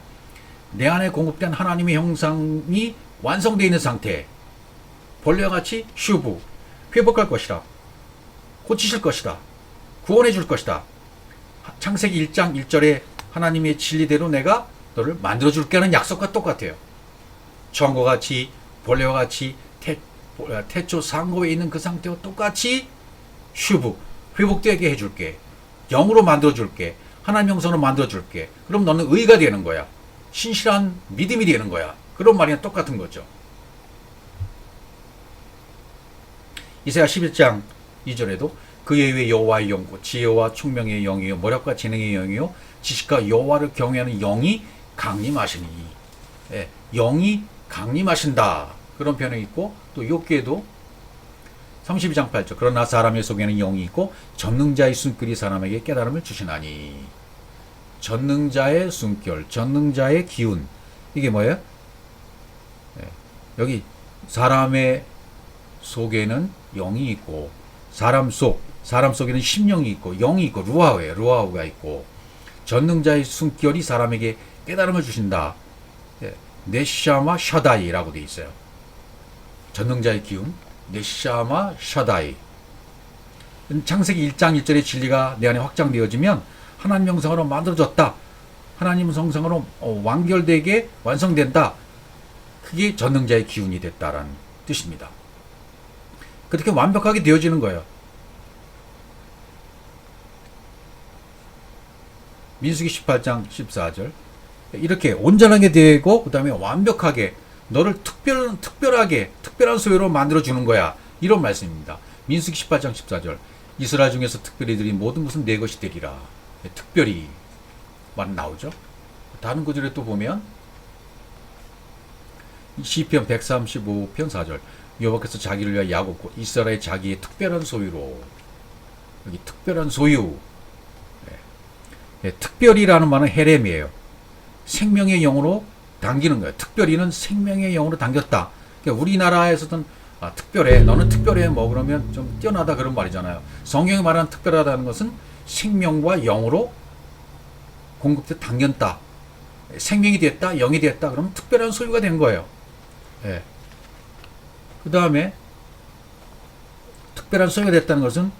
내 안에 공급된 하나님의 형상이 완성되어 있는 상태. 본래와 같이 슈브. 회복할 것이다. 고치실 것이다. 구원해 줄 것이다. 창세기 1장 1절에 하나님의 진리대로 내가 너를 만들어 줄게 하는 약속과 똑같아요. 처음과 같이 본래와 같이 태초 상고에 있는 그 상태와 똑같이 슈브. 회복되게 해줄게. 영으로 만들어 줄게. 하나님 형상으로 만들어 줄게. 그럼 너는 의가 되는 거야. 신실한 믿음이 되는 거야. 그런 말이랑 똑같은 거죠. 이사야 11장 2절에도 그의 위에 여호와의 영고 지혜와 총명의 영이요 모략과 재능의 영이요 지식과 여호와를 경외하는 영이 강림하시니. 예, 영이 강림하신다. 그런 표현이 있고 또 욥기에도 32장 8절 그러나 사람의 속에는 영이 있고 전능자의 숨결이 사람에게 깨달음을 주시나니. 전능자의 숨결, 전능자의 기운. 이게 뭐예요? 예, 여기 사람의 속에는 영이 있고 사람 속에는 심령이 있고 영이 있고 루아우예요. 루아우가 있고 전능자의 숨결이 사람에게 깨달음을 주신다. 예, 네샤마 샤다이라고 되어 있어요. 전능자의 기운, 네샤마 샤다이. 창세기 1장 1절의 진리가 내 안에 확장되어지면 하나님 형상으로 만들어졌다. 하나님 형상으로 완결되게 완성된다. 그게 전능자의 기운이 됐다라는 뜻입니다. 그렇게 완벽하게 되어지는 거예요. 민수기 18장 14절 이렇게 온전하게 되고 그 다음에 완벽하게 너를 특별하게 특별한 소유로 만들어주는 거야. 이런 말씀입니다. 민수기 18장 14절 이스라엘 중에서 특별히 드린 모든 것은 내 것이 되리라. 특별히 말 나오죠. 다른 구절에 또 보면 시편 135편 4절 여호와께서 자기를 위하여 야곱 곧 이스라엘 자기의 특별한 소유로 여기 특별한 소유 특별이라는 말은 헤렘이에요. 생명의 영으로 당기는 거예요. 특별히는 생명의 영으로 당겼다. 그러니까 우리나라에서는 특별해 너는 특별해 뭐 그러면 좀 뛰어나다 그런 말이잖아요. 성경이 말하는 특별하다는 것은 생명과 영으로 공급돼 당겼다. 생명이 됐다, 영이 됐다. 그러면 특별한 소유가 된 거예요. 예. 그 다음에 특별한 소유가 됐다는 것은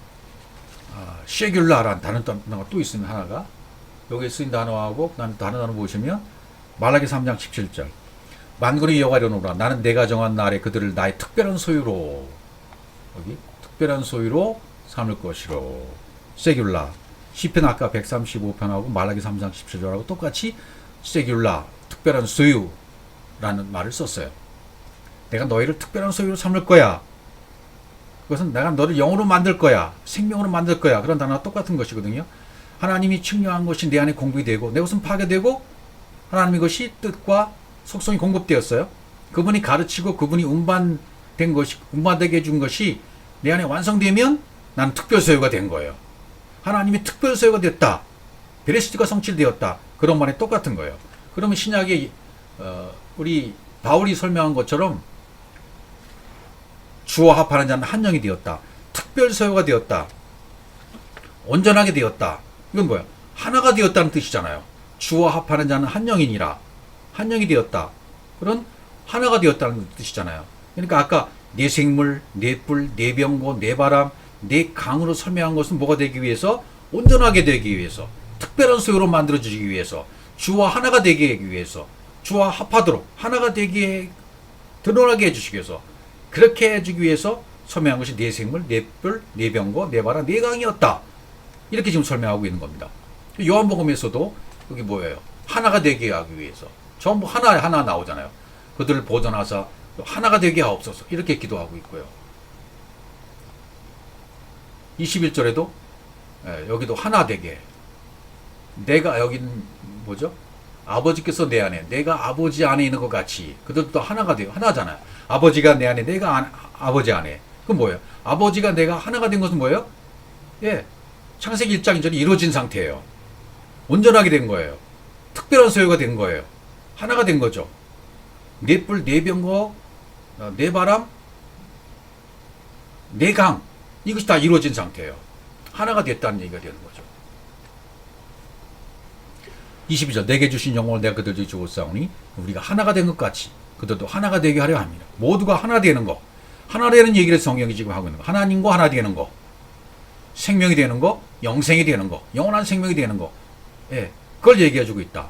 쉐귤라라는 다른 단어가 또 있으면 하나가 여기에 쓰인 단어하고 다른 단어 보시면 말라기 3장 17절 만군의 여호와를 이루노라 나는 내가 정한 날에 그들을 나의 특별한 소유로 여기 특별한 소유로 삼을 것이로 쉐귤라 시편 아까 135편하고 말라기 3장 17절하고 똑같이 쉐귤라 특별한 소유라는 말을 썼어요. 내가 너희를 특별한 소유로 삼을 거야. 그것은 내가 너를 영으로 만들 거야. 생명으로 만들 거야. 그런 단어가 똑같은 것이거든요. 하나님이 측량한 것이 내 안에 공급이 되고 내 것은 파괴되고 하나님의 것이 뜻과 속성이 공급되었어요. 그분이 가르치고 그분이 운반된 것이 운반되게 해준 것이 내 안에 완성되면 나는 특별 소유가 된 거예요. 하나님이 특별 소유가 됐다. 베레시트가 성취되었다. 그런 말이 똑같은 거예요. 그러면 신약에 우리 바울이 설명한 것처럼 주와 합하는 자는 한 영이 되었다. 특별 소유가 되었다. 온전하게 되었다. 이건 뭐야? 하나가 되었다는 뜻이잖아요. 주와 합하는 자는 한 영이니라. 한 영이 되었다. 그런 하나가 되었다는 뜻이잖아요. 그러니까 아까 내 생물, 내 뿔, 내 병고, 내 바람, 내 강으로 설명한 것은 뭐가 되기 위해서? 온전하게 되기 위해서. 특별한 소유로 만들어주기 위해서. 주와 하나가 되게 하기 위해서. 주와 합하도록 하나가 되게 드러나게 해주시기 위해서. 그렇게 해주기 위해서 설명한 것이 내 생물, 내 뿔, 내 병고, 내 바람, 내 강이었다. 이렇게 지금 설명하고 있는 겁니다. 요한복음에서도 여기 뭐예요? 하나가 되게 하기 위해서. 전부 하나 나오잖아요. 그들을 보존하사 하나가 되게 하옵소서. 이렇게 기도하고 있고요. 21절에도 여기도 하나 되게. 내가 여기는 뭐죠? 아버지께서 내 안에, 내가 아버지 안에 있는 것 같이 그들도 하나가 돼요. 하나잖아요. 아버지가 내 안에, 내가 아버지 안에. 그건 뭐예요? 아버지가 내가 하나가 된 것은 뭐예요? 예, 창세기 1장 2절이 이루어진 상태예요. 온전하게 된 거예요. 특별한 소유가 된 거예요. 하나가 된 거죠. 내 뿔, 내 병거, 내 바람, 내 강. 이것이 다 이루어진 상태예요. 하나가 됐다는 얘기가 되는 거죠. 22절 내게 주신 영광을 내가 그들에게 주었사오니 우리가 하나가 된 것 같이 그들도 하나가 되게 하려 합니다. 모두가 하나 되는 거. 하나 되는 얘기를 성경이 지금 하고 있는 거. 하나님과 하나 되는 거. 생명이 되는 거. 영생이 되는 거. 영원한 생명이 되는 거. 예, 그걸 얘기해주고 있다.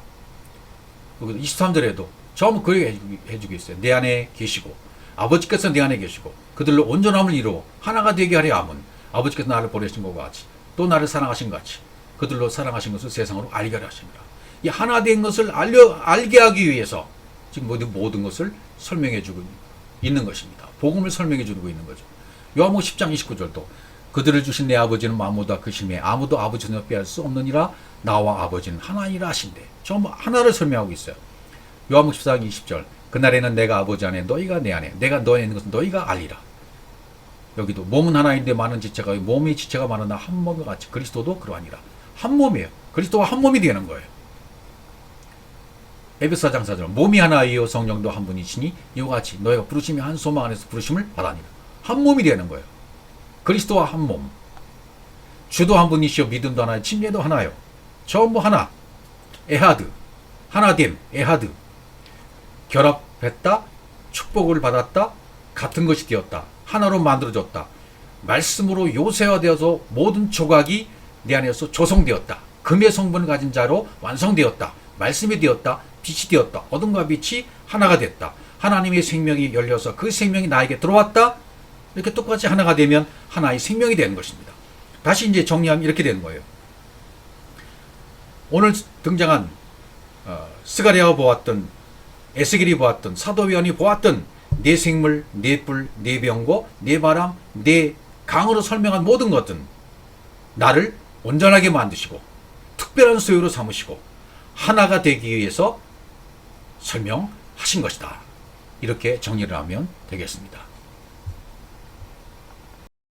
23절에도 전부 그 얘기 해주고 있어요. 내 안에 계시고 아버지께서 내 안에 계시고 그들로 온전함을 이루어 하나가 되게 하려 함은 아버지께서 나를 보내신 것과 같이 또 나를 사랑하신 것 같이 그들로 사랑하신 것을 세상으로 알게 하려 하십니다. 이 하나 된 것을 알게 하기 위해서 지금 모든 것을 설명해주고 있는 것입니다. 복음을 설명해주고 있는 거죠. 요한복음 10장 29절도 그들을 주신 내 아버지는 만무다 크심에 아무도 아버지는 빼앗을 수 없느니라 나와 아버지는 하나니라 하신대. 전부 하나를 설명하고 있어요. 요한복음 14장 20절 그날에는 내가 아버지 안에 너희가 내 안에 내가 너에 있는 것은 너희가 알리라. 여기도 몸은 하나인데 많은 지체가 몸의 지체가 많으나 한 몸과 같이 그리스도도 그러하니라. 한 몸이에요. 그리스도와 한 몸이 되는 거예요. 에베소 4장 4절 몸이 하나이요 성령도 한 분이시니 이와 같이 너희가 부르심이 한 소망 안에서 부르심을 받아니라. 한 몸이 되는 거예요. 그리스도와 한 몸. 주도 한 분이시요 믿음도 하나요 침례도 하나요. 전부 하나. 에하드. 하나됨. 에하드. 결합했다. 축복을 받았다. 같은 것이 되었다. 하나로 만들어졌다. 말씀으로 요새화되어서 모든 조각이 내 안에서 조성되었다. 금의 성분을 가진 자로 완성되었다. 말씀이 되었다. 빛이 되었다. 어둠과 빛이 하나가 됐다. 하나님의 생명이 열려서 그 생명이 나에게 들어왔다. 이렇게 똑같이 하나가 되면 하나의 생명이 되는 것입니다. 다시 이제 정리하면 이렇게 되는 거예요. 오늘 등장한 스가랴가 보았던, 에스겔이 보았던, 사도 요한이 보았던 내 생물, 내 뿔, 내 병고, 내 바람, 내 강으로 설명한 모든 것은 나를 온전하게 만드시고 특별한 소유로 삼으시고 하나가 되기 위해서 설명하신 것이다. 이렇게 정리를 하면 되겠습니다.